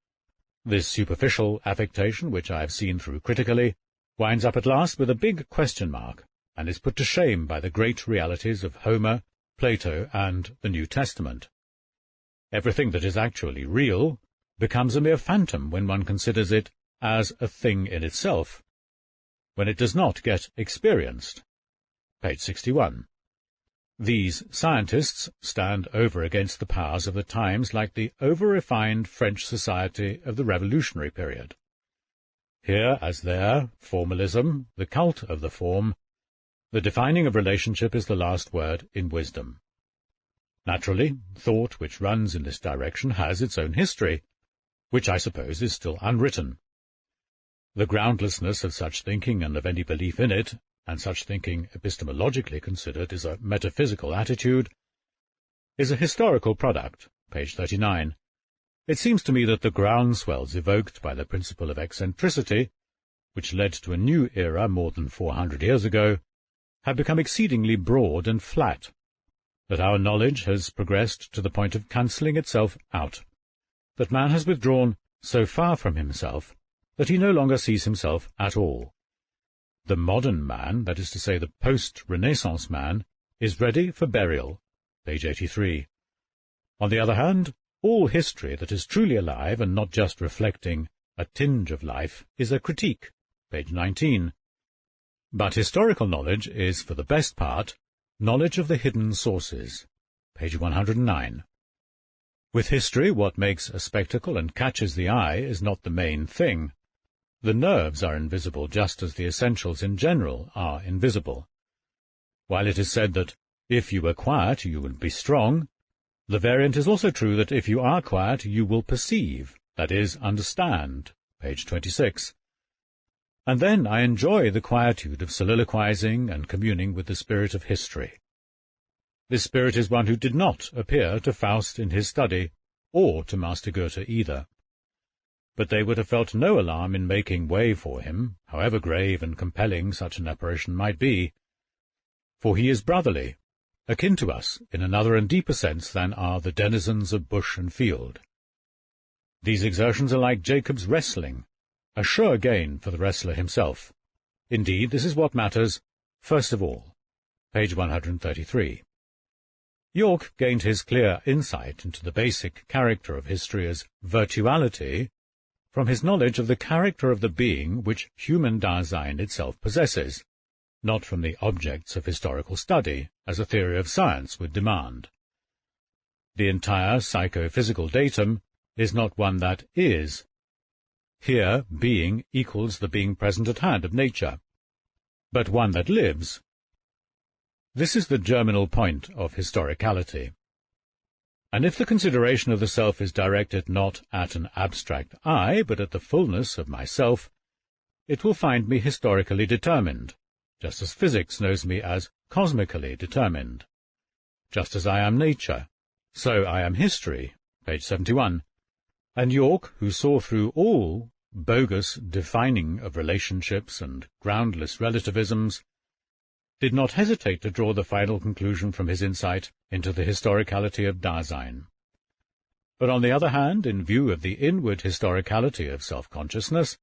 This superficial affectation, which I have seen through critically, winds up at last with a big question mark, and is put to shame by the great realities of Homer, Plato, and the New Testament. Everything that is actually real becomes a mere phantom when one considers it as a thing in itself, when it does not get experienced. Page 61. These scientists stand over against the powers of the times like the over-refined French society of the Revolutionary period. Here, as there, formalism, the cult of the form, the defining of relationship is the last word in wisdom. Naturally, thought which runs in this direction has its own history, which I suppose is still unwritten. The groundlessness of such thinking and of any belief in it, and such thinking epistemologically considered is a metaphysical attitude, is a historical product, page 39. It seems to me that the groundswells evoked by the principle of eccentricity, which led to a new era more than 400 years ago, have become exceedingly broad and flat, that our knowledge has progressed to the point of cancelling itself out, that man has withdrawn so far from himself that he no longer sees himself at all. The modern man, that is to say the post-Renaissance man, is ready for burial, page 83. On the other hand, all history that is truly alive and not just reflecting a tinge of life is a critique, page 19. But historical knowledge is, for the best part, knowledge of the hidden sources, page 109. With history, what makes a spectacle and catches the eye is not the main thing. The nerves are invisible just as the essentials in general are invisible. While it is said that if you are quiet you will be strong, the variant is also true that if you are quiet you will perceive, that is, understand, page 26. And then I enjoy the quietude of soliloquizing and communing with the spirit of history. This spirit is one who did not appear to Faust in his study, or to Master Goethe either. But they would have felt no alarm in making way for him, however grave and compelling such an apparition might be. For he is brotherly, akin to us in another and deeper sense than are the denizens of bush and field. These exertions are like Jacob's wrestling, a sure gain for the wrestler himself. Indeed, this is what matters first of all. Page 133. York gained his clear insight into the basic character of history as virtuality from his knowledge of the character of the being which human Dasein itself possesses. not from the objects of historical study, as a theory of science would demand. The entire psychophysical datum is not one that is. Here, being equals the being present at hand of nature, but one that lives. This is the germinal point of historicality. And if the consideration of the self is directed not at an abstract I, but at the fullness of myself, it will find me historically determined, just as physics knows me as cosmically determined. Just as I am nature, so I am history, page 71. And Yorke, who saw through all bogus defining of relationships and groundless relativisms, did not hesitate to draw the final conclusion from his insight into the historicality of Dasein. But on the other hand, in view of the inward historicality of self-consciousness,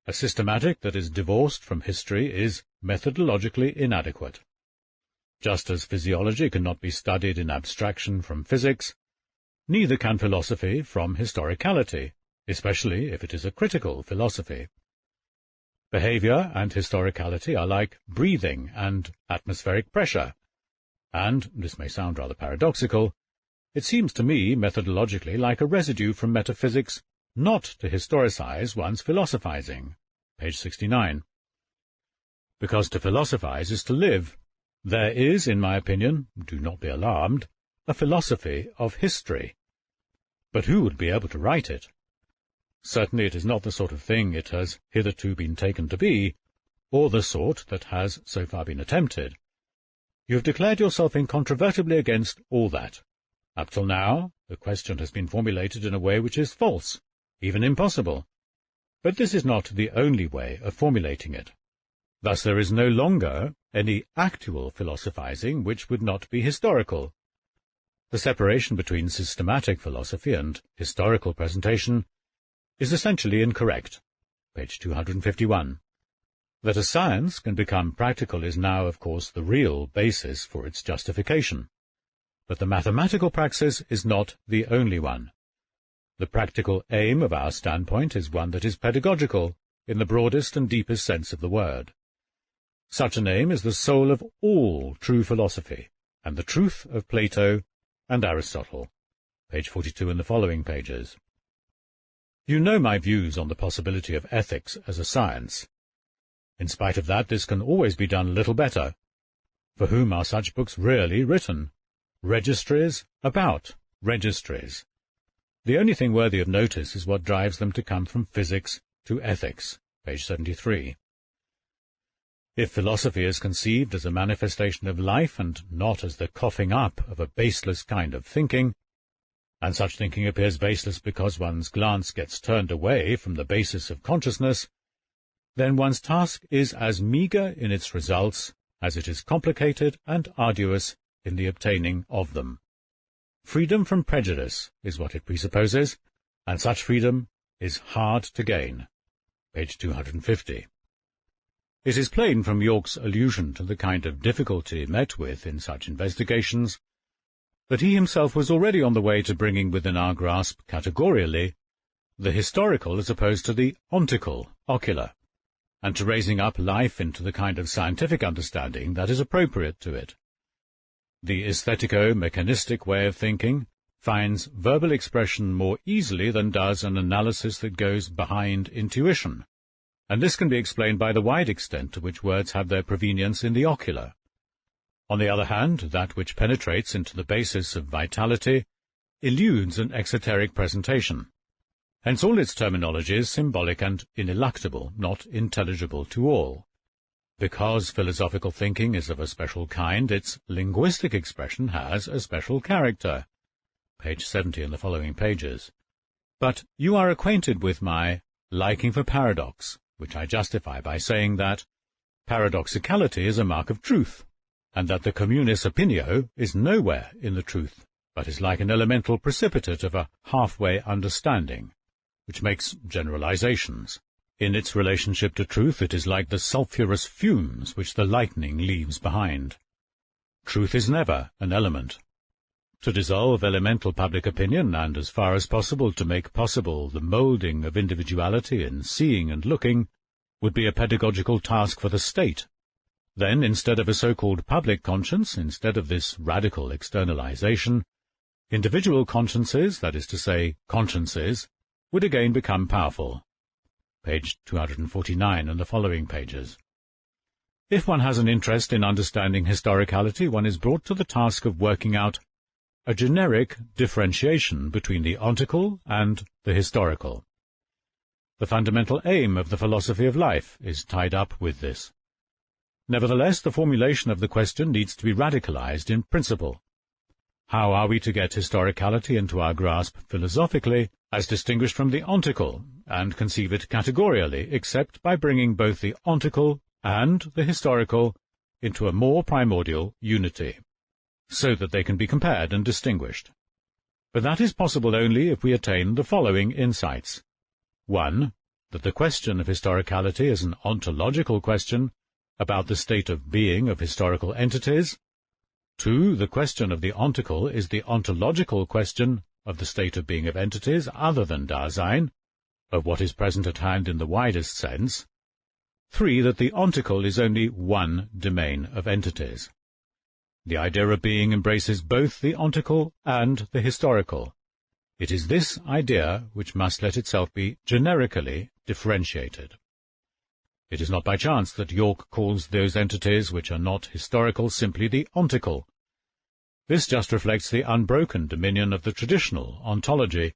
a systematic that is divorced from history is methodologically inadequate. Just as physiology cannot be studied in abstraction from physics, neither can philosophy from historicality, especially if it is a critical philosophy. Behavior and historicality are like breathing and atmospheric pressure, and, this may sound rather paradoxical, it seems to me methodologically like a residue from metaphysics not to historicize one's philosophizing, page 69. Because to philosophize is to live. There is, in my opinion, do not be alarmed, a philosophy of history. But who would be able to write it? Certainly it is not the sort of thing it has hitherto been taken to be, or the sort that has so far been attempted. You have declared yourself incontrovertibly against all that. Up till now, the question has been formulated in a way which is false, even impossible. But this is not the only way of formulating it. Thus there is no longer any actual philosophizing which would not be historical. The separation between systematic philosophy and historical presentation is essentially incorrect, page 251. That a science can become practical is now, of course, the real basis for its justification. But the mathematical praxis is not the only one. The practical aim of our standpoint is one that is pedagogical, in the broadest and deepest sense of the word. Such an aim is the soul of all true philosophy, and the truth of Plato and Aristotle, page 42 and the following pages. You know my views on the possibility of ethics as a science. In spite of that, this can always be done a little better. For whom are such books really written? Registries about registries. The only thing worthy of notice is what drives them to come from physics to ethics, page 73. If philosophy is conceived as a manifestation of life and not as the coughing up of a baseless kind of thinking, and such thinking appears baseless because one's glance gets turned away from the basis of consciousness, then one's task is as meagre in its results as it is complicated and arduous in the obtaining of them. Freedom from prejudice is what it presupposes, and such freedom is hard to gain. Page 250. It is plain from Yorke's allusion to the kind of difficulty met with in such investigations that he himself was already on the way to bringing within our grasp categorially the historical as opposed to the ontical, ocular, and to raising up life into the kind of scientific understanding that is appropriate to it. The aesthetico-mechanistic way of thinking finds verbal expression more easily than does an analysis that goes behind intuition, and this can be explained by the wide extent to which words have their provenience in the ocular. On the other hand, that which penetrates into the basis of vitality eludes an exoteric presentation. Hence all its terminology is symbolic and ineluctable, not intelligible to all. Because philosophical thinking is of a special kind, its linguistic expression has a special character. Page 70 and the following pages. But you are acquainted with my liking for paradox, which I justify by saying that paradoxicality is a mark of truth, and that the communis opinio is nowhere in the truth, but is like an elemental precipitate of a halfway understanding, which makes generalizations. In its relationship to truth it is like the sulphurous fumes which the lightning leaves behind. Truth is never an element. To dissolve elemental public opinion, and as far as possible to make possible the moulding of individuality in seeing and looking, would be a pedagogical task for the state. Then, instead of a so-called public conscience, instead of this radical externalization, individual consciences, that is to say, consciences, would again become powerful. Page 249 and the following pages. If one has an interest in understanding historicality, one is brought to the task of working out a generic differentiation between the ontical and the historical. The fundamental aim of the philosophy of life is tied up with this. Nevertheless, the formulation of the question needs to be radicalized in principle. How are we to get historicality into our grasp philosophically, as distinguished from the ontical, and conceive it categorially, except by bringing both the ontical and the historical into a more primordial unity, so that they can be compared and distinguished? But that is possible only if we attain the following insights. 1. That the question of historicality is an ontological question about the state of being of historical entities. 2. The question of the ontical is the ontological question of the state of being of entities other than Dasein, of what is present at hand in the widest sense. 3. That the ontical is only one domain of entities. The idea of being embraces both the ontical and the historical. It is this idea which must let itself be generically differentiated. It is not by chance that Yorke calls those entities which are not historical simply the ontical. This just reflects the unbroken dominion of the traditional ontology,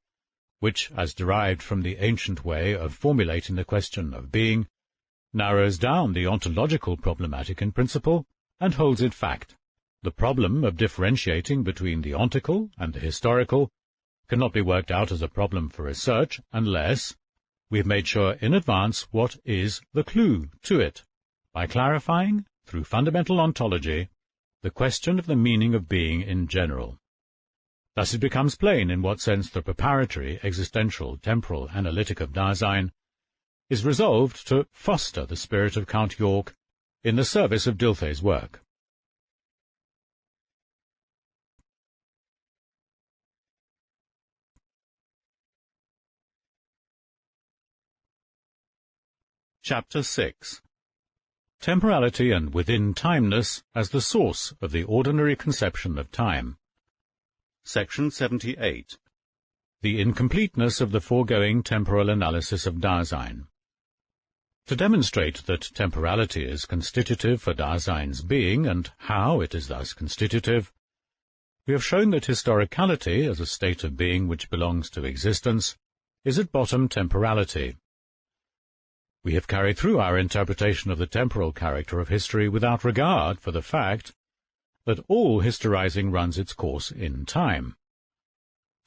which, as derived from the ancient way of formulating the question of being, narrows down the ontological problematic in principle and holds it fact. The problem of differentiating between the ontical and the historical cannot be worked out as a problem for research unless we have made sure in advance what is the clue to it, by clarifying, through fundamental ontology, the question of the meaning of being in general. Thus it becomes plain in what sense the preparatory, existential, temporal analytic of Dasein is resolved to foster the spirit of Count Yorke in the service of Dilthey's work. Chapter 6. Temporality and within-timeness as the source of the ordinary conception of time. Section 78. The incompleteness of the foregoing temporal analysis of Dasein. To demonstrate that temporality is constitutive for Dasein's being, and how it is thus constitutive, we have shown that historicality, as a state of being which belongs to existence, is at bottom temporality. We have carried through our interpretation of the temporal character of history without regard for the fact that all historizing runs its course in time.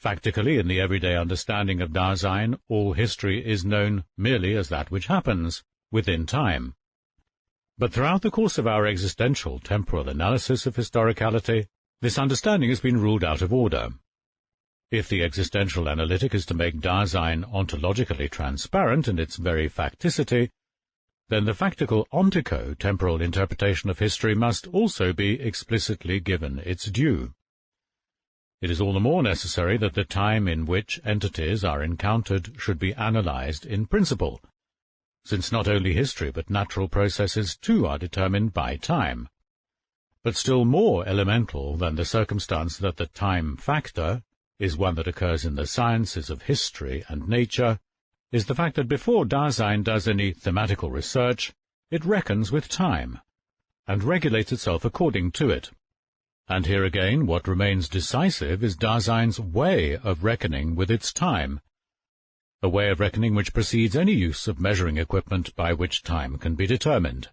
Factically, in the everyday understanding of Dasein, all history is known merely as that which happens within time. But throughout the course of our existential temporal analysis of historicality, this understanding has been ruled out of order. If the existential analytic is to make Dasein ontologically transparent in its very facticity, then the factical ontico-temporal interpretation of history must also be explicitly given its due. It is all the more necessary that the time in which entities are encountered should be analyzed in principle, since not only history but natural processes too are determined by time. But still more elemental than the circumstance that the time factor is one that occurs in the sciences of history and nature, is the fact that before Dasein does any thematical research, it reckons with time, and regulates itself according to it. And here again what remains decisive is Dasein's way of reckoning with its time, a way of reckoning which precedes any use of measuring equipment by which time can be determined.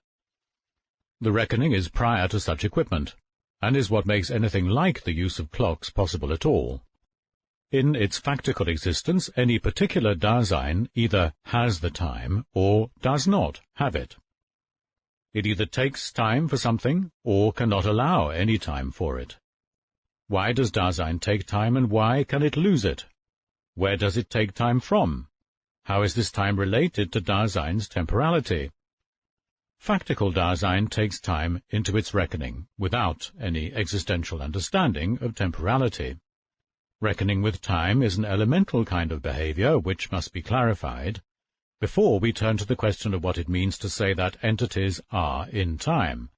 The reckoning is prior to such equipment, and is what makes anything like the use of clocks possible at all. In its factical existence, any particular Dasein either has the time or does not have it. It either takes time for something or cannot allow any time for it. Why does Dasein take time, and why can it lose it? Where does it take time from? How is this time related to Dasein's temporality? Factical Dasein takes time into its reckoning, without any existential understanding of temporality. Reckoning with time is an elemental kind of behavior which must be clarified before we turn to the question of what it means to say that entities are in time,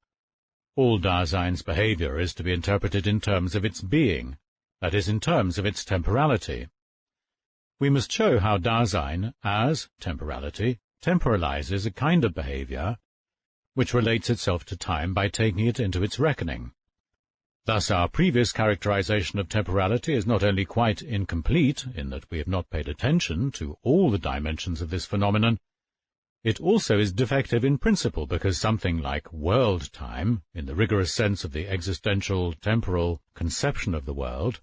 all Dasein's behavior is to be interpreted in terms of its being, that is, in terms of its temporality. We must show how Dasein, as temporality, temporalizes a kind of behavior which relates itself to time by taking it into its reckoning. Thus our previous characterization of temporality is not only quite incomplete, in that we have not paid attention to all the dimensions of this phenomenon, it also is defective in principle, because something like world-time, in the rigorous sense of the existential, temporal conception of the world,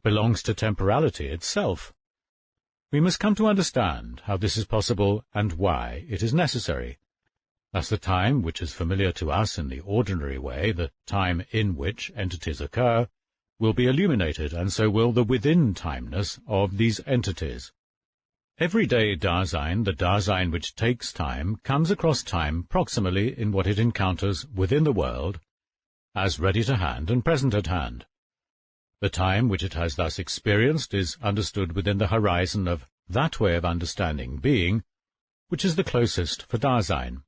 belongs to temporality itself. We must come to understand how this is possible and why it is necessary. Thus the time which is familiar to us in the ordinary way, the time in which entities occur, will be illuminated, and so will the within-timeness of these entities. Everyday Dasein, the Dasein which takes time, comes across time proximally in what it encounters within the world, as ready to hand and present at hand. The time which it has thus experienced is understood within the horizon of that way of understanding being, which is the closest for Dasein.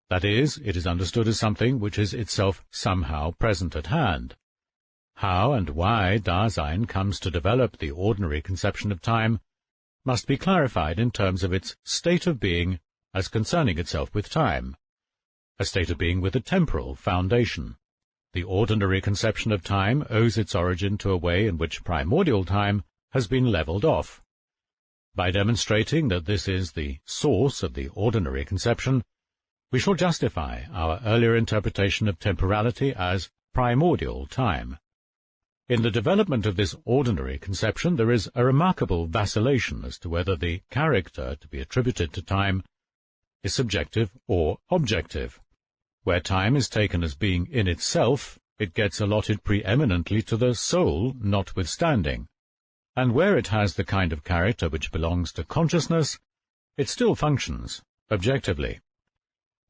That is, it is understood as something which is itself somehow present at hand. How and why Dasein comes to develop the ordinary conception of time must be clarified in terms of its state of being as concerning itself with time, a state of being with a temporal foundation. The ordinary conception of time owes its origin to a way in which primordial time has been levelled off. By demonstrating that this is the source of the ordinary conception, we shall justify our earlier interpretation of temporality as primordial time. In the development of this ordinary conception there is a remarkable vacillation as to whether the character to be attributed to time is subjective or objective. Where time is taken as being in itself, it gets allotted preeminently to the soul notwithstanding, and where it has the kind of character which belongs to consciousness, it still functions objectively.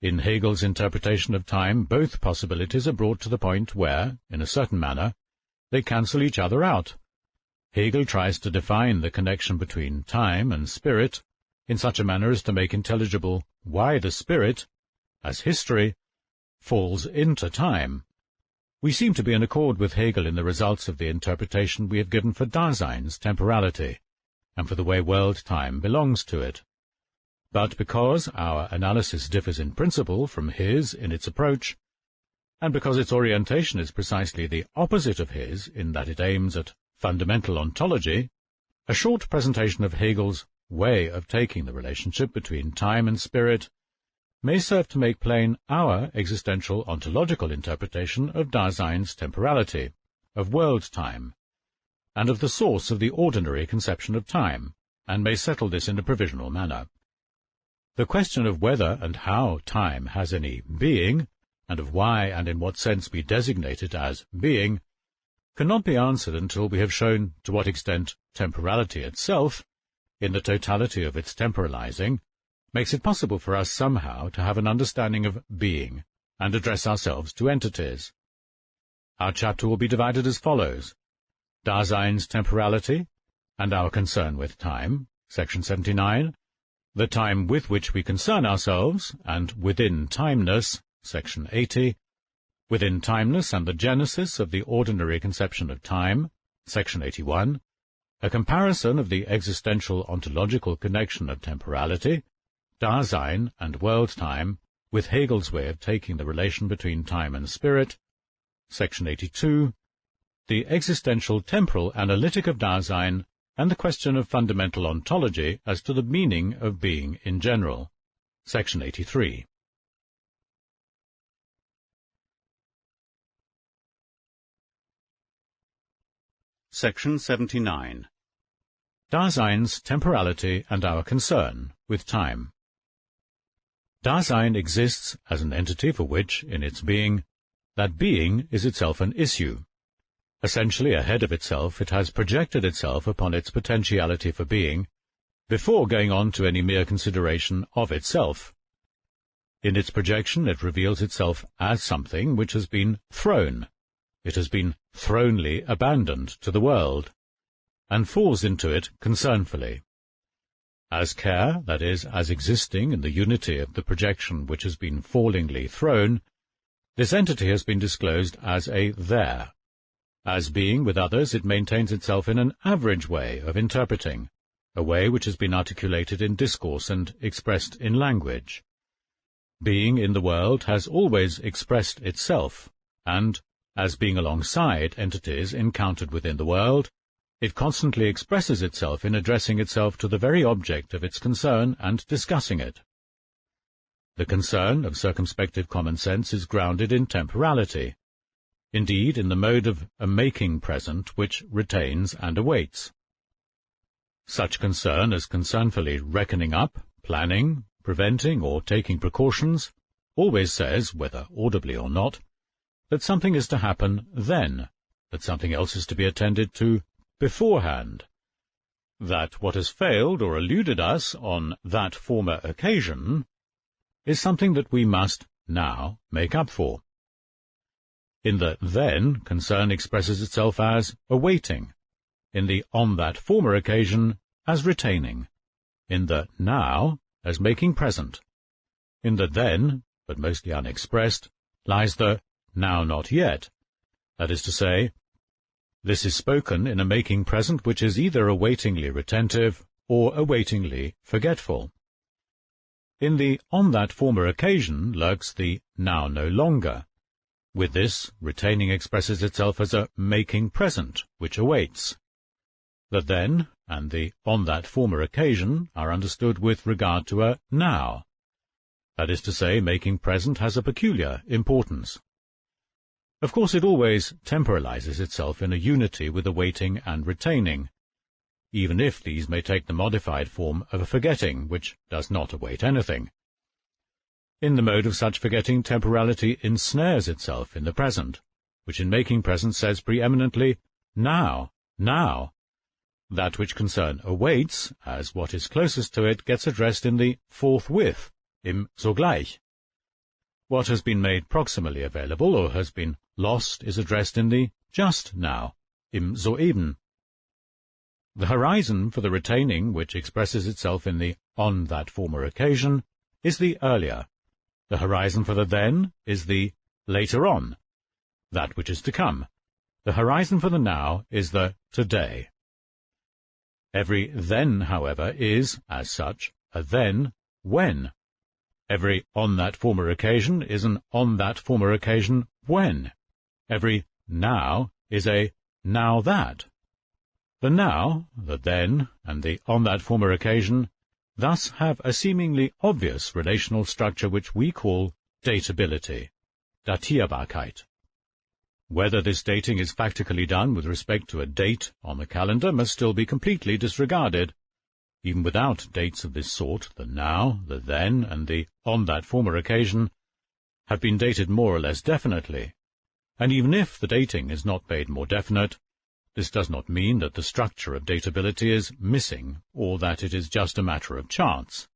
In Hegel's interpretation of time, both possibilities are brought to the point where, in a certain manner, they cancel each other out. Hegel tries to define the connection between time and spirit in such a manner as to make intelligible why the spirit, as history, falls into time. We seem to be in accord with Hegel in the results of the interpretation we have given for Dasein's temporality, and for the way world-time belongs to it. But because our analysis differs in principle from his in its approach, and because its orientation is precisely the opposite of his in that it aims at fundamental ontology, a short presentation of Hegel's way of taking the relationship between time and spirit may serve to make plain our existential ontological interpretation of Dasein's temporality, of world-time, and of the source of the ordinary conception of time, and may settle this in a provisional manner. The question of whether and how time has any being, and of why and in what sense we designate it as being, cannot be answered until we have shown to what extent temporality itself, in the totality of its temporalizing, makes it possible for us somehow to have an understanding of being, and address ourselves to entities. Our chapter will be divided as follows: Dasein's temporality, and our concern with time, section 79, the time with which we concern ourselves, and within timeness, section 80, within timeness and the genesis of the ordinary conception of time, section 81, a comparison of the existential ontological connection of temporality, Dasein and world-time, with Hegel's way of taking the relation between time and spirit, section 82, the existential temporal analytic of Dasein, and the question of fundamental ontology as to the meaning of being in general, section 83. Section 79. Dasein's temporality and our concern with time. Dasein exists as an entity for which, in its being, that being is itself an issue. Essentially ahead of itself, it has projected itself upon its potentiality for being, before going on to any mere consideration of itself. In its projection it reveals itself as something which has been thrown. It has been thrownly abandoned to the world, and falls into it concernfully. As care, that is, as existing in the unity of the projection which has been fallingly thrown, This entity has been disclosed as a there. As being with others, it maintains itself in an average way of interpreting, a way which has been articulated in discourse and expressed in language. Being in the world has always expressed itself, and, as being alongside entities encountered within the world, it constantly expresses itself in addressing itself to the very object of its concern and discussing it. The concern of circumspective common sense is grounded in temporality, indeed in the mode of a making present which retains and awaits. Such concern as concernfully reckoning up, planning, preventing or taking precautions, always says, whether audibly or not, that something is to happen then, that something else is to be attended to beforehand, that what has failed or eluded us on that former occasion is something that we must now make up for. In the then, concern expresses itself as awaiting, in the on that former occasion as retaining, in the now as making present. In the then, but mostly unexpressed, lies the now not yet, that is to say, this is spoken in a making present which is either awaitingly retentive or awaitingly forgetful. In the on that former occasion lurks the now no longer. With this, retaining expresses itself as a making present which awaits. The then and the on that former occasion are understood with regard to a now. That is to say, making present has a peculiar importance. Of course, it always temporalizes itself in a unity with awaiting and retaining, even if these may take the modified form of a forgetting, which does not await anything. In the mode of such forgetting, temporality ensnares itself in the present, which in making present says preeminently, now, now. That which concern awaits, as what is closest to it, gets addressed in the forthwith, im sogleich. What has been made proximally available or has been lost is addressed in the just now, im soeben. The horizon for the retaining, which expresses itself in the on that former occasion, is the earlier. The horizon for the then is the later on, that which is to come. The horizon for the now is the today. Every then, however, is, as such, a then when. Every on that former occasion is an on that former occasion when. Every now is a now that. The now, the then, and the on that former occasion thus have a seemingly obvious relational structure which we call datability, Datierbarkeit. Whether this dating is factically done with respect to a date on the calendar must still be completely disregarded. Even without dates of this sort, the now, the then, and the on that former occasion have been dated more or less definitely, and even if the dating is not made more definite, this does not mean that the structure of datability is missing, or that it is just a matter of chance.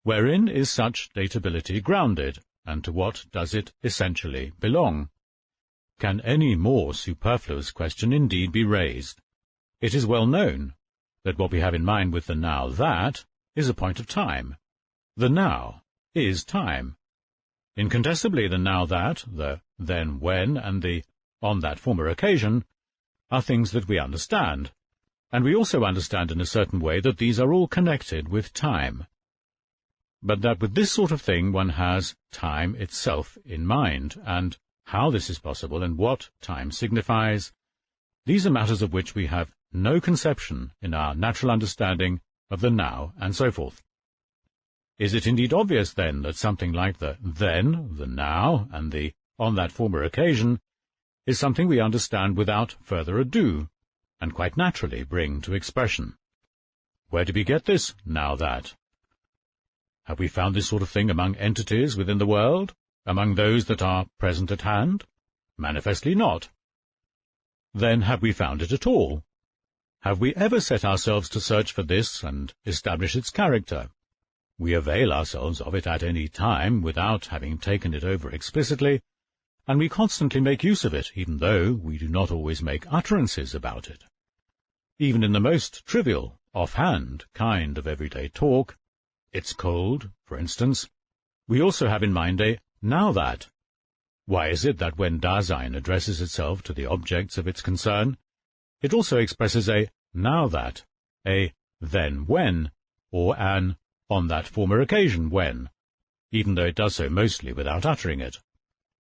Wherein is such datability grounded, and to what does it essentially belong? Can any more superfluous question indeed be raised? It is well known that what we have in mind with the now that is a point of time. The now is time. Incontestably, the now that, the then when, and the on that former occasion are things that we understand, and we also understand in a certain way that these are all connected with time. But that with this sort of thing one has time itself in mind, and how this is possible and what time signifies, these are matters of which we have no conception in our natural understanding of the now and so forth. Is it indeed obvious, then, that something like the then, the now, and the on that former occasion is something we understand without further ado, and quite naturally bring to expression? Where do we get this now that? Have we found this sort of thing among entities within the world, among those that are present at hand? Manifestly not. Then have we found it at all? Have we ever set ourselves to search for this and establish its character? We avail ourselves of it at any time without having taken it over explicitly, and we constantly make use of it, even though we do not always make utterances about it. Even in the most trivial, off-hand kind of everyday talk, "It's cold," for instance, we also have in mind a now that. Why is it that when Dasein addresses itself to the objects of its concern, it also expresses a now that, a then when, or an on that former occasion when, even though it does so mostly without uttering it?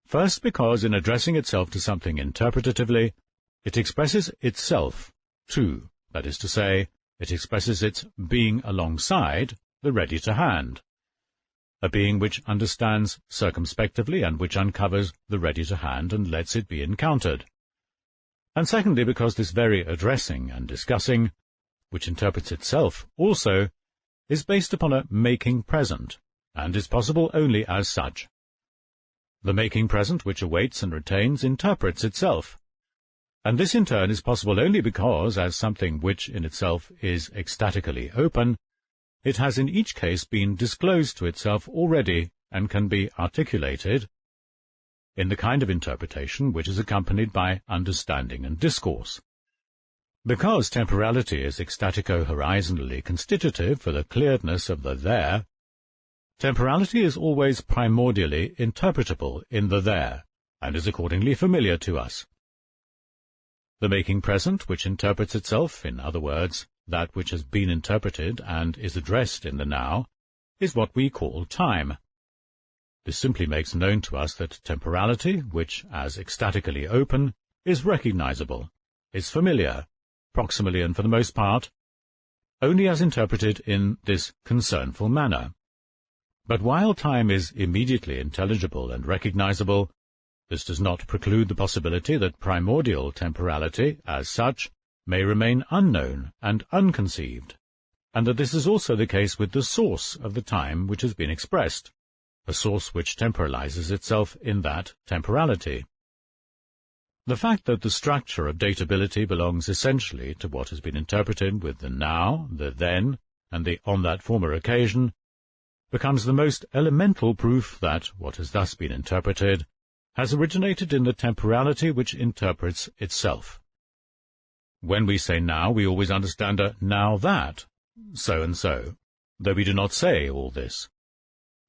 First, because in addressing itself to something interpretatively, it expresses itself too, that is to say, it expresses its being alongside the ready to hand, a being which understands circumspectively and which uncovers the ready to hand and lets it be encountered. And secondly, because this very addressing and discussing, which interprets itself also, is based upon a making present, and is possible only as such. The making present which awaits and retains interprets itself, and this in turn is possible only because, as something which in itself is ecstatically open, it has in each case been disclosed to itself already and can be articulated in the kind of interpretation which is accompanied by understanding and discourse. Because temporality is ecstatico-horizonally constitutive for the clearness of the there, temporality is always primordially interpretable in the there, and is accordingly familiar to us. The making present which interprets itself, in other words, that which has been interpreted and is addressed in the now, is what we call time. This simply makes known to us that temporality, which, as ecstatically open, is recognizable, is familiar, proximally and for the most part, only as interpreted in this concernful manner. But while time is immediately intelligible and recognizable, this does not preclude the possibility that primordial temporality, as such, may remain unknown and unconceived, and that this is also the case with the source of the time which has been expressed, a source which temporalizes itself in that temporality. The fact that the structure of datability belongs essentially to what has been interpreted with the now, the then, and the on that former occasion, becomes the most elemental proof that what has thus been interpreted has originated in the temporality which interprets itself. When we say now, we always understand a now that, so and so, though we do not say all this.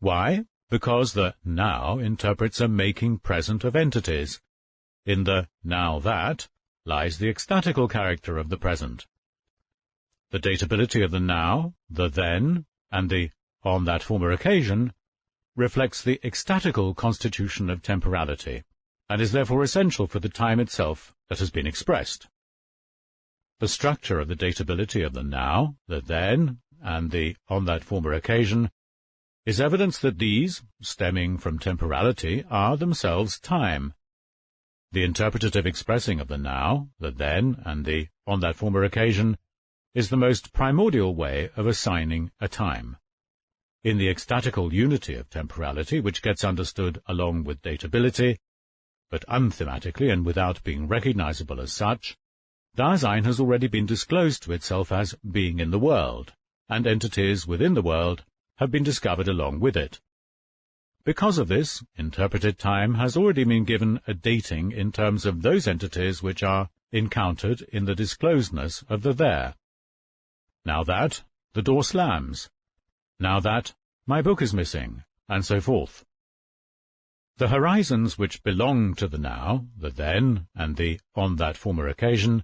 Why? Because the now interprets a making present of entities. In the now that lies the ecstatical character of the present. The datability of the now, the then, and the on that former occasion reflects the ecstatical constitution of temporality, and is therefore essential for the time itself that has been expressed. The structure of the datability of the now, the then, and the on that former occasion is evidence that these, stemming from temporality, are themselves time. The interpretative expressing of the now, the then, and the on that former occasion is the most primordial way of assigning a time. In the ecstatical unity of temporality, which gets understood along with datability, but unthematically and without being recognizable as such, Dasein has already been disclosed to itself as being in the world, and entities within the world have been discovered along with it. Because of this, interpreted time has already been given a dating in terms of those entities which are encountered in the disclosedness of the there. Now that, the door slams. Now that, my book is missing, and so forth. The horizons which belong to the now, the then, and the on that former occasion,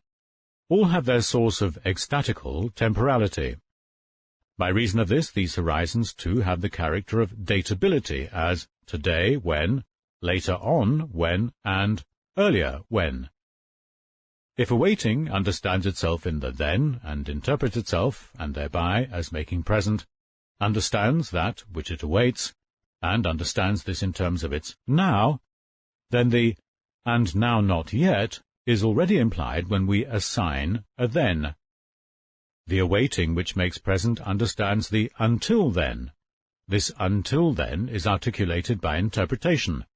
all have their source of ecstatical temporality. By reason of this, these horizons too have the character of datability as today when, later on when, and earlier when. If awaiting understands itself in the then, and interprets itself, and thereby, as making present, understands that which it awaits, and understands this in terms of its now, then the and now not yet is already implied when we assign a then. The awaiting which makes present understands the until then. This until then is articulated by interpretation.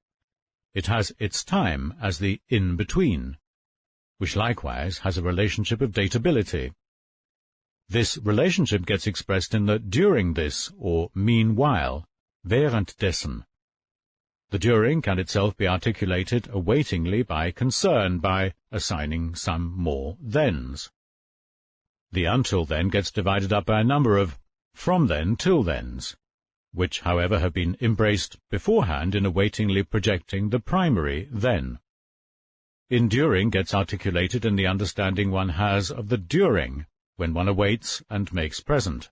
It has its time as the in-between, which likewise has a relationship of datability. This relationship gets expressed in the during this, or meanwhile, währenddessen. The during can itself be articulated awaitingly by concern, by assigning some more thens. The until then gets divided up by a number of from then till thens. which, however, have been embraced beforehand in awaitingly projecting the primary then. Enduring gets articulated in the understanding one has of the during, when one awaits and makes present.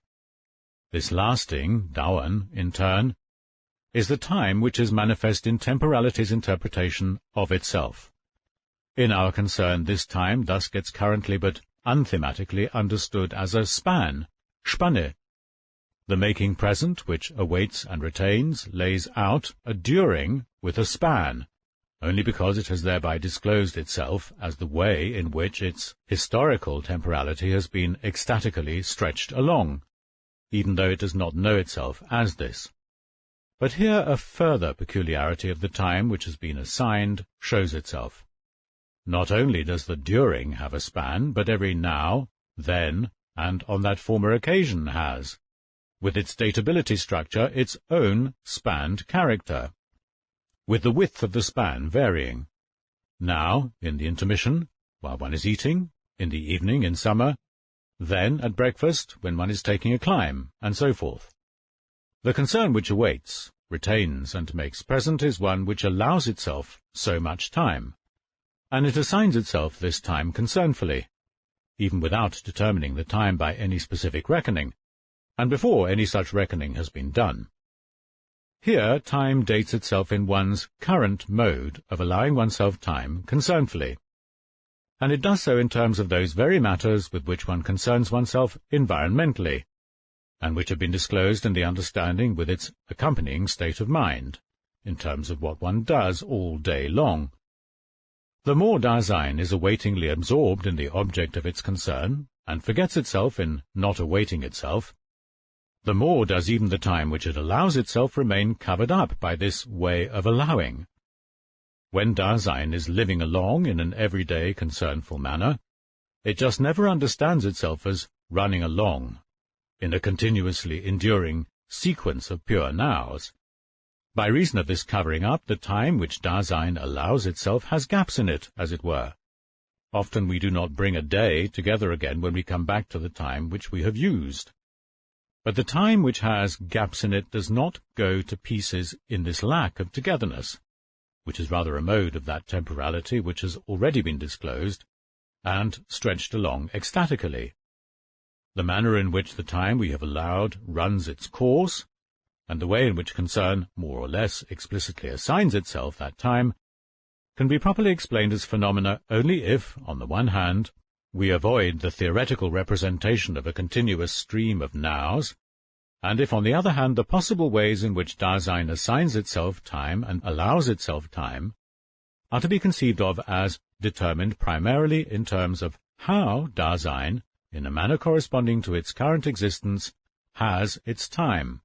This lasting, dauern, in turn, is the time which is manifest in temporality's interpretation of itself. In our concern, this time thus gets currently but unthematically understood as a span, Spanne. The making present, which awaits and retains, lays out a during with a span, only because it has thereby disclosed itself as the way in which its historical temporality has been ecstatically stretched along, even though it does not know itself as this. But here a further peculiarity of the time which has been assigned shows itself. Not only does the during have a span, but every now, then, and on that former occasion has, with its datability structure, its own spanned character, with the width of the span varying. Now, in the intermission, while one is eating, in the evening in summer, then at breakfast when one is taking a climb, and so forth. The concern which awaits, retains, and makes present is one which allows itself so much time, and it assigns itself this time concernfully, even without determining the time by any specific reckoning, and before any such reckoning has been done. Here time dates itself in one's current mode of allowing oneself time concernfully, and it does so in terms of those very matters with which one concerns oneself environmentally, and which have been disclosed in the understanding with its accompanying state of mind, in terms of what one does all day long. The more Dasein is awaitingly absorbed in the object of its concern, and forgets itself in not awaiting itself, the more does even the time which it allows itself remain covered up by this way of allowing. When Dasein is living along in an everyday concernful manner, it just never understands itself as running along, in a continuously enduring sequence of pure nows. By reason of this covering up, the time which Dasein allows itself has gaps in it, as it were. Often we do not bring a day together again when we come back to the time which we have used. But the time which has gaps in it does not go to pieces in this lack of togetherness, which is rather a mode of that temporality which has already been disclosed, and stretched along ecstatically. The manner in which the time we have allowed runs its course, and the way in which concern more or less explicitly assigns itself that time, can be properly explained as phenomena only if, on the one hand, we avoid the theoretical representation of a continuous stream of nows, and if, on the other hand, the possible ways in which Dasein assigns itself time and allows itself time are to be conceived of as determined primarily in terms of how Dasein, in a manner corresponding to its current existence, has its time.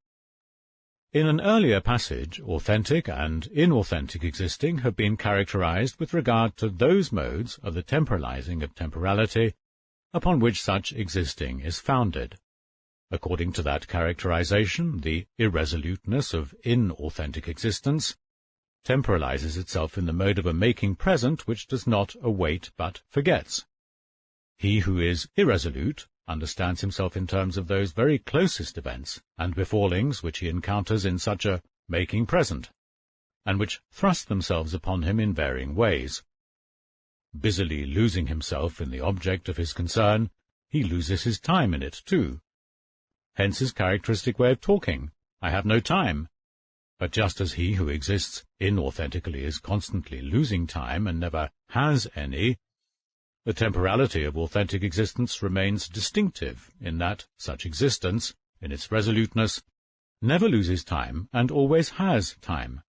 In an earlier passage, authentic and inauthentic existing have been characterized with regard to those modes of the temporalizing of temporality upon which such existing is founded. According to that characterization, the irresoluteness of inauthentic existence temporalizes itself in the mode of a making present which does not await but forgets. He who is irresolute understands himself in terms of those very closest events and befallings which he encounters in such a making present, and which thrust themselves upon him in varying ways. Busily losing himself in the object of his concern, he loses his time in it too. Hence his characteristic way of talking, "I have no time." But just as he who exists inauthentically is constantly losing time and never has any, the temporality of authentic existence remains distinctive in that such existence, in its resoluteness, never loses time and always has time.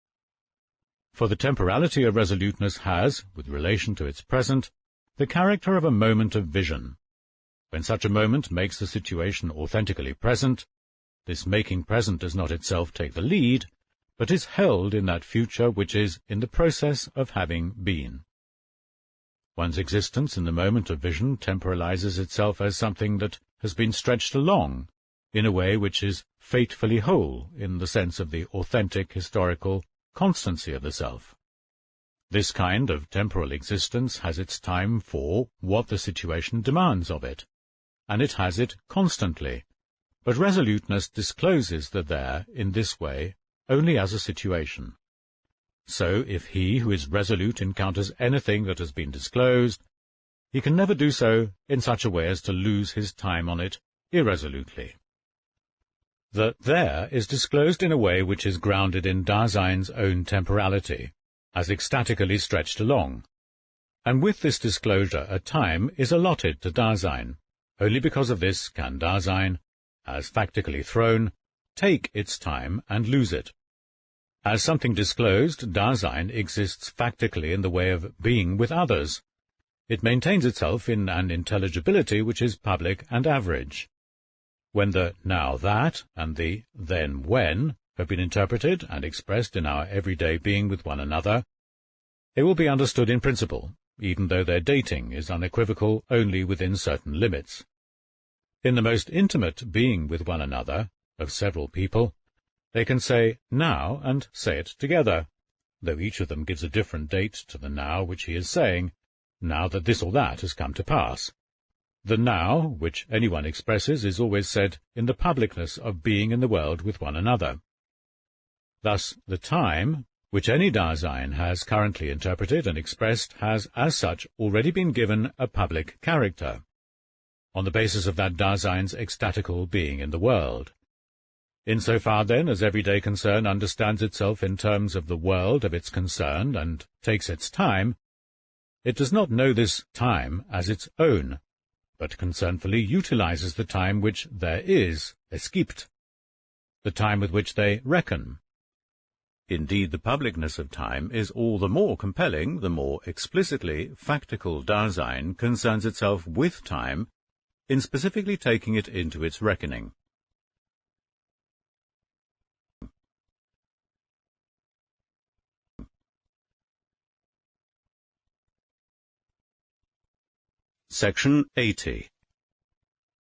For the temporality of resoluteness has, with relation to its present, the character of a moment of vision. When such a moment makes the situation authentically present, this making present does not itself take the lead, but is held in that future which is in the process of having been. One's existence in the moment of vision temporalizes itself as something that has been stretched along, in a way which is fatefully whole in the sense of the authentic historical constancy of the self. This kind of temporal existence has its time for what the situation demands of it, and it has it constantly, but resoluteness discloses the there in this way only as a situation. So if he who is resolute encounters anything that has been disclosed, he can never do so in such a way as to lose his time on it irresolutely. The there is disclosed in a way which is grounded in Dasein's own temporality, as ecstatically stretched along, and with this disclosure a time is allotted to Dasein. Only because of this can Dasein, as factically thrown, take its time and lose it. As something disclosed, Dasein exists factically in the way of being with others. It maintains itself in an intelligibility which is public and average. When the now that and the then when have been interpreted and expressed in our everyday being with one another, they will be understood in principle, even though their dating is unequivocal only within certain limits. In the most intimate being with one another, of several people, they can say now and say it together, though each of them gives a different date to the now which he is saying, now that this or that has come to pass. The now which anyone expresses is always said in the publicness of being in the world with one another. Thus the time, which any Dasein has currently interpreted and expressed, has as such already been given a public character, on the basis of that Dasein's ecstatical being in the world. Insofar, then, as everyday concern understands itself in terms of the world of its concern and takes its time, it does not know this time as its own, but concernfully utilizes the time which there is, es gibt, the time with which they reckon. Indeed, the publicness of time is all the more compelling the more explicitly factical Dasein concerns itself with time in specifically taking it into its reckoning. Section 80.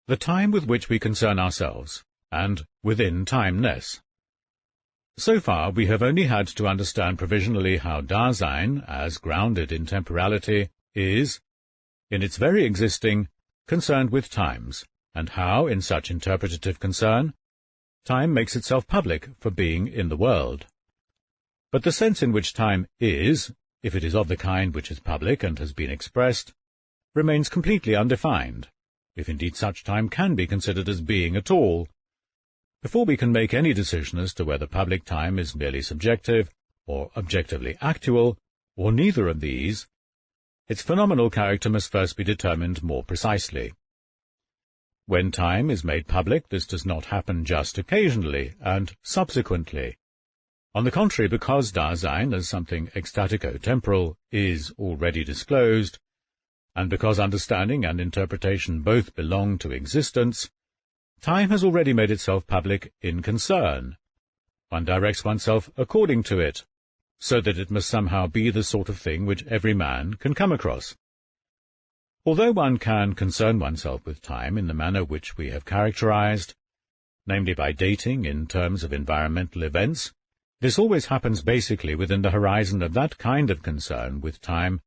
The time with which we concern ourselves, and within timeness. So far we have only had to understand provisionally how Dasein, as grounded in temporality, is, in its very existing, concerned with times, and how, in such interpretative concern, time makes itself public for being in the world. But the sense in which time is, if it is of the kind which is public and has been expressed, remains completely undefined, if indeed such time can be considered as being at all. Before we can make any decision as to whether public time is merely subjective, or objectively actual, or neither of these, its phenomenal character must first be determined more precisely. When time is made public, this does not happen just occasionally and subsequently. On the contrary, because Dasein, as something ecstatico-temporal, is already disclosed, and because understanding and interpretation both belong to existence, time has already made itself public in concern. One directs oneself according to it, so that it must somehow be the sort of thing which every man can come across. Although one can concern oneself with time in the manner which we have characterized, namely by dating in terms of environmental events, this always happens basically within the horizon of that kind of concern with time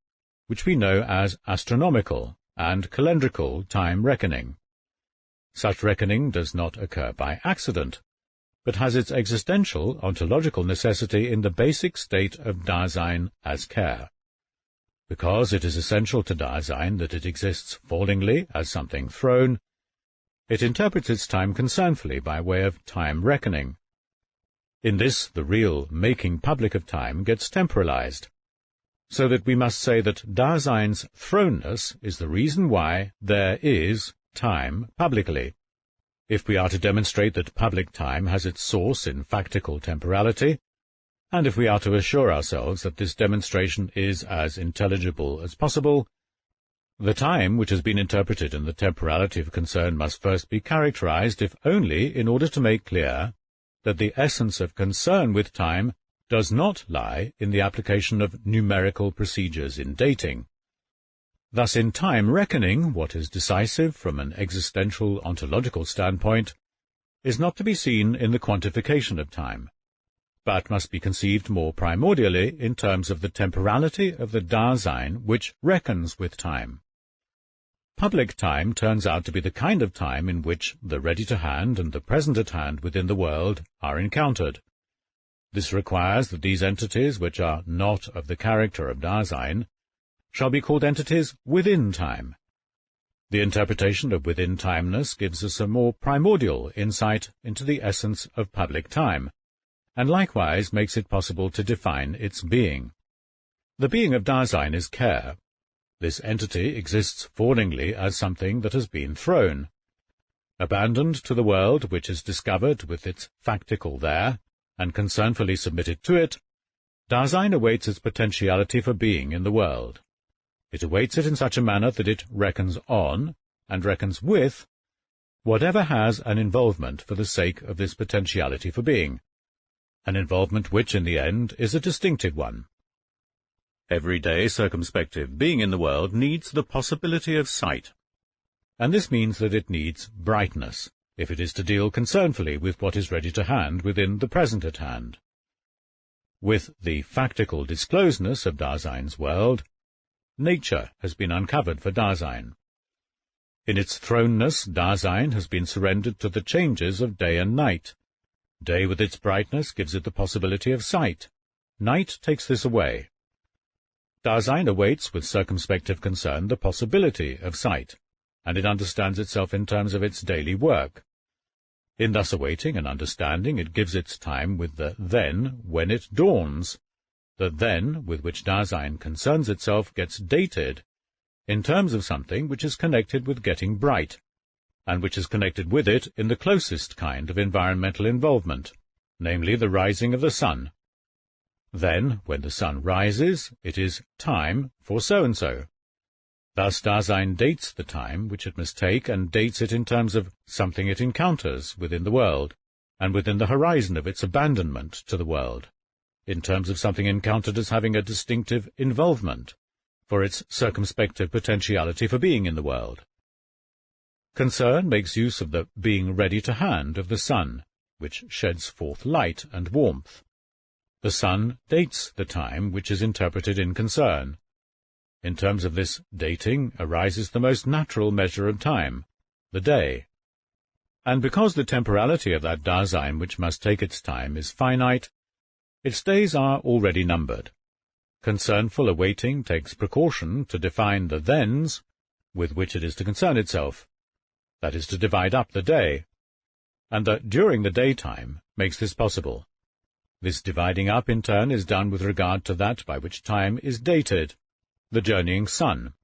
which we know as astronomical and calendrical time reckoning. Such reckoning does not occur by accident, but has its existential ontological necessity in the basic state of Dasein as care. Because it is essential to Dasein that it exists fallingly as something thrown, it interprets its time concernfully by way of time reckoning. In this, the real making public of time gets temporalized, so that we must say that Dasein's thrownness is the reason why there is time publicly. If we are to demonstrate that public time has its source in factical temporality, and if we are to assure ourselves that this demonstration is as intelligible as possible, the time which has been interpreted in the temporality of concern must first be characterized, if only in order to make clear that the essence of concern with time does not lie in the application of numerical procedures in dating. Thus in time reckoning, what is decisive from an existential ontological standpoint is not to be seen in the quantification of time, but must be conceived more primordially in terms of the temporality of the Dasein which reckons with time. Public time turns out to be the kind of time in which the ready-to-hand and the present-at-hand within the world are encountered. This requires that these entities, which are not of the character of Dasein, shall be called entities within time. The interpretation of within-timeness gives us a more primordial insight into the essence of public time, and likewise makes it possible to define its being. The being of Dasein is care. This entity exists fallingly as something that has been thrown. Abandoned to the world which is discovered with its factical there, and concernfully submitted to it, Dasein awaits its potentiality for being in the world. It awaits it in such a manner that it reckons on, and reckons with, whatever has an involvement for the sake of this potentiality for being, an involvement which, in the end, is a distinctive one. Everyday circumspective being in the world needs the possibility of sight, and this means that it needs brightness, if it is to deal concernfully with what is ready to hand within the present at hand. With the factical disclosedness of Dasein's world, nature has been uncovered for Dasein. In its thrownness, Dasein has been surrendered to the changes of day and night. Day with its brightness gives it the possibility of sight. Night takes this away. Dasein awaits with circumspective concern the possibility of sight, and it understands itself in terms of its daily work. In thus awaiting and understanding, it gives its time with the then when it dawns. The then with which Dasein concerns itself gets dated in terms of something which is connected with getting bright, and which is connected with it in the closest kind of environmental involvement, namely the rising of the sun. Then, when the sun rises, it is time for so-and-so. Thus Dasein dates the time which it must take, and dates it in terms of something it encounters within the world, and within the horizon of its abandonment to the world, in terms of something encountered as having a distinctive involvement for its circumspective potentiality for being in the world. Concern makes use of the being ready to hand of the sun, which sheds forth light and warmth. The sun dates the time which is interpreted in concern. In terms of this dating arises the most natural measure of time, the day. And because the temporality of that Dasein which must take its time is finite, its days are already numbered. Concernful awaiting takes precaution to define the thens with which it is to concern itself, that is, to divide up the day, and the during the daytime makes this possible. This dividing up, in turn, is done with regard to that by which time is dated, the journeying sun.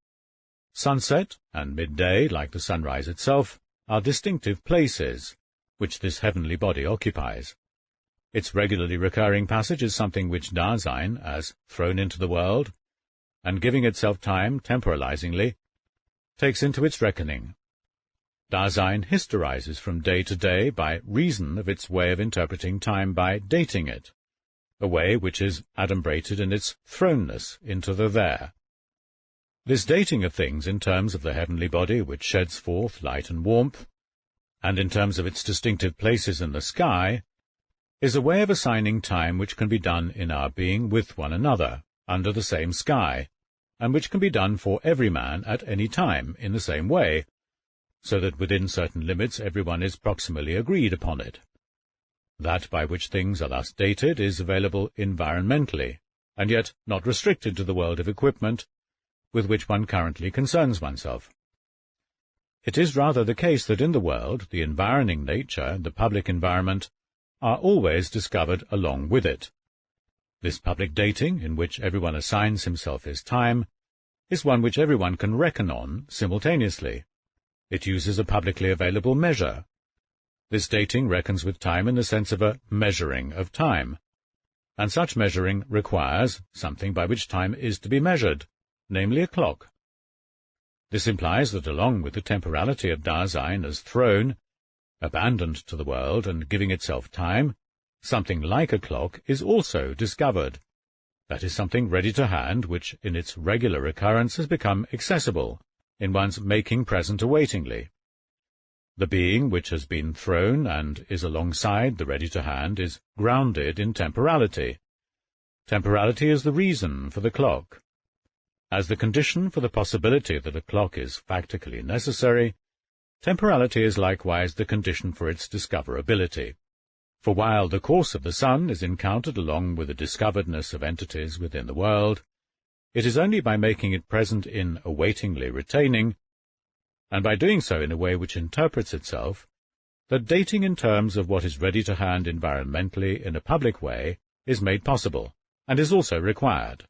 Sunset and midday, like the sunrise itself, are distinctive places which this heavenly body occupies. Its regularly recurring passage is something which Dasein, as thrown into the world, and giving itself time temporalizingly, takes into its reckoning. Dasein historizes from day to day by reason of its way of interpreting time by dating it, a way which is adumbrated in its thrownness into the there. This dating of things in terms of the heavenly body which sheds forth light and warmth, and in terms of its distinctive places in the sky, is a way of assigning time which can be done in our being with one another, under the same sky, and which can be done for every man at any time in the same way, so that within certain limits everyone is proximally agreed upon it. That by which things are thus dated is available environmentally, and yet not restricted to the world of equipment with which one currently concerns oneself. It is rather the case that in the world the environing nature, the public environment, are always discovered along with it. This public dating, in which everyone assigns himself his time, is one which everyone can reckon on simultaneously. It uses a publicly available measure. This dating reckons with time in the sense of a measuring of time, and such measuring requires something by which time is to be measured, namely a clock. This implies that along with the temporality of Dasein as thrown, abandoned to the world and giving itself time, something like a clock is also discovered. That is something ready to hand which in its regular recurrence has become accessible in one's making present awaitingly. The being which has been thrown and is alongside the ready to hand is grounded in temporality. Temporality is the reason for the clock. As the condition for the possibility that a clock is factically necessary, temporality is likewise the condition for its discoverability. For while the course of the sun is encountered along with the discoveredness of entities within the world, it is only by making it present in awaitingly retaining, and by doing so in a way which interprets itself, that dating in terms of what is ready to hand environmentally in a public way is made possible, and is also required.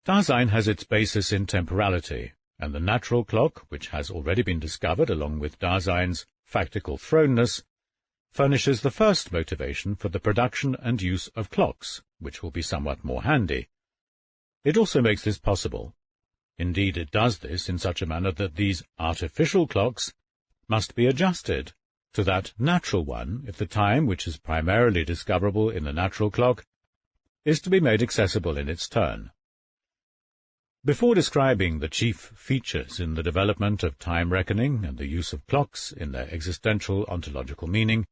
Dasein has its basis in temporality, and the natural clock, which has already been discovered along with Dasein's factical thrownness, furnishes the first motivation for the production and use of clocks, which will be somewhat more handy. It also makes this possible. Indeed, it does this in such a manner that these artificial clocks must be adjusted to that natural one if the time which is primarily discoverable in the natural clock is to be made accessible in its turn. Before describing the chief features in the development of time reckoning and the use of clocks in their existential ontological meaning,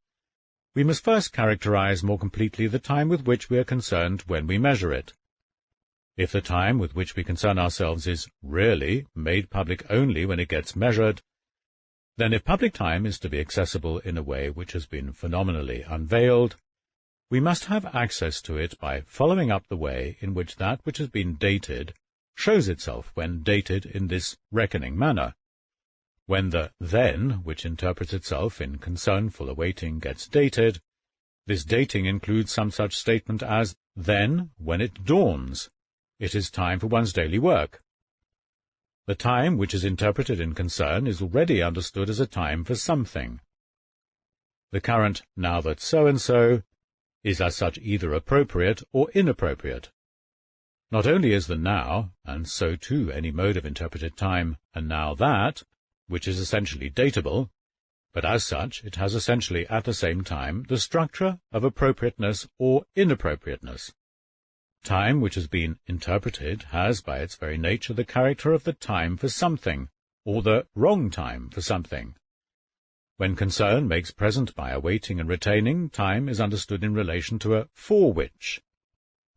we must first characterize more completely the time with which we are concerned when we measure it. If the time with which we concern ourselves is really made public only when it gets measured, then if public time is to be accessible in a way which has been phenomenally unveiled, we must have access to it by following up the way in which that which has been dated shows itself when dated in this reckoning manner. When the then, which interprets itself in concernful awaiting, gets dated, this dating includes some such statement as, then, when it dawns, it is time for one's daily work. The time which is interpreted in concern is already understood as a time for something. The current now that so-and-so is as such either appropriate or inappropriate. Not only is the now, and so too any mode of interpreted time, a now that, which is essentially datable, but as such it has essentially at the same time the structure of appropriateness or inappropriateness. Time which has been interpreted has by its very nature the character of the time for something, or the wrong time for something. When concern makes present by awaiting and retaining, time is understood in relation to a for which,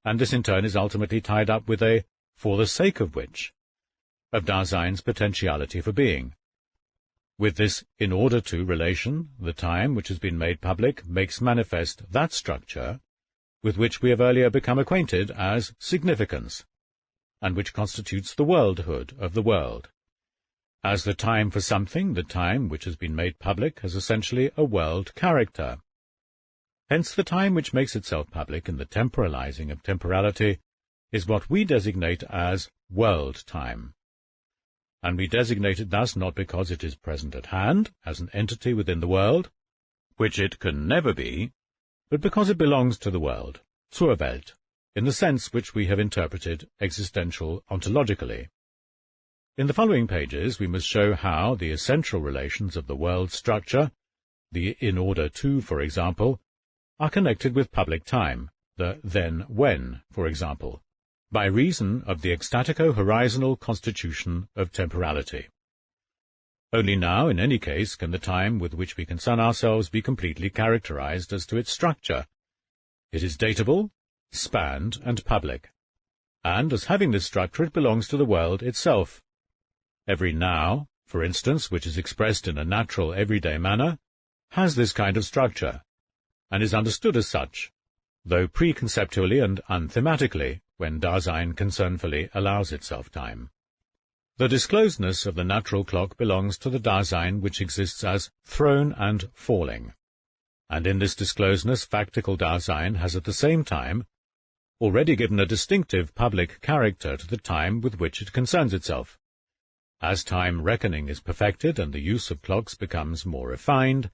and this in turn is ultimately tied up with a for the sake of which, of Dasein's potentiality for being. With this in order to relation, the time which has been made public makes manifest that structure with which we have earlier become acquainted as significance, and which constitutes the worldhood of the world. As the time for something, the time which has been made public has essentially a world character. Hence the time which makes itself public in the temporalizing of temporality is what we designate as world time. And we designate it thus not because it is present at hand, as an entity within the world, which it can never be, but because it belongs to the world, zur Welt, in the sense which we have interpreted existential ontologically. In the following pages we must show how the essential relations of the world structure, the in order to, for example, are connected with public time, the then-when, for example, by reason of the ecstatico-horizontal constitution of temporality. Only now, in any case, can the time with which we concern ourselves be completely characterized as to its structure. It is datable, spanned, and public, and as having this structure it belongs to the world itself. Every now, for instance, which is expressed in a natural everyday manner, has this kind of structure, and is understood as such, though preconceptually and unthematically, when Dasein concernfully allows itself time. The disclosedness of the natural clock belongs to the Dasein which exists as thrown and falling, and in this disclosedness factical Dasein has at the same time already given a distinctive public character to the time with which it concerns itself. As time reckoning is perfected and the use of clocks becomes more refined,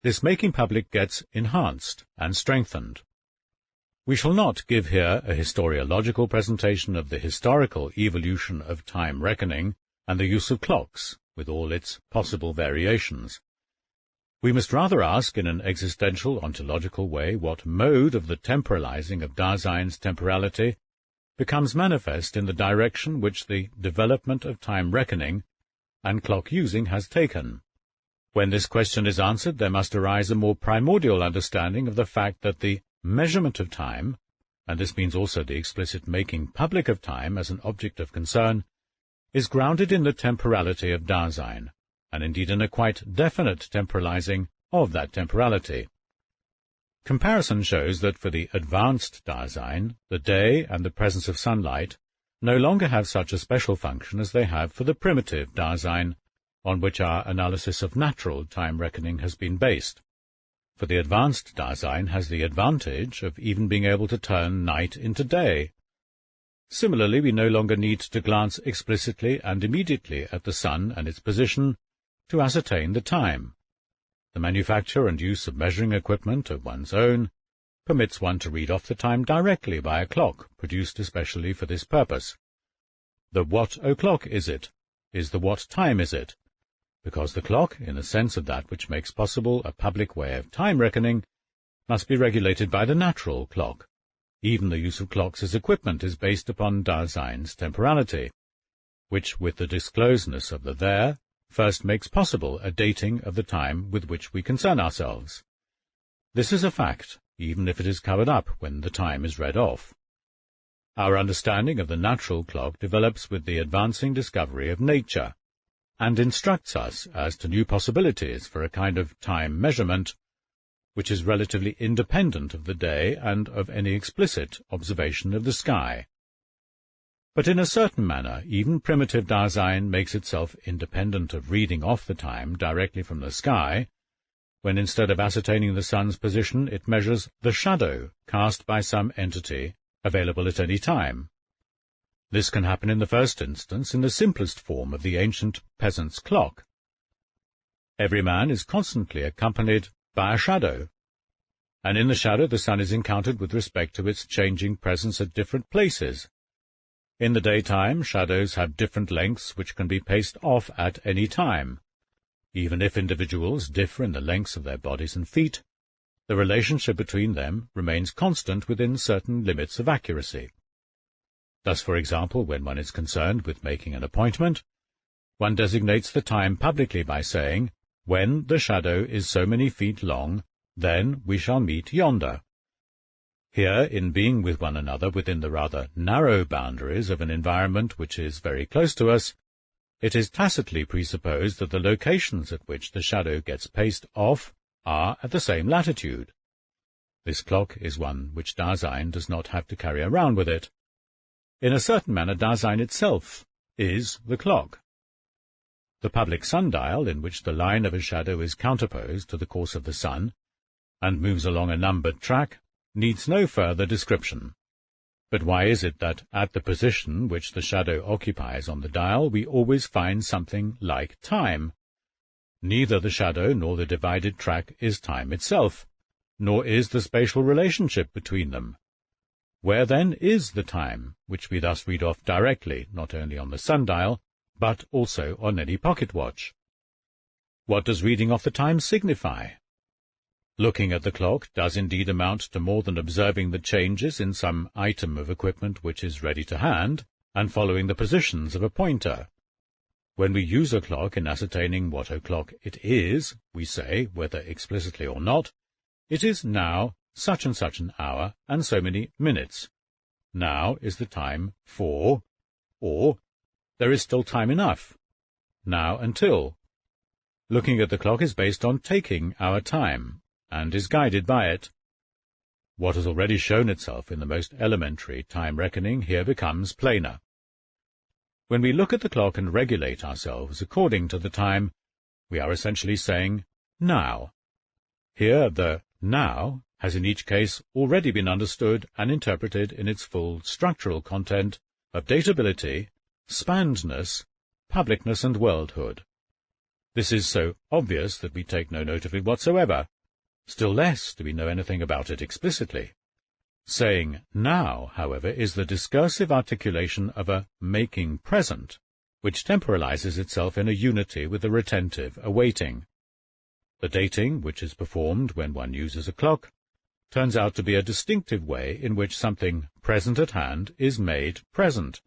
this making public gets enhanced and strengthened. We shall not give here a historiological presentation of the historical evolution of time reckoning and the use of clocks, with all its possible variations. We must rather ask in an existential ontological way what mode of the temporalizing of Dasein's temporality becomes manifest in the direction which the development of time reckoning and clock using has taken. When this question is answered, there must arise a more primordial understanding of the fact that the measurement of time, and this means also the explicit making public of time as an object of concern, is grounded in the temporality of Dasein, and indeed in a quite definite temporalizing of that temporality. Comparison shows that for the advanced Dasein, the day and the presence of sunlight no longer have such a special function as they have for the primitive Dasein, on which our analysis of natural time reckoning has been based. For the advanced Dasein has the advantage of even being able to turn night into day. Similarly, we no longer need to glance explicitly and immediately at the sun and its position to ascertain the time. The manufacture and use of measuring equipment of one's own permits one to read off the time directly by a clock produced especially for this purpose. The what o'clock is it? Is the what time is it? Because the clock, in the sense of that which makes possible a public way of time reckoning, must be regulated by the natural clock. Even the use of clocks as equipment is based upon Dasein's temporality, which, with the discloseness of the there, first makes possible a dating of the time with which we concern ourselves. This is a fact, even if it is covered up when the time is read off. Our understanding of the natural clock develops with the advancing discovery of nature, and instructs us as to new possibilities for a kind of time measurement, which is relatively independent of the day and of any explicit observation of the sky. But in a certain manner, even primitive Dasein makes itself independent of reading off the time directly from the sky, when instead of ascertaining the sun's position it measures the shadow cast by some entity available at any time. This can happen in the first instance in the simplest form of the ancient peasant's clock. Every man is constantly accompanied by a shadow, and in the shadow the sun is encountered with respect to its changing presence at different places. In the daytime, shadows have different lengths which can be paced off at any time. Even if individuals differ in the lengths of their bodies and feet, the relationship between them remains constant within certain limits of accuracy. Thus, for example, when one is concerned with making an appointment, one designates the time publicly by saying, "When the shadow is so many feet long, then we shall meet yonder." Here, in being with one another within the rather narrow boundaries of an environment which is very close to us, it is tacitly presupposed that the locations at which the shadow gets paced off are at the same latitude. This clock is one which Dasein does not have to carry around with it. In a certain manner, Dasein itself is the clock. The public sundial, in which the line of a shadow is counterposed to the course of the sun, and moves along a numbered track, needs no further description. But why is it that at the position which the shadow occupies on the dial we always find something like time? Neither the shadow nor the divided track is time itself, nor is the spatial relationship between them. Where then is the time, which we thus read off directly, not only on the sundial, but also on any pocket watch? What does reading off the time signify? Looking at the clock does indeed amount to more than observing the changes in some item of equipment which is ready to hand, and following the positions of a pointer. When we use a clock in ascertaining what o'clock it is, we say, whether explicitly or not, "It is now such and such an hour and so many minutes. Now is the time for," or "There is still time enough. Now until." Looking at the clock is based on taking our time, and is guided by it. What has already shown itself in the most elementary time reckoning here becomes plainer. When we look at the clock and regulate ourselves according to the time, we are essentially saying, "now." Here the "now" has in each case already been understood and interpreted in its full structural content of datability, spannedness, publicness, and worldhood. This is so obvious that we take no note of it whatsoever. Still less do we know anything about it explicitly. Saying "now," however, is the discursive articulation of a making present, which temporalizes itself in a unity with the retentive awaiting. The dating, which is performed when one uses a clock, turns out to be a distinctive way in which something present at hand is made present.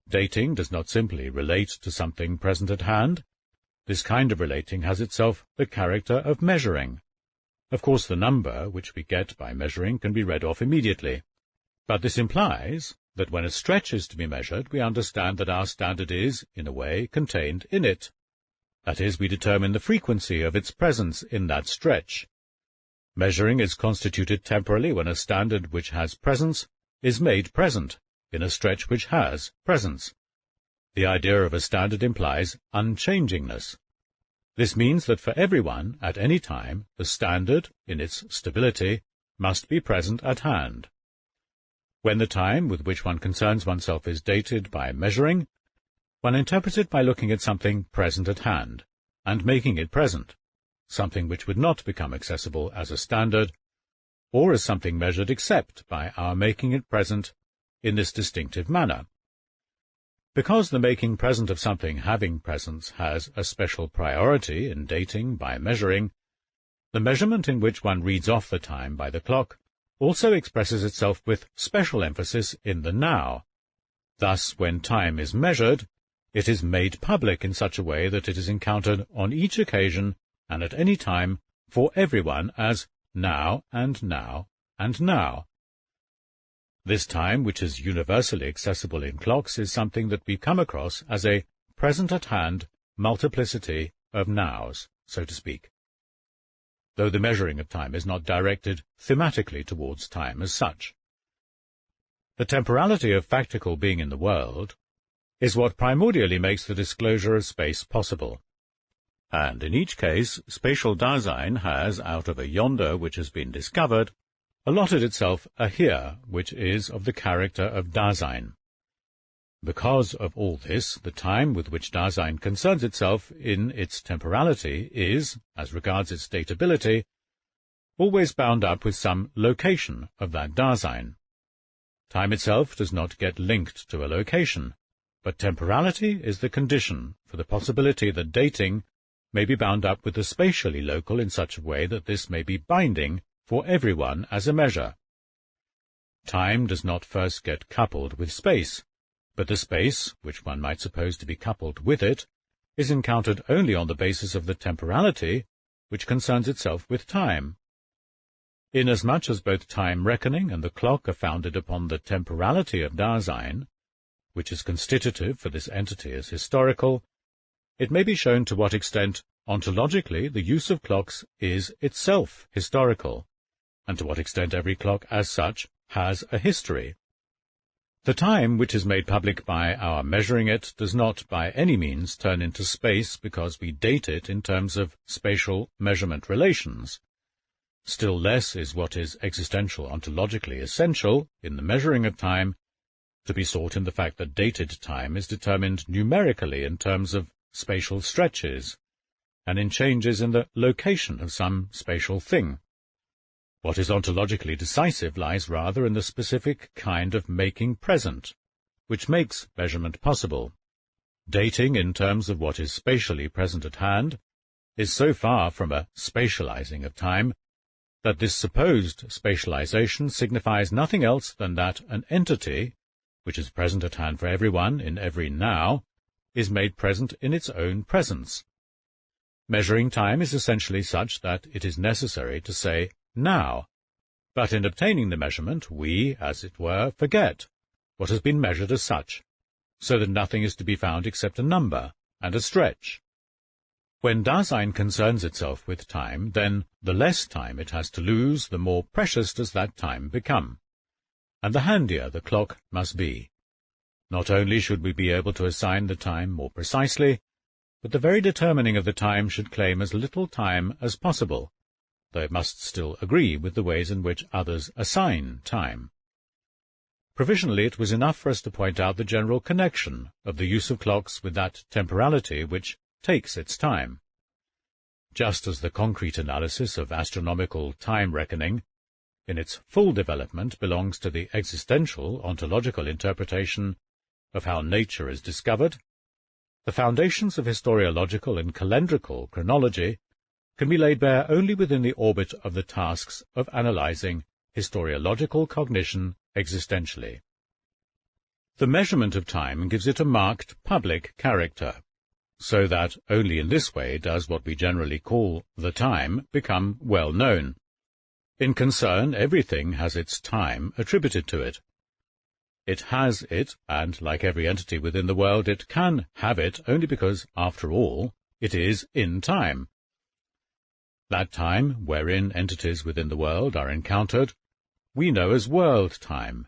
Dating does not simply relate to something present at hand. This kind of relating has itself the character of measuring. Of course, the number which we get by measuring can be read off immediately, But this implies that when a stretch is to be measured, we understand that our standard is, in a way, contained in it. That is, we determine the frequency of its presence in that stretch. Measuring is constituted temporally when a standard which has presence is made present in a stretch which has presence. The idea of a standard implies unchangingness. This means that for everyone, at any time, the standard, in its stability, must be present at hand. When the time with which one concerns oneself is dated by measuring, one interprets it by looking at something present at hand, and making it present, something which would not become accessible as a standard, or as something measured except by our making it present in this distinctive manner. Because the making present of something having presence has a special priority in dating by measuring, the measurement in which one reads off the time by the clock also expresses itself with special emphasis in the now. Thus, when time is measured, it is made public in such a way that it is encountered on each occasion and at any time for everyone as now and now and now. This time, which is universally accessible in clocks, is something that we come across as a present-at-hand multiplicity of nows, so to speak, though the measuring of time is not directed thematically towards time as such. The temporality of factical being in the world is what primordially makes the disclosure of space possible. And in each case, spatial Dasein has, out of a yonder which has been discovered, allotted itself a here which is of the character of Dasein. Because of all this, the time with which Dasein concerns itself in its temporality is, as regards its datability, always bound up with some location of that Dasein. Time itself does not get linked to a location, but temporality is the condition for the possibility that dating may be bound up with the spatially local in such a way that this may be binding for everyone as a measure. Time does not first get coupled with space, but the space, which one might suppose to be coupled with it, is encountered only on the basis of the temporality which concerns itself with time. Inasmuch as both time reckoning and the clock are founded upon the temporality of Dasein, which is constitutive for this entity as historical, it may be shown to what extent, ontologically, the use of clocks is itself historical, and to what extent every clock as such has a history. The time which is made public by our measuring it does not by any means turn into space because we date it in terms of spatial measurement relations. Still less is what is existential ontologically essential in the measuring of time to be sought in the fact that dated time is determined numerically in terms of spatial stretches, and in changes in the location of some spatial thing. What is ontologically decisive lies rather in the specific kind of making present, which makes measurement possible. Dating in terms of what is spatially present at hand is so far from a spatializing of time that this supposed spatialization signifies nothing else than that an entity, which is present at hand for everyone in every now, is made present in its own presence. Measuring time is essentially such that it is necessary to say now, but in obtaining the measurement we, as it were, forget what has been measured as such, so that nothing is to be found except a number and a stretch. When Dasein concerns itself with time, then the less time it has to lose, the more precious does that time become, and the handier the clock must be. Not only should we be able to assign the time more precisely, but the very determining of the time should claim as little time as possible, though it must still agree with the ways in which others assign time. Provisionally, it was enough for us to point out the general connection of the use of clocks with that temporality which takes its time. Just as the concrete analysis of astronomical time reckoning, in its full development, belongs to the existential ontological interpretation of how nature is discovered, the foundations of historiological and calendrical chronology can be laid bare only within the orbit of the tasks of analyzing historiological cognition existentially. The measurement of time gives it a marked public character, so that only in this way does what we generally call the time become well known. In concern, everything has its time attributed to it, It has it, and like every entity within the world, it can have it only because, after all, it is in time. That time wherein entities within the world are encountered we know as world time.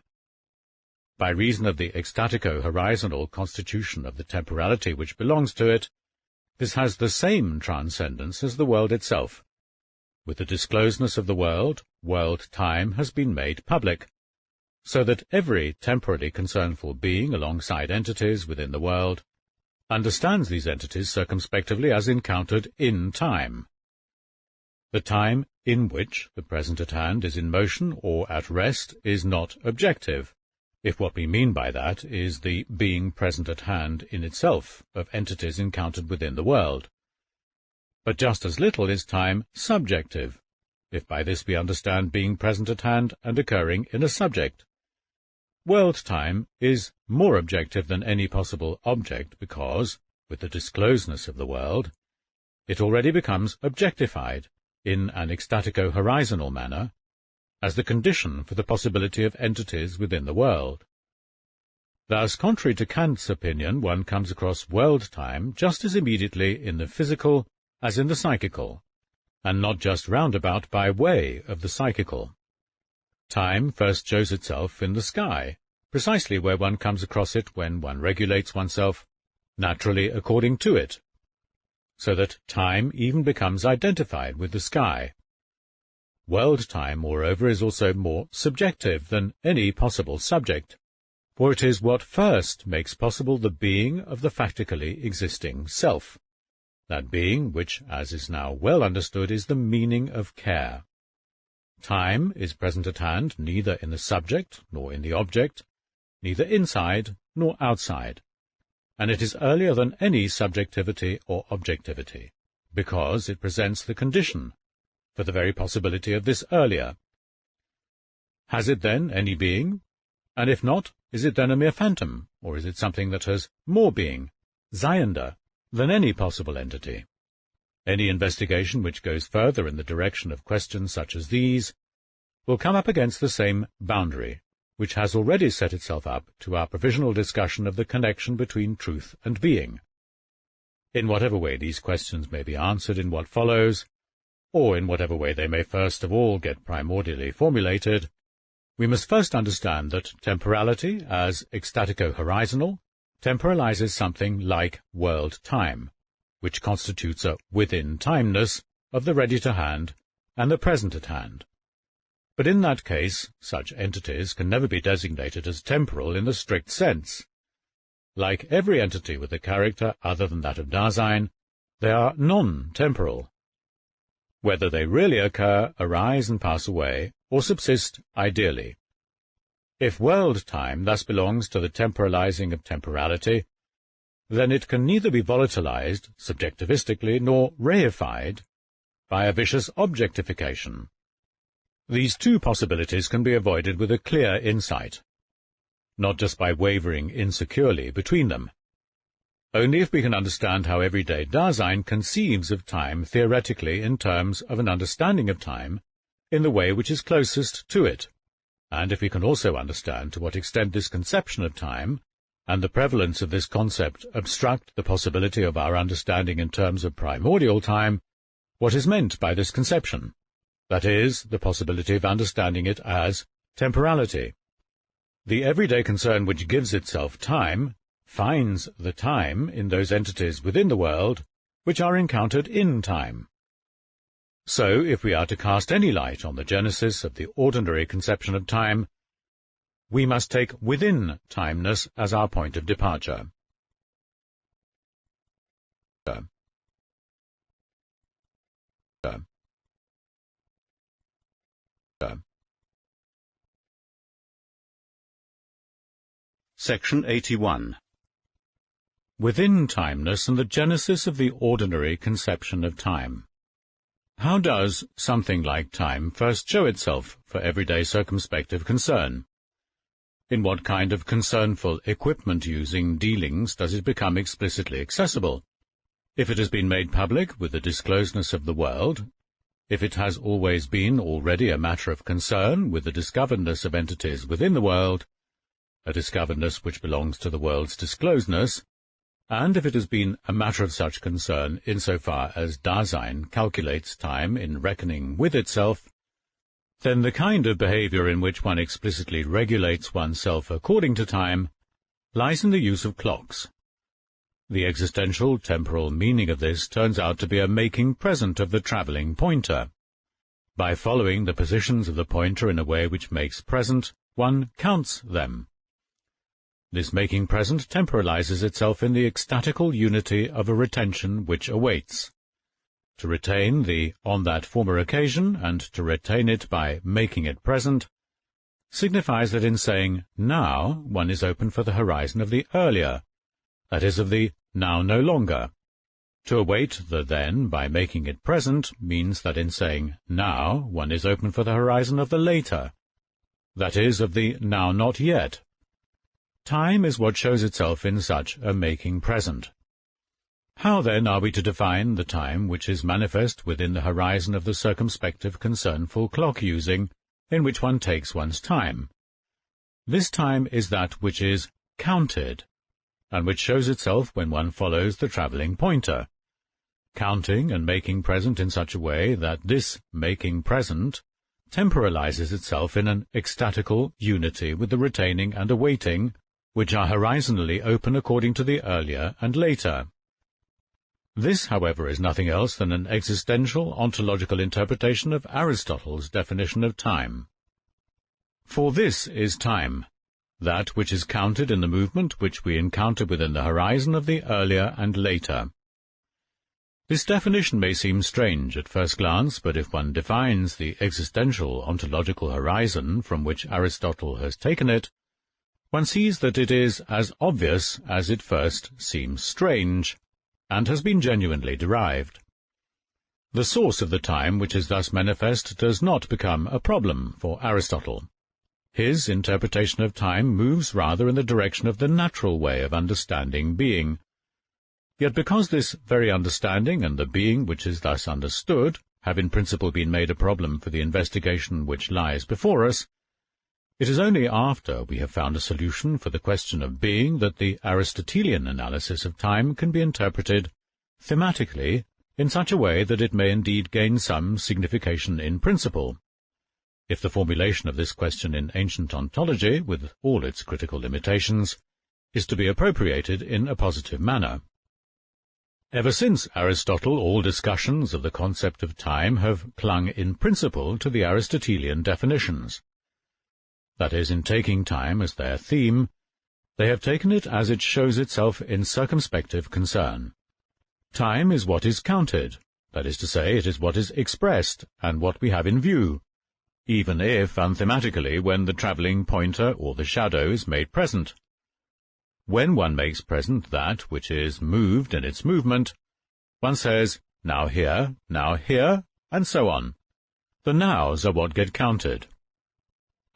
By reason of the ecstatico-horizontal constitution of the temporality which belongs to it, this has the same transcendence as the world itself. With the discloseness of the world time has been made public, so that every temporally concernful being alongside entities within the world understands these entities circumspectively as encountered in time. The time in which the present at hand is in motion or at rest is not objective, if what we mean by that is the being present at hand in itself of entities encountered within the world. But just as little is time subjective, if by this we understand being present at hand and occurring in a subject. World time is more objective than any possible object because, with the discloseness of the world, it already becomes objectified, in an ecstatico-horizontal manner, as the condition for the possibility of entities within the world. Thus, contrary to Kant's opinion, one comes across world-time just as immediately in the physical as in the psychical, and not just roundabout by way of the psychical. Time first shows itself in the sky, precisely where one comes across it when one regulates oneself, naturally according to it, so that time even becomes identified with the sky. World-time, moreover, is also more subjective than any possible subject, for it is what first makes possible the being of the factically existing self, that being which, as is now well understood, is the meaning of care. Time is present at hand neither in the subject nor in the object, neither inside nor outside, and it is earlier than any subjectivity or objectivity, because it presents the condition for the very possibility of this earlier. Has it then any being? And if not, is it then a mere phantom, or is it something that has more being, seiender, than any possible entity? Any investigation which goes further in the direction of questions such as these will come up against the same boundary, which has already set itself up to our provisional discussion of the connection between truth and being. In whatever way these questions may be answered in what follows, or in whatever way they may first of all get primordially formulated, we must first understand that temporality, as ecstatico-horizontal, temporalizes something like world-time, which constitutes a within-timeness of the ready-to-hand and the present-at-hand. But in that case, such entities can never be designated as temporal in the strict sense. Like every entity with a character other than that of Dasein, they are non-temporal. Whether they really occur, arise and pass away, or subsist ideally. If world-time thus belongs to the temporalizing of temporality, then it can neither be volatilized subjectivistically nor reified by a vicious objectification. These two possibilities can be avoided with a clear insight, not just by wavering insecurely between them. Only if we can understand how everyday Dasein conceives of time theoretically in terms of an understanding of time in the way which is closest to it, and if we can also understand to what extent this conception of time and the prevalence of this concept obstruct the possibility of our understanding in terms of primordial time what is meant by this conception, that is, the possibility of understanding it as temporality. The everyday concern which gives itself time finds the time in those entities within the world which are encountered in time. So, if we are to cast any light on the genesis of the ordinary conception of time, we must take within-timeness as our point of departure. Section 81. Within-timeness and the genesis of the ordinary conception of time. How does something like time first show itself for everyday circumspective concern? In what kind of concernful equipment-using dealings does it become explicitly accessible? If it has been made public with the discloseness of the world, if it has always been already a matter of concern with the discoveredness of entities within the world, a discoveredness which belongs to the world's disclosedness, and if it has been a matter of such concern insofar as Dasein calculates time in reckoning with itself, then the kind of behavior in which one explicitly regulates oneself according to time lies in the use of clocks. The existential temporal meaning of this turns out to be a making present of the travelling pointer. By following the positions of the pointer in a way which makes present, one counts them. This making present temporalizes itself in the ecstatical unity of a retention which awaits. To retain the on that former occasion, and to retain it by making it present, signifies that in saying now one is open for the horizon of the earlier, that is, of the now no longer. To await the then by making it present means that in saying now one is open for the horizon of the later, that is, of the now not yet. Time is what shows itself in such a making present. How then are we to define the time which is manifest within the horizon of the circumspective concernful clock-using, in which one takes one's time? This time is that which is counted, and which shows itself when one follows the travelling pointer, counting and making present in such a way that this making present temporalizes itself in an ecstatical unity with the retaining and awaiting, which are horizontally open according to the earlier and later. This, however, is nothing else than an existential ontological interpretation of Aristotle's definition of time. For this is time, that which is counted in the movement which we encounter within the horizon of the earlier and later. This definition may seem strange at first glance, but if one defines the existential ontological horizon from which Aristotle has taken it, one sees that it is as obvious as it first seems strange, and has been genuinely derived. The source of the time which is thus manifest does not become a problem for Aristotle. His interpretation of time moves rather in the direction of the natural way of understanding being. Yet because this very understanding and the being which is thus understood have in principle been made a problem for the investigation which lies before us, it is only after we have found a solution for the question of being that the Aristotelian analysis of time can be interpreted thematically in such a way that it may indeed gain some signification in principle. If the formulation of this question in ancient ontology, with all its critical limitations, is to be appropriated in a positive manner. Ever since Aristotle, all discussions of the concept of time have clung in principle to the Aristotelian definitions. That is, in taking time as their theme, they have taken it as it shows itself in circumspective concern. Time is what is counted, that is to say, it is what is expressed and what we have in view, even if unthematically when the travelling pointer or the shadow is made present. When one makes present that which is moved in its movement, one says, now here, and so on. The nows are what get counted.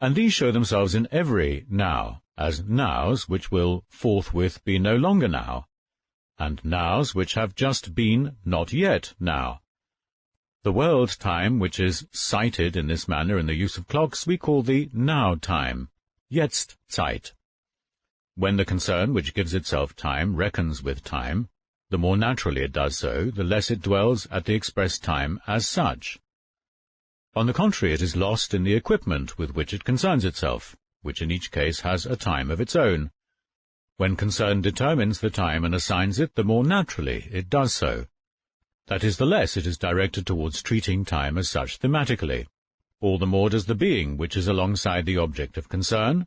And these show themselves in every now, as nows which will forthwith be no longer now, and nows which have just been not yet now. The world time which is cited in this manner in the use of clocks we call the now time, Jetztzeit. When the concern which gives itself time reckons with time, the more naturally it does so, the less it dwells at the expressed time as such. On the contrary, it is lost in the equipment with which it concerns itself, which in each case has a time of its own. When concern determines the time and assigns it, the more naturally it does so. That is, the less it is directed towards treating time as such thematically. All the more does the being which is alongside the object of concern,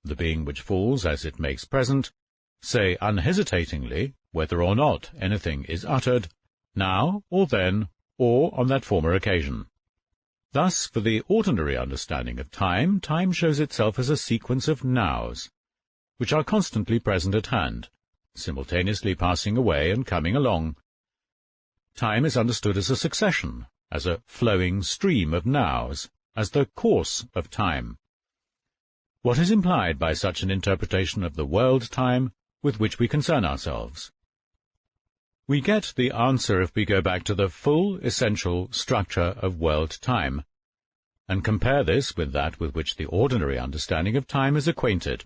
the being which falls as it makes present, say unhesitatingly whether or not anything is uttered, now or then, or on that former occasion. Thus, for the ordinary understanding of time, time shows itself as a sequence of nows, which are constantly present at hand, simultaneously passing away and coming along. Time is understood as a succession, as a flowing stream of nows, as the course of time. What is implied by such an interpretation of the world time with which we concern ourselves? We get the answer if we go back to the full, essential structure of world time, and compare this with that with which the ordinary understanding of time is acquainted.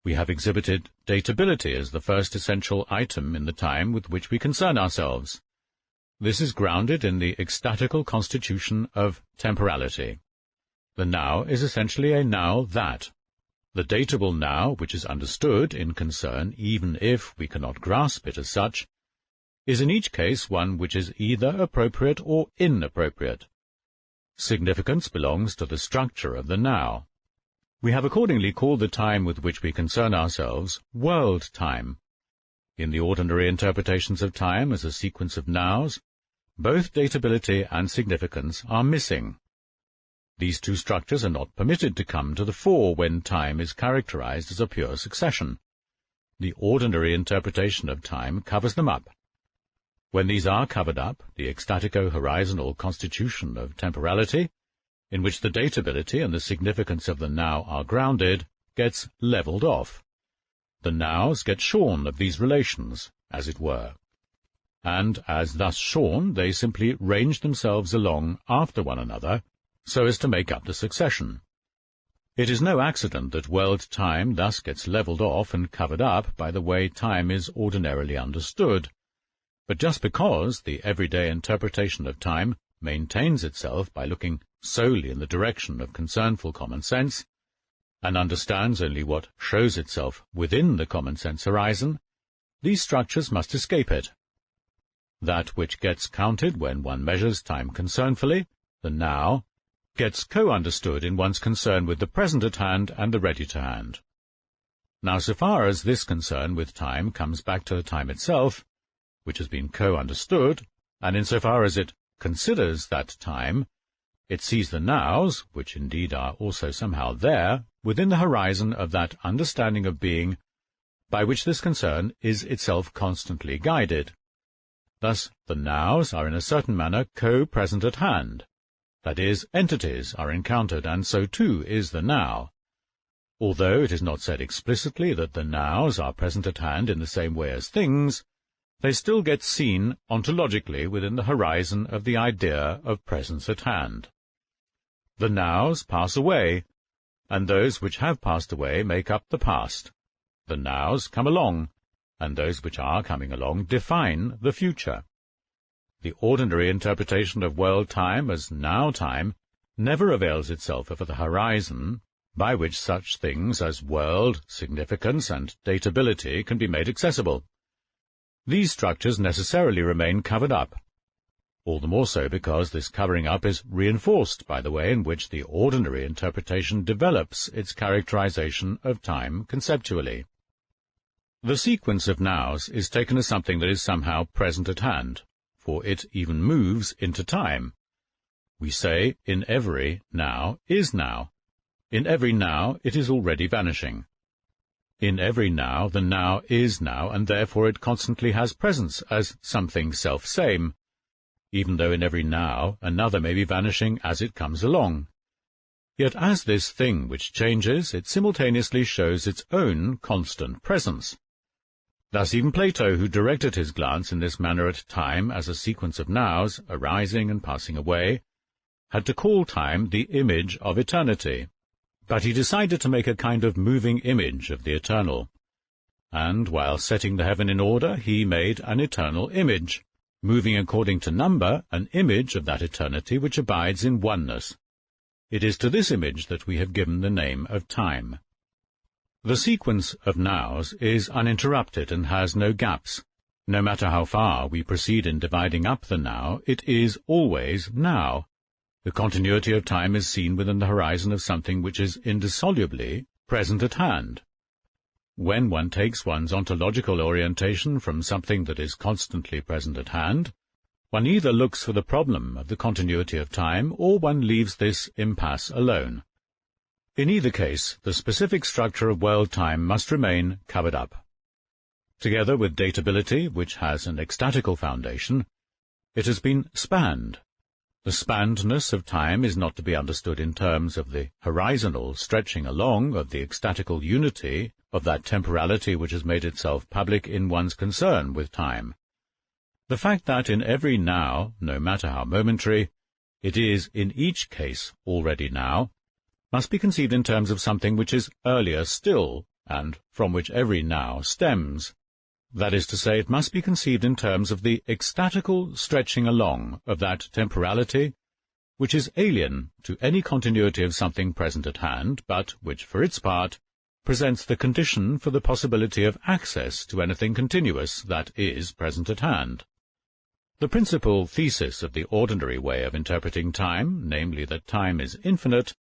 We have exhibited datability as the first essential item in the time with which we concern ourselves. This is grounded in the ecstatical constitution of temporality. The now is essentially a now that. The datable now, which is understood in concern even if we cannot grasp it as such, is in each case one which is either appropriate or inappropriate. Significance belongs to the structure of the now. We have accordingly called the time with which we concern ourselves world time. In the ordinary interpretations of time as a sequence of nows, both datability and significance are missing. These two structures are not permitted to come to the fore when time is characterized as a pure succession. The ordinary interpretation of time covers them up. When these are covered up, the ecstatico-horizontal constitution of temporality, in which the datability and the significance of the now are grounded, gets levelled off. The nows get shorn of these relations, as it were. And as thus shorn, they simply range themselves along after one another, so as to make up the succession. It is no accident that world-time thus gets levelled off and covered up by the way time is ordinarily understood, but just because the everyday interpretation of time maintains itself by looking solely in the direction of concernful common sense, and understands only what shows itself within the common sense horizon, these structures must escape it. That which gets counted when one measures time concernfully, the now, gets co-understood in one's concern with the present at hand and the ready-to-hand. Now, so far as this concern with time comes back to the time itself, which has been co-understood, and insofar as it considers that time, it sees the nows, which indeed are also somehow there, within the horizon of that understanding of being by which this concern is itself constantly guided. Thus, the nows are in a certain manner co-present at hand. That is, entities are encountered, and so too is the now. Although it is not said explicitly that the nows are present at hand in the same way as things, they still get seen ontologically within the horizon of the idea of presence at hand. The nows pass away, and those which have passed away make up the past. The nows come along, and those which are coming along define the future. The ordinary interpretation of world-time as now-time never avails itself of the horizon by which such things as world, significance, and datability can be made accessible. These structures necessarily remain covered up, all the more so because this covering up is reinforced by the way in which the ordinary interpretation develops its characterization of time conceptually. The sequence of nows is taken as something that is somehow present at hand, for it even moves into time. We say, in every now is now. In every now it is already vanishing. In every now the now is now, and therefore it constantly has presence as something self-same, even though in every now another may be vanishing as it comes along. Yet as this thing which changes, it simultaneously shows its own constant presence. Thus even Plato, who directed his glance in this manner at time as a sequence of nows, arising and passing away, had to call time the image of eternity. But he decided to make a kind of moving image of the eternal. And while setting the heaven in order, he made an eternal image, moving according to number, an image of that eternity which abides in oneness. It is to this image that we have given the name of time. The sequence of nows is uninterrupted and has no gaps. No matter how far we proceed in dividing up the now, it is always now. The continuity of time is seen within the horizon of something which is indissolubly present at hand. When one takes one's ontological orientation from something that is constantly present at hand, one either looks for the problem of the continuity of time, or one leaves this impasse alone. In either case, the specific structure of world-time must remain covered up. Together with datability, which has an ecstatical foundation, it has been spanned. The spannedness of time is not to be understood in terms of the horizontal stretching along of the ecstatical unity of that temporality which has made itself public in one's concern with time. The fact that in every now, no matter how momentary, it is in each case already now, must be conceived in terms of something which is earlier still and from which every now stems. That is to say, it must be conceived in terms of the ecstatical stretching along of that temporality which is alien to any continuity of something present at hand, but which, for its part, presents the condition for the possibility of access to anything continuous that is present at hand. The principal thesis of the ordinary way of interpreting time, namely that time is infinite,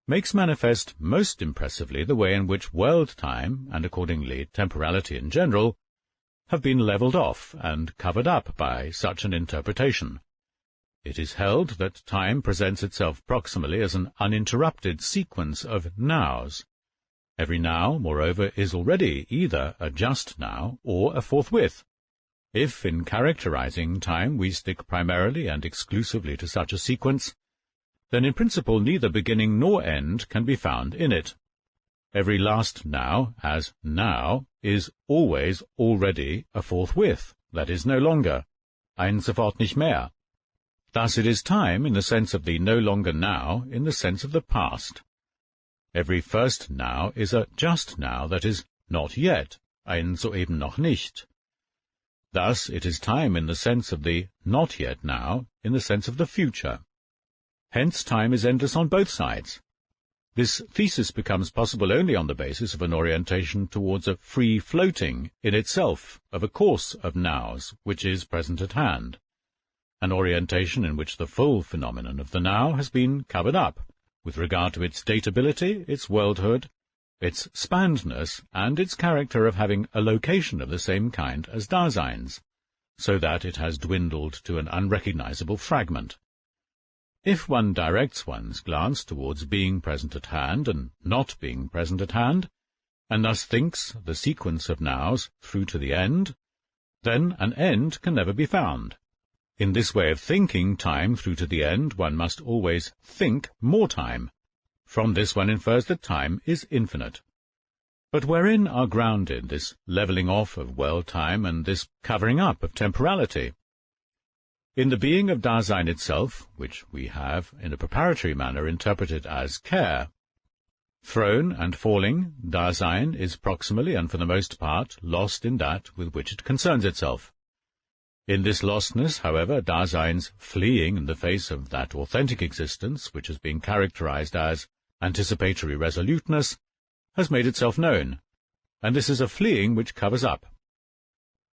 makes manifest most impressively the way in which world-time, and accordingly temporality in general, have been levelled off and covered up by such an interpretation. It is held that time presents itself proximally as an uninterrupted sequence of nows. Every now, moreover, is already either a just now or a forthwith. If, in characterizing time, we stick primarily and exclusively to such a sequence, then in principle neither beginning nor end can be found in it. Every last now, as now, is always already a forthwith, that is, no longer, ein sofort nicht mehr. Thus it is time in the sense of the no longer now, in the sense of the past. Every first now is a just now, that is, not yet, ein soeben noch nicht. Thus it is time in the sense of the not yet now, in the sense of the future. Hence time is endless on both sides. This thesis becomes possible only on the basis of an orientation towards a free floating, in itself, of a course of nows, which is present at hand, an orientation in which the full phenomenon of the now has been covered up, with regard to its datability, its worldhood, its spannedness, and its character of having a location of the same kind as Dasein's, so that it has dwindled to an unrecognizable fragment. If one directs one's glance towards being present at hand and not being present at hand, and thus thinks the sequence of nows through to the end, then an end can never be found. In this way of thinking time through to the end, one must always think more time. From this one infers that time is infinite. But wherein are grounded this levelling off of world-time and this covering up of temporality? In the being of Dasein itself, which we have, in a preparatory manner, interpreted as care. Thrown and falling, Dasein is proximally and for the most part lost in that with which it concerns itself. In this lostness, however, Dasein's fleeing in the face of that authentic existence, which has been characterized as anticipatory resoluteness, has made itself known, and this is a fleeing which covers up.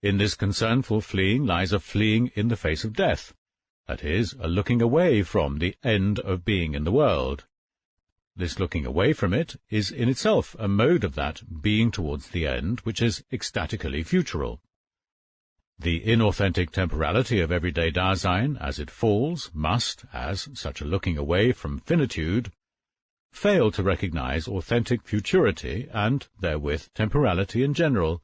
In this concernful fleeing lies a fleeing in the face of death, that is, a looking away from the end of being in the world. This looking away from it is in itself a mode of that being towards the end which is ecstatically futural. The inauthentic temporality of everyday Dasein, as it falls, must, as such a looking away from finitude, fail to recognize authentic futurity and, therewith, temporality in general.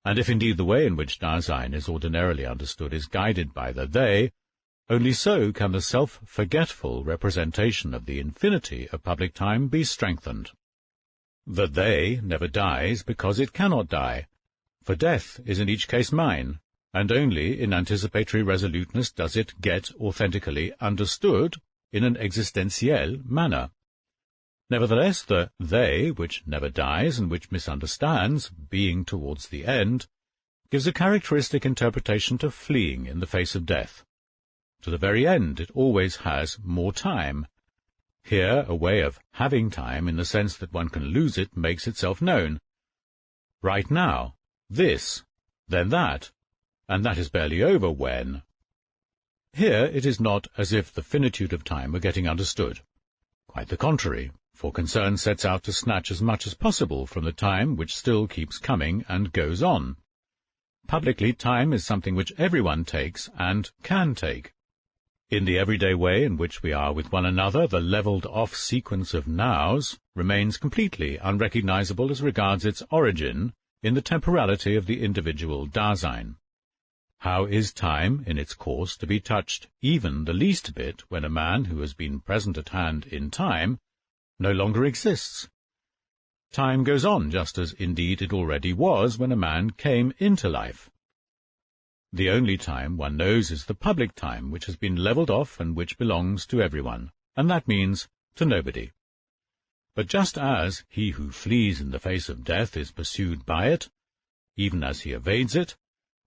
And if indeed the way in which Dasein is ordinarily understood is guided by the they, only so can the self-forgetful representation of the infinity of public time be strengthened. The they never dies because it cannot die, for death is in each case mine, and only in anticipatory resoluteness does it get authentically understood in an existentiel manner. Nevertheless, the they, which never dies and which misunderstands being towards the end, gives a characteristic interpretation to fleeing in the face of death. To the very end it always has more time. Here a way of having time in the sense that one can lose it makes itself known. Right now, this, then that, and that is barely over when. Here it is not as if the finitude of time were getting understood. Quite the contrary, for concern sets out to snatch as much as possible from the time which still keeps coming and goes on. Publicly, time is something which everyone takes and can take. In the everyday way in which we are with one another, the levelled-off sequence of nows remains completely unrecognizable as regards its origin in the temporality of the individual Dasein. How is time, in its course, to be touched even the least bit when a man who has been present at hand in time no longer exists? Time goes on just as indeed it already was when a man came into life. The only time one knows is the public time, which has been levelled off and which belongs to everyone, and that means to nobody. But just as he who flees in the face of death is pursued by it, even as he evades it,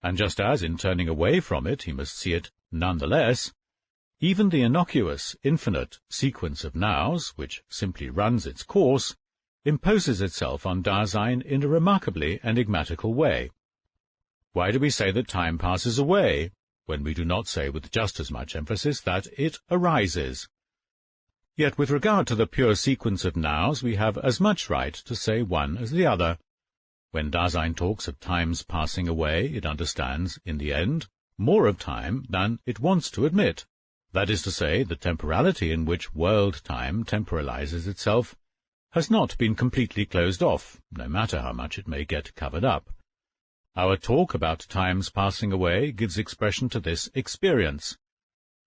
and just as in turning away from it he must see it nonetheless, even the innocuous, infinite sequence of nows, which simply runs its course, imposes itself on Dasein in a remarkably enigmatical way. Why do we say that time passes away, when we do not say with just as much emphasis that it arises? Yet with regard to the pure sequence of nows we have as much right to say one as the other. When Dasein talks of time's passing away, it understands, in the end, more of time than it wants to admit. That is to say, the temporality in which world-time temporalizes itself has not been completely closed off, no matter how much it may get covered up. Our talk about time's passing away gives expression to this experience.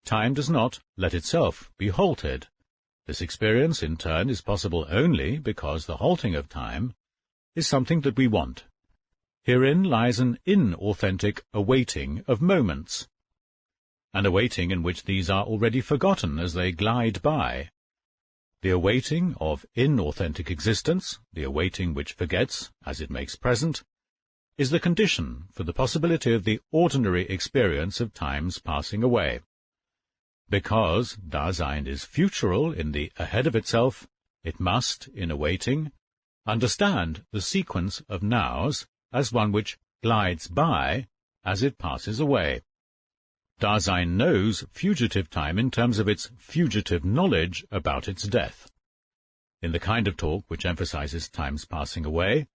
Time does not let itself be halted. This experience, in turn, is possible only because the halting of time is something that we want. Herein lies an inauthentic awaiting of moments, an awaiting in which these are already forgotten as they glide by. The awaiting of inauthentic existence, the awaiting which forgets as it makes present, is the condition for the possibility of the ordinary experience of time's passing away. Because Dasein is futural in the ahead of itself, it must, in awaiting, understand the sequence of nows as one which glides by as it passes away. Dasein knows fugitive time in terms of its fugitive knowledge about its death. In the kind of talk which emphasizes time's passing away,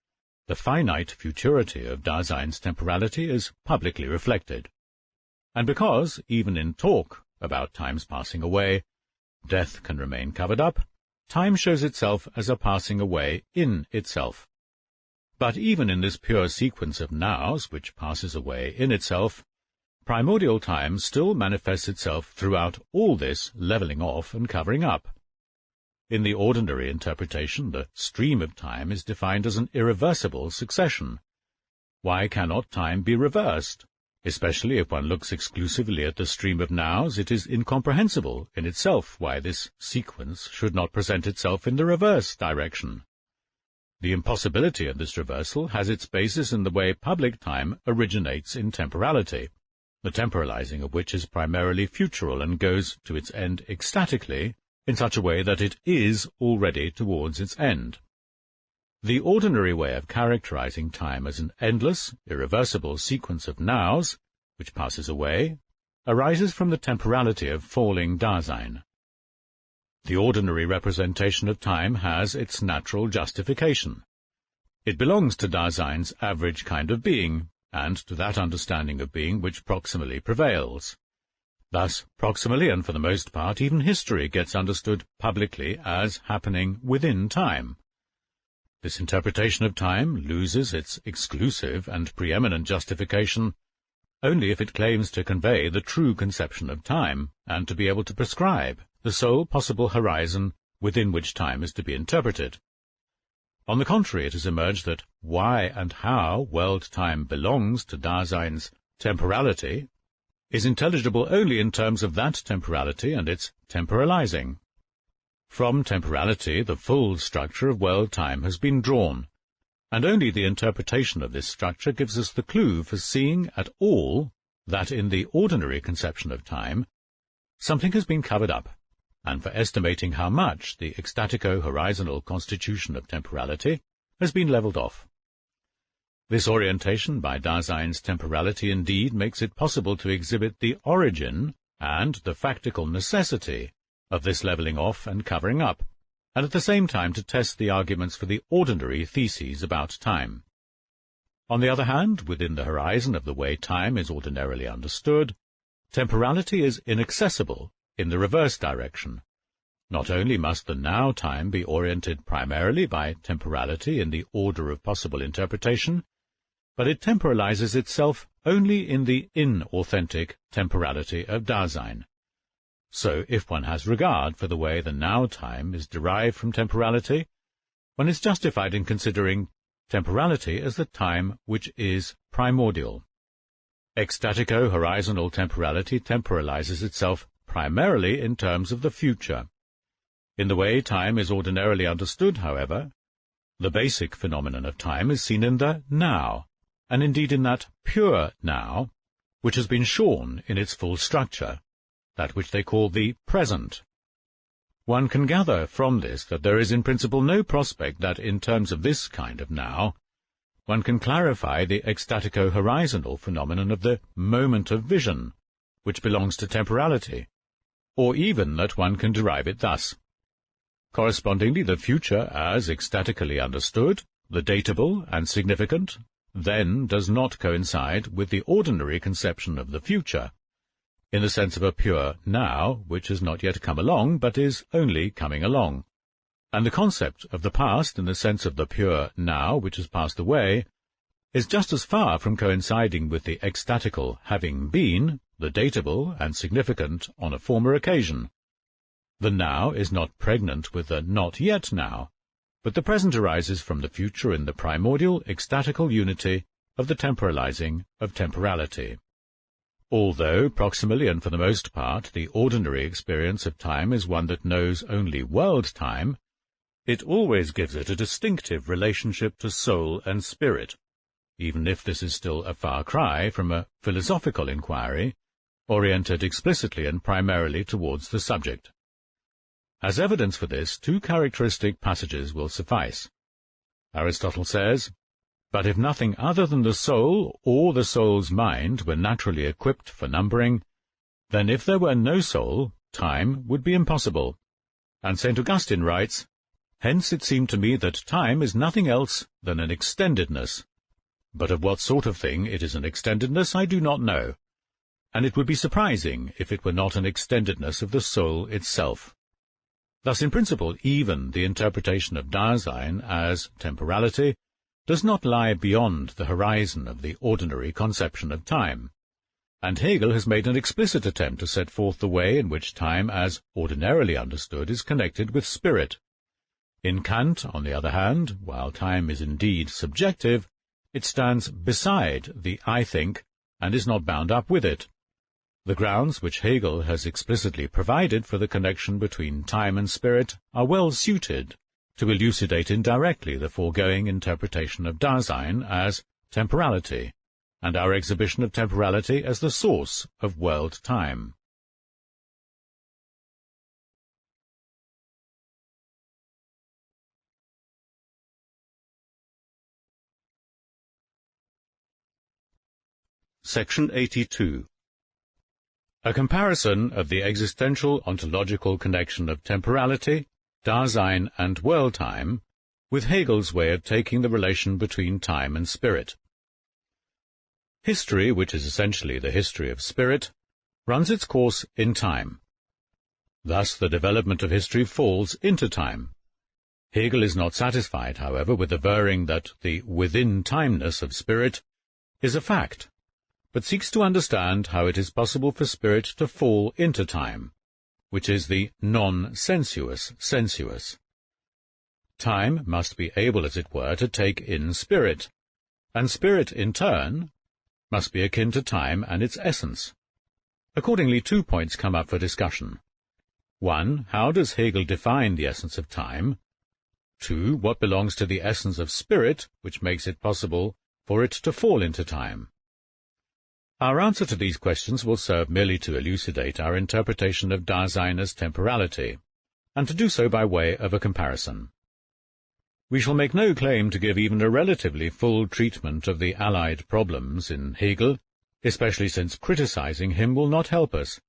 the finite futurity of Dasein's temporality is publicly reflected. And because, even in talk about time's passing away, death can remain covered up, time shows itself as a passing away in itself. But even in this pure sequence of nows, which passes away in itself, primordial time still manifests itself throughout all this levelling off and covering up. In the ordinary interpretation, the stream of time is defined as an irreversible succession. Why cannot time be reversed? Especially if one looks exclusively at the stream of nows, it is incomprehensible in itself why this sequence should not present itself in the reverse direction. The impossibility of this reversal has its basis in the way public time originates in temporality, the temporalizing of which is primarily futural and goes to its end ecstatically, in such a way that it is already towards its end. The ordinary way of characterizing time as an endless, irreversible sequence of nows, which passes away, arises from the temporality of falling Dasein. The ordinary representation of time has its natural justification. It belongs to Dasein's average kind of being, and to that understanding of being which proximally prevails. Thus, proximally and for the most part, even history gets understood publicly as happening within time. This interpretation of time loses its exclusive and preeminent justification only if it claims to convey the true conception of time, and to be able to prescribe the sole possible horizon within which time is to be interpreted. On the contrary, it has emerged that why and how world-time belongs to Dasein's temporality is intelligible only in terms of that temporality and its temporalizing. From temporality, the full structure of world-time has been drawn, and only the interpretation of this structure gives us the clue for seeing at all that in the ordinary conception of time, something has been covered up, and for estimating how much the ecstatico-horizontal constitution of temporality has been levelled off. This orientation by Dasein's temporality indeed makes it possible to exhibit the origin and the factical necessity of this levelling off and covering up, and at the same time to test the arguments for the ordinary theses about time. On the other hand, within the horizon of the way time is ordinarily understood, temporality is inaccessible in the reverse direction. Not only must the now time be oriented primarily by temporality in the order of possible interpretation, but it temporalizes itself only in the inauthentic temporality of Dasein. So, if one has regard for the way the now-time is derived from temporality, one is justified in considering temporality as the time which is primordial. Ecstatico-horizontal temporality temporalizes itself primarily in terms of the future. In the way time is ordinarily understood, however, the basic phenomenon of time is seen in the now, and indeed in that pure now, which has been shorn in its full structure, that which they call the present. One can gather from this that there is in principle no prospect that, in terms of this kind of now, one can clarify the ecstatico-horizontal phenomenon of the moment of vision, which belongs to temporality, or even that one can derive it thus. Correspondingly, the future, as ecstatically understood, the datable and significant, then does not coincide with the ordinary conception of the future, in the sense of a pure now, which has not yet come along, but is only coming along. And the concept of the past, in the sense of the pure now, which has passed away, is just as far from coinciding with the ecstatical having been, the datable and significant on a former occasion. The now is not pregnant with the not yet now, but the present arises from the future in the primordial ecstatical unity of the temporalizing of temporality. Although, proximally and for the most part, the ordinary experience of time is one that knows only world time, it always gives it a distinctive relationship to soul and spirit, even if this is still a far cry from a philosophical inquiry, oriented explicitly and primarily towards the subject. As evidence for this, two characteristic passages will suffice. Aristotle says, "But if nothing other than the soul or the soul's mind were naturally equipped for numbering, then if there were no soul, time would be impossible." And St. Augustine writes, "Hence it seemed to me that time is nothing else than an extendedness. But of what sort of thing it is an extendedness I do not know, and it would be surprising if it were not an extendedness of the soul itself." Thus, in principle, even the interpretation of Dasein as temporality does not lie beyond the horizon of the ordinary conception of time, and Hegel has made an explicit attempt to set forth the way in which time, as ordinarily understood, is connected with spirit. In Kant, on the other hand, while time is indeed subjective, it stands beside the I think, and is not bound up with it. The grounds which Hegel has explicitly provided for the connection between time and spirit are well suited to elucidate indirectly the foregoing interpretation of Dasein as temporality, and our exhibition of temporality as the source of world time. Section 82. A comparison of the existential ontological connection of temporality, Dasein and world-time, with Hegel's way of taking the relation between time and spirit. History, which is essentially the history of spirit, runs its course in time. Thus the development of history falls into time. Hegel is not satisfied, however, with averring that the within-timeness of spirit is a fact, but seeks to understand how it is possible for spirit to fall into time, which is the non-sensuous sensuous. Time must be able, as it were, to take in spirit, and spirit, in turn, must be akin to time and its essence. Accordingly, 2 points come up for discussion. 1. How does Hegel define the essence of time? 2. What belongs to the essence of spirit, which makes it possible for it to fall into time? Our answer to these questions will serve merely to elucidate our interpretation of Dasein as temporality, and to do so by way of a comparison. We shall make no claim to give even a relatively full treatment of the allied problems in Hegel, especially since criticizing him will not help us,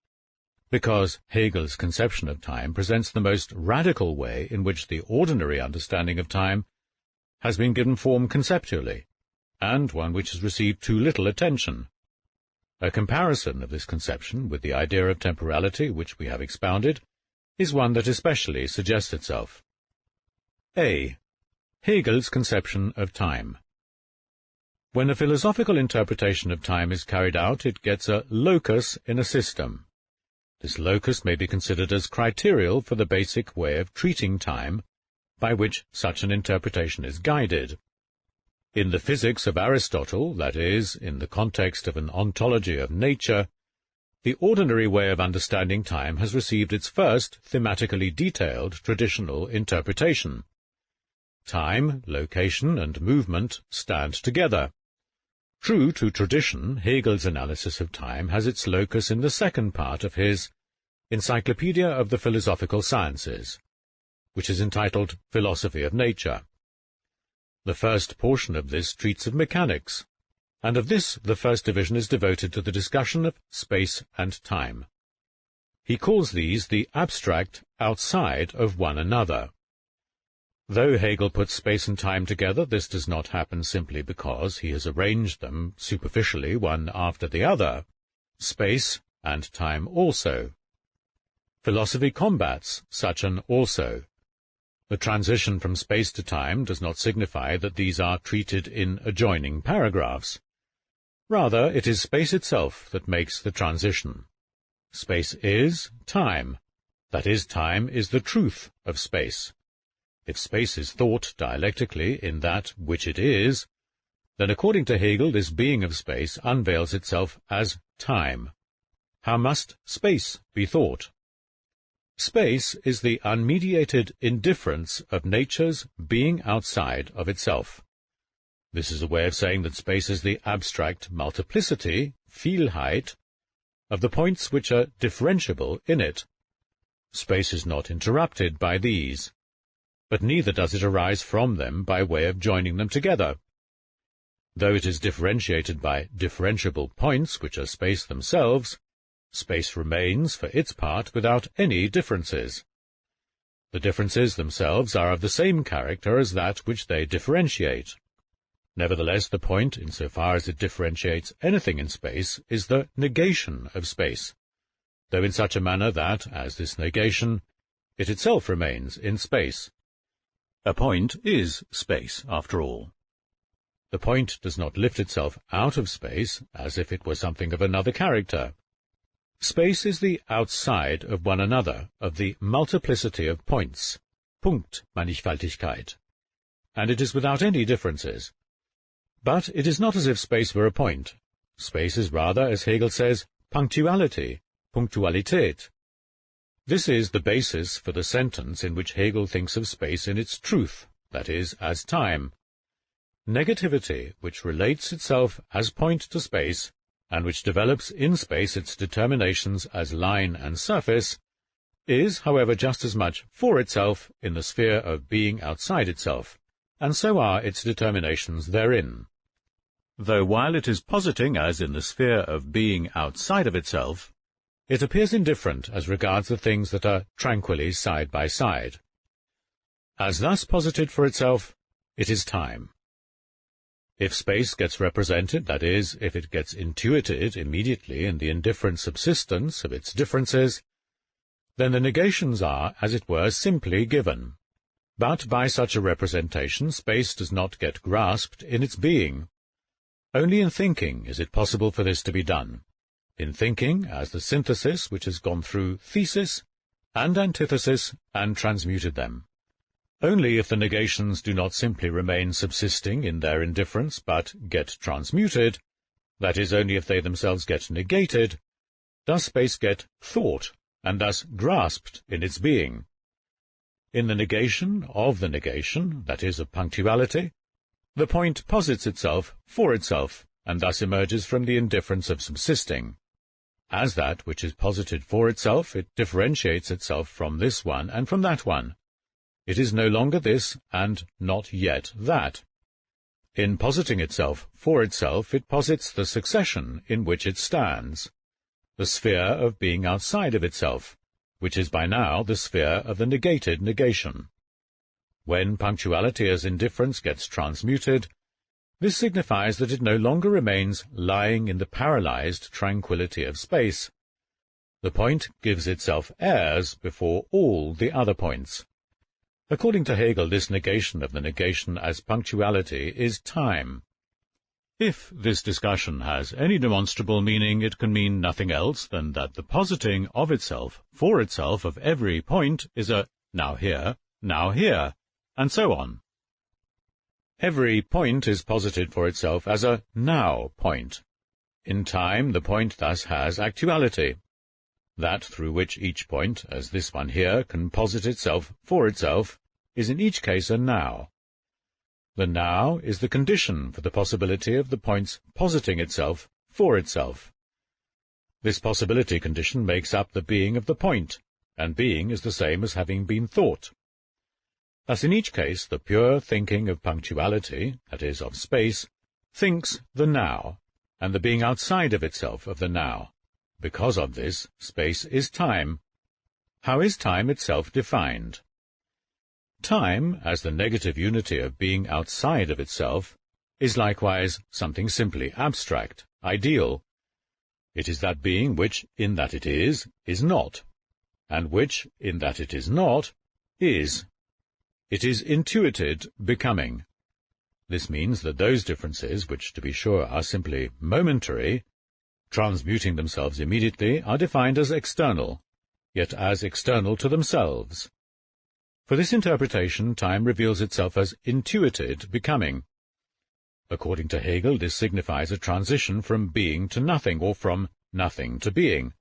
because Hegel's conception of time presents the most radical way in which the ordinary understanding of time has been given form conceptually, and one which has received too little attention. A comparison of this conception with the idea of temporality which we have expounded is one that especially suggests itself. A. Hegel's conception of time. When a philosophical interpretation of time is carried out, it gets a locus in a system. This locus may be considered as criterial for the basic way of treating time by which such an interpretation is guided. In the physics of Aristotle, that is, in the context of an ontology of nature, the ordinary way of understanding time has received its first thematically detailed traditional interpretation. Time, location, and movement stand together. True to tradition, Hegel's analysis of time has its locus in the second part of his Encyclopedia of the Philosophical Sciences, which is entitled Philosophy of Nature. The first portion of this treats of mechanics, and of this the first division is devoted to the discussion of space and time. He calls these the abstract outside of one another. Though Hegel puts space and time together, this does not happen simply because he has arranged them superficially one after the other. Space and time also. Philosophy combats such an also. The transition from space to time does not signify that these are treated in adjoining paragraphs. Rather, it is space itself that makes the transition. Space is time. That is, time is the truth of space. If space is thought dialectically in that which it is, then according to Hegel this being of space unveils itself as time. How must space be thought? Space is the unmediated indifference of nature's being outside of itself. This is a way of saying that space is the abstract multiplicity, Vielheit, of the points which are differentiable in it. Space is not interrupted by these, but neither does it arise from them by way of joining them together. Though it is differentiated by differentiable points which are space themselves, space remains, for its part, without any differences. The differences themselves are of the same character as that which they differentiate. Nevertheless, the point, insofar as it differentiates anything in space, is the negation of space, though in such a manner that, as this negation, it itself remains in space. A point is space, after all. The point does not lift itself out of space as if it were something of another character. Space is the outside of one another, of the multiplicity of points, Punktmannigfaltigkeit, and it is without any differences. But it is not as if space were a point. Space is rather, as Hegel says, punctuality, Punktualität. This is the basis for the sentence in which Hegel thinks of space in its truth, that is, as time. Negativity, which relates itself as point to space, and which develops in space its determinations as line and surface, is, however, just as much for itself in the sphere of being outside itself, and so are its determinations therein. Though while it is positing as in the sphere of being outside of itself, it appears indifferent as regards the things that are tranquilly side by side. As thus posited for itself, it is time. If space gets represented, that is, if it gets intuited immediately in the indifferent subsistence of its differences, then the negations are, as it were, simply given. But by such a representation, space does not get grasped in its being. Only in thinking is it possible for this to be done. In thinking, as the synthesis which has gone through thesis and antithesis and transmuted them. Only if the negations do not simply remain subsisting in their indifference, but get transmuted, that is, only if they themselves get negated, does space get thought, and thus grasped in its being. In the negation of the negation, that is, of punctuality, the point posits itself for itself, and thus emerges from the indifference of subsisting. As that which is posited for itself, it differentiates itself from this one and from that one. It is no longer this, and not yet that. In positing itself for itself, it posits the succession in which it stands, the sphere of being outside of itself, which is by now the sphere of the negated negation. When punctuality as indifference gets transmuted, this signifies that it no longer remains lying in the paralyzed tranquillity of space. The point gives itself airs before all the other points. According to Hegel, this negation of the negation as punctuality is time. If this discussion has any demonstrable meaning, it can mean nothing else than that the positing of itself, for itself, of every point is a now here, and so on. Every point is posited for itself as a now point. In time, the point thus has actuality. That through which each point, as this one here, can posit itself for itself, is in each case a now. The now is the condition for the possibility of the point's positing itself for itself. This possibility condition makes up the being of the point, and being is the same as having been thought. Thus in each case the pure thinking of punctuality, that is, of space, thinks the now, and the being outside of itself of the now. Because of this, space is time. How is time itself defined? Time, as the negative unity of being outside of itself, is likewise something simply abstract, ideal. It is that being which, in that it is not, and which, in that it is not, is. It is intuited becoming. This means that those differences, which to be sure are simply momentary, transmuting themselves immediately, are defined as external, yet as external to themselves. For this interpretation, time reveals itself as intuited becoming. According to Hegel, this signifies a transition from being to nothing, or from nothing to being.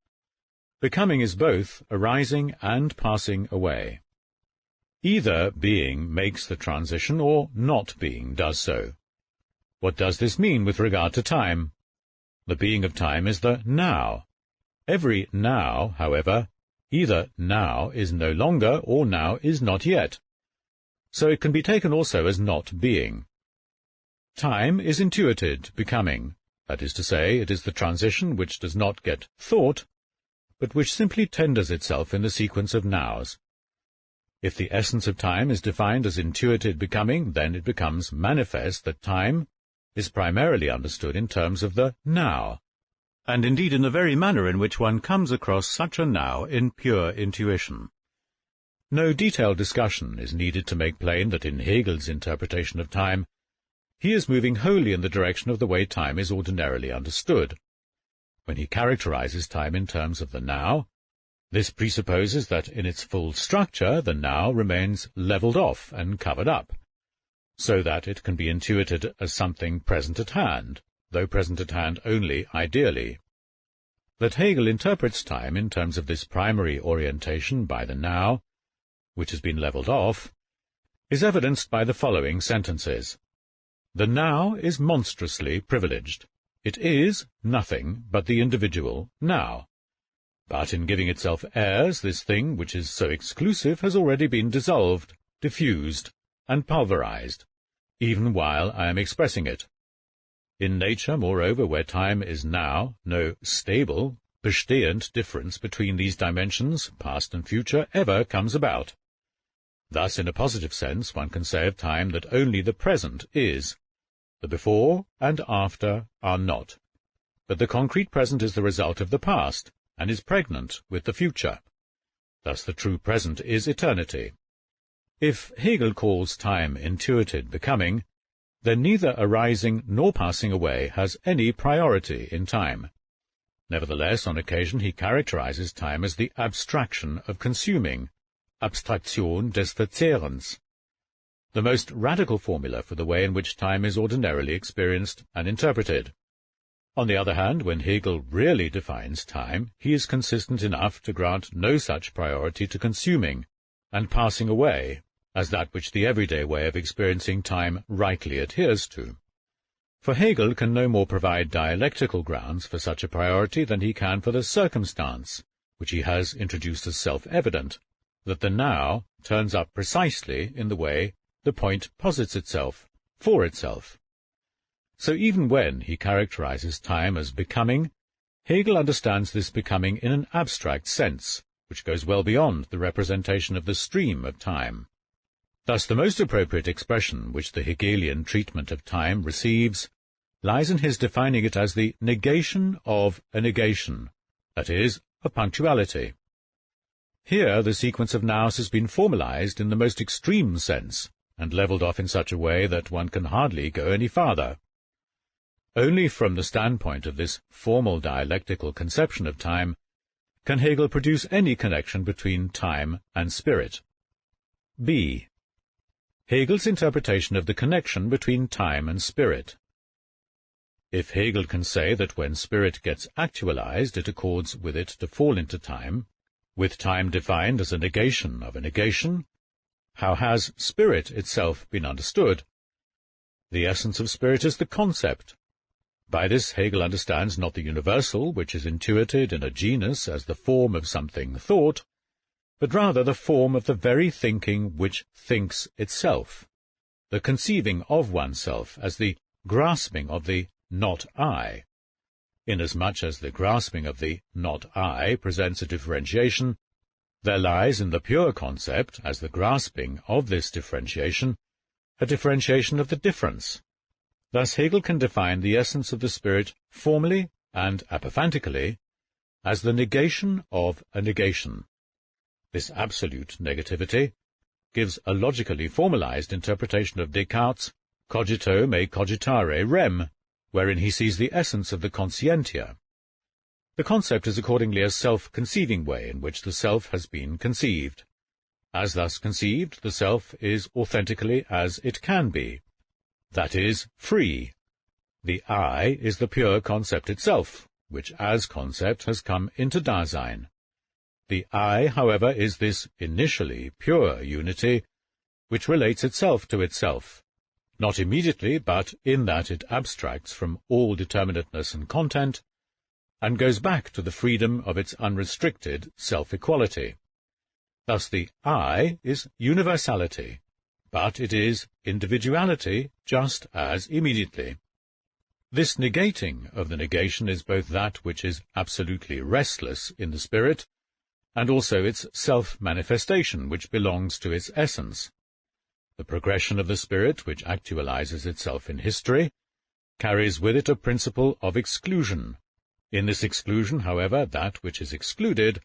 Becoming is both arising and passing away. Either being makes the transition, or not being does so. What does this mean with regard to time? The being of time is the now. Every now, however, either now is no longer, or now is not yet. So it can be taken also as not being. Time is intuited becoming, that is to say, it is the transition which does not get thought, but which simply tenders itself in the sequence of nows. If the essence of time is defined as intuited becoming, then it becomes manifest that time is primarily understood in terms of the now, and indeed in the very manner in which one comes across such a now in pure intuition. No detailed discussion is needed to make plain that in Hegel's interpretation of time, he is moving wholly in the direction of the way time is ordinarily understood. When he characterizes time in terms of the now, this presupposes that in its full structure the now remains levelled off and covered up, so that it can be intuited as something present at hand, though present at hand only ideally. That Hegel interprets time in terms of this primary orientation by the now, which has been levelled off, is evidenced by the following sentences. The now is monstrously privileged. It is nothing but the individual now. But in giving itself airs, this thing which is so exclusive has already been dissolved, diffused, and pulverized, even while I am expressing it. In nature, moreover, where time is now, no stable, bestehend difference between these dimensions, past and future, ever comes about. Thus, in a positive sense, one can say of time that only the present is. The before and after are not. But the concrete present is the result of the past, and is pregnant with the future. Thus the true present is eternity. If Hegel calls time intuited becoming, then neither arising nor passing away has any priority in time. Nevertheless, on occasion he characterizes time as the abstraction of consuming, Abstraktion des Verzehrens, the most radical formula for the way in which time is ordinarily experienced and interpreted. On the other hand, when Hegel really defines time, he is consistent enough to grant no such priority to consuming and passing away as that which the everyday way of experiencing time rightly adheres to. For Hegel can no more provide dialectical grounds for such a priority than he can for the circumstance, which he has introduced as self-evident, that the now turns up precisely in the way the point posits itself for itself. So even when he characterizes time as becoming, Hegel understands this becoming in an abstract sense, which goes well beyond the representation of the stream of time. Thus the most appropriate expression which the Hegelian treatment of time receives lies in his defining it as the negation of a negation, that is, of punctuality. Here the sequence of nows has been formalized in the most extreme sense, and levelled off in such a way that one can hardly go any farther. Only from the standpoint of this formal dialectical conception of time can Hegel produce any connection between time and spirit. B. Hegel's interpretation of the connection between time and spirit. If Hegel can say that when spirit gets actualized, it accords with it to fall into time, with time defined as a negation of a negation, how has spirit itself been understood? The essence of spirit is the concept. By this Hegel understands not the universal, which is intuited in a genus as the form of something thought, but rather the form of the very thinking which thinks itself, the conceiving of oneself as the grasping of the not I. Inasmuch as the grasping of the not I presents a differentiation, there lies in the pure concept, as the grasping of this differentiation, a differentiation of the difference. Thus Hegel can define the essence of the spirit formally and apophantically as the negation of a negation. This absolute negativity gives a logically formalized interpretation of Descartes' cogito me cogitare rem, wherein he sees the essence of the conscientia. The concept is accordingly a self-conceiving way in which the self has been conceived. As thus conceived, the self is authentically as it can be, that is, free. The I is the pure concept itself, which as concept has come into Dasein. The I, however, is this initially pure unity, which relates itself to itself, not immediately, but in that it abstracts from all determinateness and content, and goes back to the freedom of its unrestricted self-equality. Thus the I is universality, but it is individuality just as immediately. This negating of the negation is both that which is absolutely restless in the spirit, and also its self-manifestation, which belongs to its essence. The progression of the spirit, which actualizes itself in history, carries with it a principle of exclusion. In this exclusion, however, that which is excluded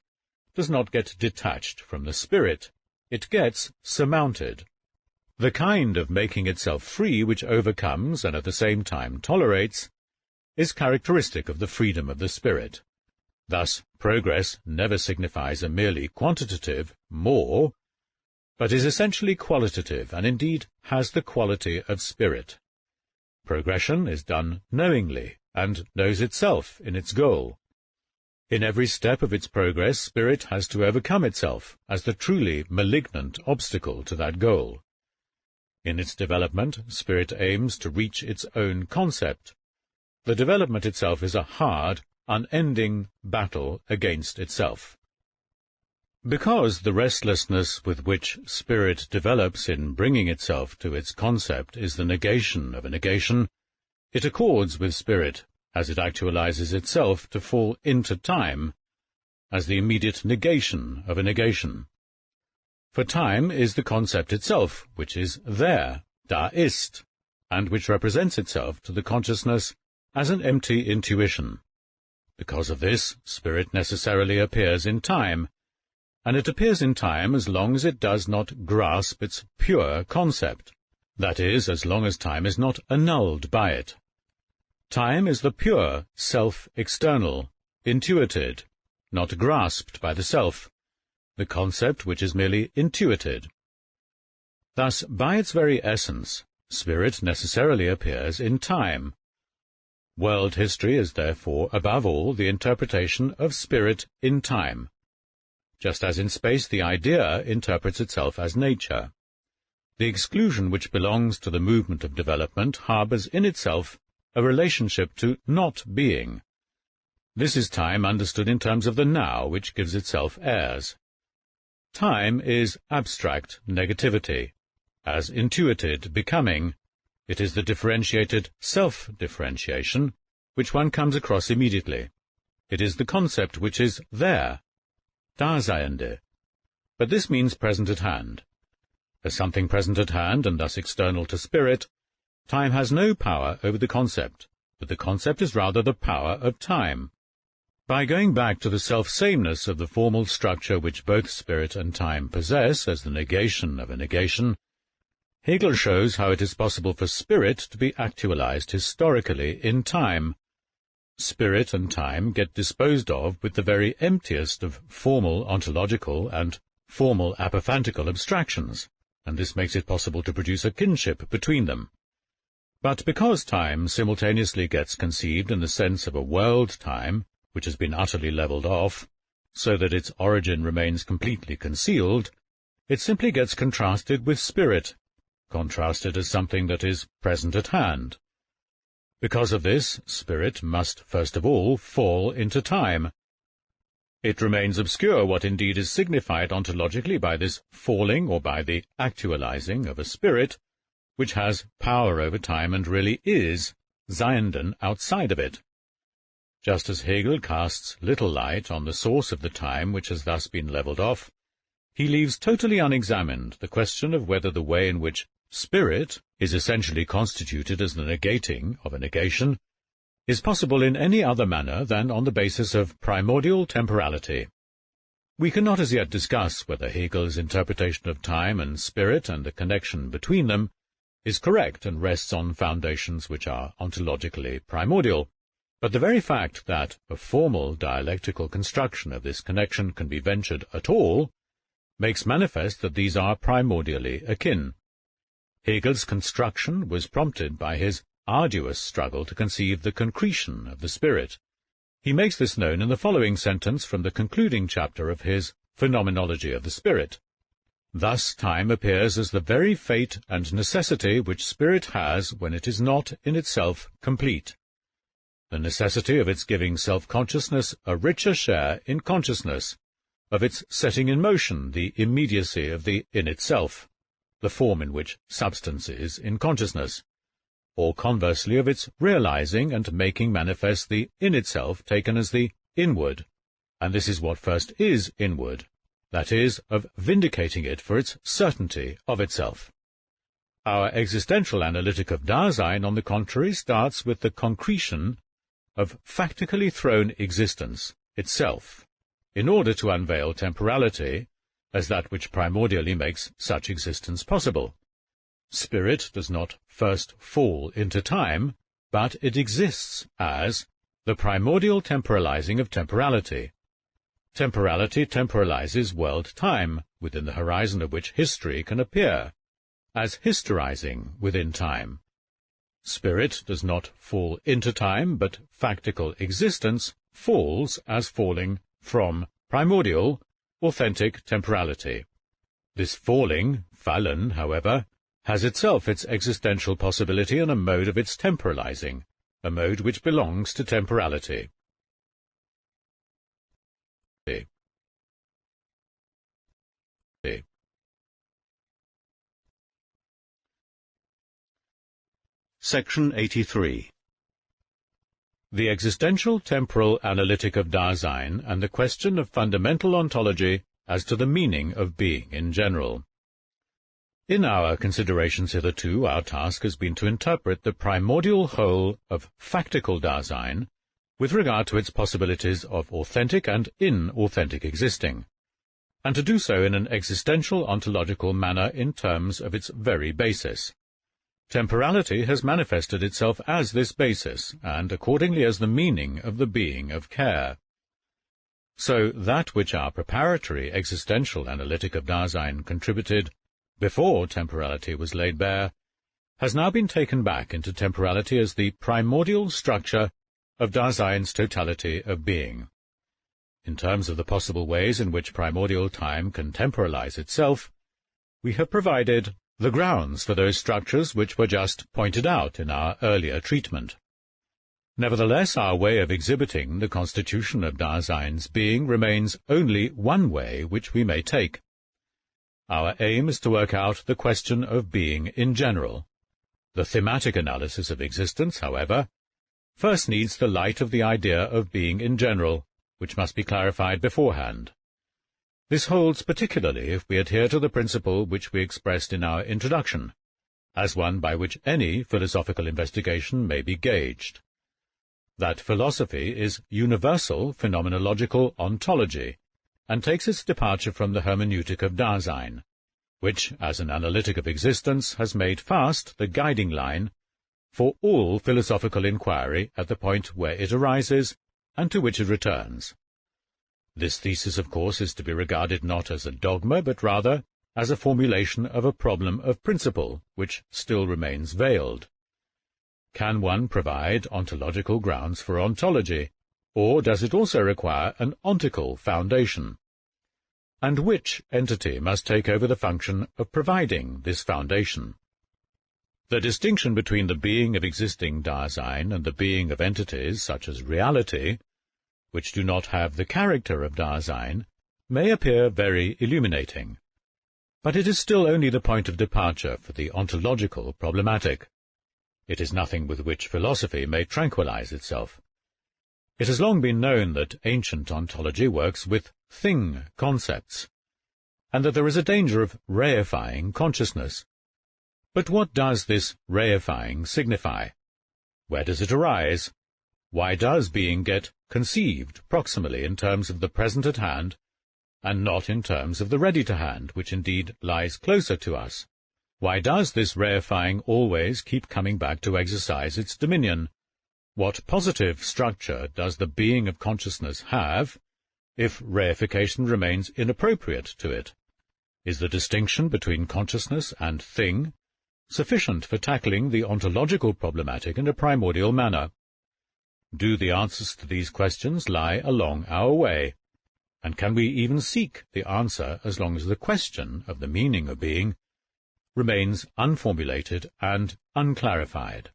does not get detached from the spirit, it gets surmounted. The kind of making itself free which overcomes and at the same time tolerates is characteristic of the freedom of the spirit. Thus, progress never signifies a merely quantitative more, but is essentially qualitative and indeed has the quality of spirit. Progression is done knowingly and knows itself in its goal. In every step of its progress, spirit has to overcome itself as the truly malignant obstacle to that goal. In its development, spirit aims to reach its own concept. The development itself is a hard, unending battle against itself. Because the restlessness with which spirit develops in bringing itself to its concept is the negation of a negation, it accords with spirit, as it actualizes itself, to fall into time, as the immediate negation of a negation. For time is the concept itself, which is there, da ist, and which represents itself to the consciousness as an empty intuition. Because of this, spirit necessarily appears in time, and it appears in time as long as it does not grasp its pure concept, that is, as long as time is not annulled by it. Time is the pure, self-external, intuited, not grasped by the self, the concept which is merely intuited. Thus, by its very essence, spirit necessarily appears in time. World history is therefore, above all, the interpretation of spirit in time, just as in space the idea interprets itself as nature. The exclusion which belongs to the movement of development harbours in itself a relationship to not being. This is time understood in terms of the now, which gives itself airs. Time is abstract negativity. As intuited becoming, it is the differentiated self-differentiation, which one comes across immediately. It is the concept which is there, Daseiende. But this means present at hand. As something present at hand, and thus external to spirit, time has no power over the concept, but the concept is rather the power of time. By going back to the self-sameness of the formal structure which both spirit and time possess as the negation of a negation, Hegel shows how it is possible for spirit to be actualized historically in time. Spirit and time get disposed of with the very emptiest of formal ontological and formal apophantical abstractions, and this makes it possible to produce a kinship between them. But because time simultaneously gets conceived in the sense of a world-time, which has been utterly levelled off, so that its origin remains completely concealed, it simply gets contrasted with spirit, contrasted as something that is present at hand. Because of this, spirit must first of all fall into time. It remains obscure what indeed is signified ontologically by this falling or by the actualizing of a spirit, which has power over time and really is Seienden outside of it. Just as Hegel casts little light on the source of the time which has thus been levelled off, he leaves totally unexamined the question of whether the way in which spirit is essentially constituted as the negating of a negation is possible in any other manner than on the basis of primordial temporality. We cannot as yet discuss whether Hegel's interpretation of time and spirit and the connection between them is correct and rests on foundations which are ontologically primordial, but the very fact that a formal dialectical construction of this connection can be ventured at all makes manifest that these are primordially akin. Hegel's construction was prompted by his arduous struggle to conceive the concretion of the spirit. He makes this known in the following sentence from the concluding chapter of his Phenomenology of the Spirit. Thus time appears as the very fate and necessity which spirit has when it is not in itself complete, the necessity of its giving self-consciousness a richer share in consciousness, of its setting in motion the immediacy of the in itself, the form in which substance is in consciousness, or conversely of its realizing and making manifest the in itself taken as the inward, and this is what first is inward, that is, of vindicating it for its certainty of itself. Our existential analytic of Dasein, on the contrary, starts with the concretion of factically thrown existence itself, in order to unveil temporality as that which primordially makes such existence possible. Spirit does not first fall into time, but it exists as the primordial temporalizing of temporality. Temporality temporalizes world-time, within the horizon of which history can appear, as historizing within time. Spirit does not fall into time, but factical existence falls as falling from primordial, authentic temporality. This falling, fallen, however, has itself its existential possibility and a mode of its temporalizing, a mode which belongs to temporality. Section 83. The existential temporal analytic of Dasein and the question of fundamental ontology as to the meaning of being in general. In our considerations hitherto, our task has been to interpret the primordial whole of factical Dasein with regard to its possibilities of authentic and inauthentic existing, and to do so in an existential ontological manner in terms of its very basis. Temporality has manifested itself as this basis, and accordingly as the meaning of the being of care. So that which our preparatory existential analytic of Dasein contributed before temporality was laid bare, has now been taken back into temporality as the primordial structure of Dasein's totality of being. In terms of the possible ways in which primordial time can temporalize itself, we have provided the grounds for those structures which were just pointed out in our earlier treatment. Nevertheless, our way of exhibiting the constitution of Dasein's being remains only one way which we may take. Our aim is to work out the question of being in general. The thematic analysis of existence, however, first needs the light of the idea of being in general, which must be clarified beforehand. This holds particularly if we adhere to the principle which we expressed in our introduction, as one by which any philosophical investigation may be gauged. That philosophy is universal phenomenological ontology, and takes its departure from the hermeneutic of Dasein, which, as an analytic of existence, has made fast the guiding line for all philosophical inquiry at the point where it arises and to which it returns. This thesis, of course, is to be regarded not as a dogma, but rather as a formulation of a problem of principle, which still remains veiled. Can one provide ontological grounds for ontology, or does it also require an ontical foundation? And which entity must take over the function of providing this foundation? The distinction between the being of existing Dasein and the being of entities such as reality, which do not have the character of Dasein, may appear very illuminating, but it is still only the point of departure for the ontological problematic. It is nothing with which philosophy may tranquilize itself. It has long been known that ancient ontology works with thing concepts, and that there is a danger of reifying consciousness. But what does this reifying signify? Where does it arise? Why does being get conceived proximally in terms of the present at hand, and not in terms of the ready-to-hand, which indeed lies closer to us? Why does this reifying always keep coming back to exercise its dominion? What positive structure does the being of consciousness have, if reification remains inappropriate to it? Is the distinction between consciousness and thing sufficient for tackling the ontological problematic in a primordial manner? Do the answers to these questions lie along our way? And can we even seek the answer as long as the question of the meaning of being remains unformulated and unclarified?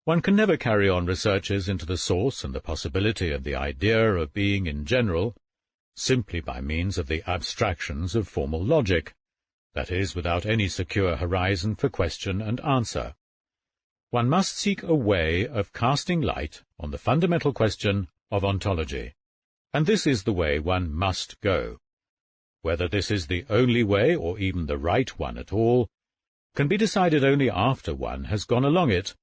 One can never carry on researches into the source and the possibility of the idea of being in general simply by means of the abstractions of formal logic, that is, without any secure horizon for question and answer. One must seek a way of casting light on the fundamental question of ontology, and this is the way one must go. Whether this is the only way, or even the right one at all, can be decided only after one has gone along it.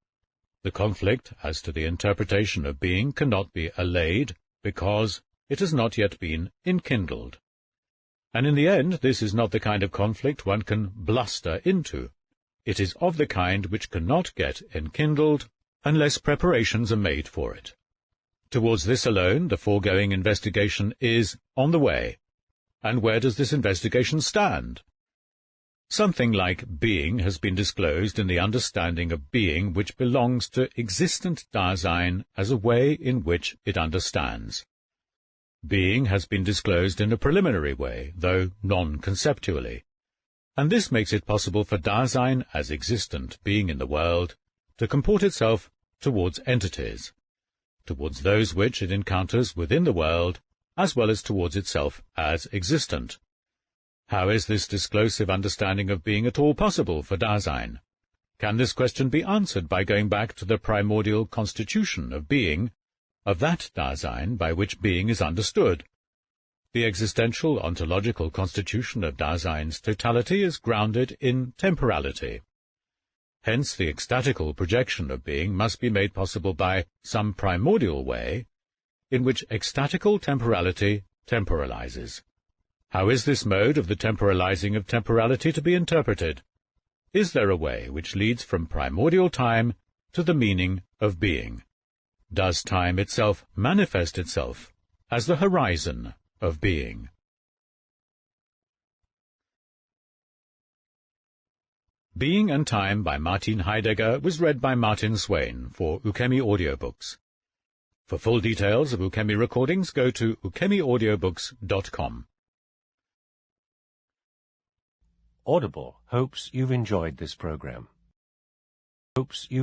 The conflict as to the interpretation of being cannot be allayed, because it has not yet been enkindled. And in the end, this is not the kind of conflict one can bluster into. It is of the kind which cannot get enkindled unless preparations are made for it. Towards this alone the foregoing investigation is on the way. And where does this investigation stand? Something like being has been disclosed in the understanding of being which belongs to existent Dasein as a way in which it understands. Being has been disclosed in a preliminary way, though non-conceptually, and this makes it possible for Dasein as existent being in the world to comport itself towards entities, towards those which it encounters within the world, as well as towards itself as existent. How is this disclosive understanding of being at all possible for Dasein? Can this question be answered by going back to the primordial constitution of being, of that Dasein by which being is understood? The existential ontological constitution of Dasein's totality is grounded in temporality. Hence the ecstatical projection of being must be made possible by some primordial way in which ecstatical temporality temporalizes. How is this mode of the temporalizing of temporality to be interpreted? Is there a way which leads from primordial time to the meaning of being? Does time itself manifest itself as the horizon of being? Being and Time by Martin Heidegger was read by Martin Swain for Ukemi Audiobooks. For full details of Ukemi recordings, go to ukemiaudiobooks.com. Audible hopes you've enjoyed this program. Hopes you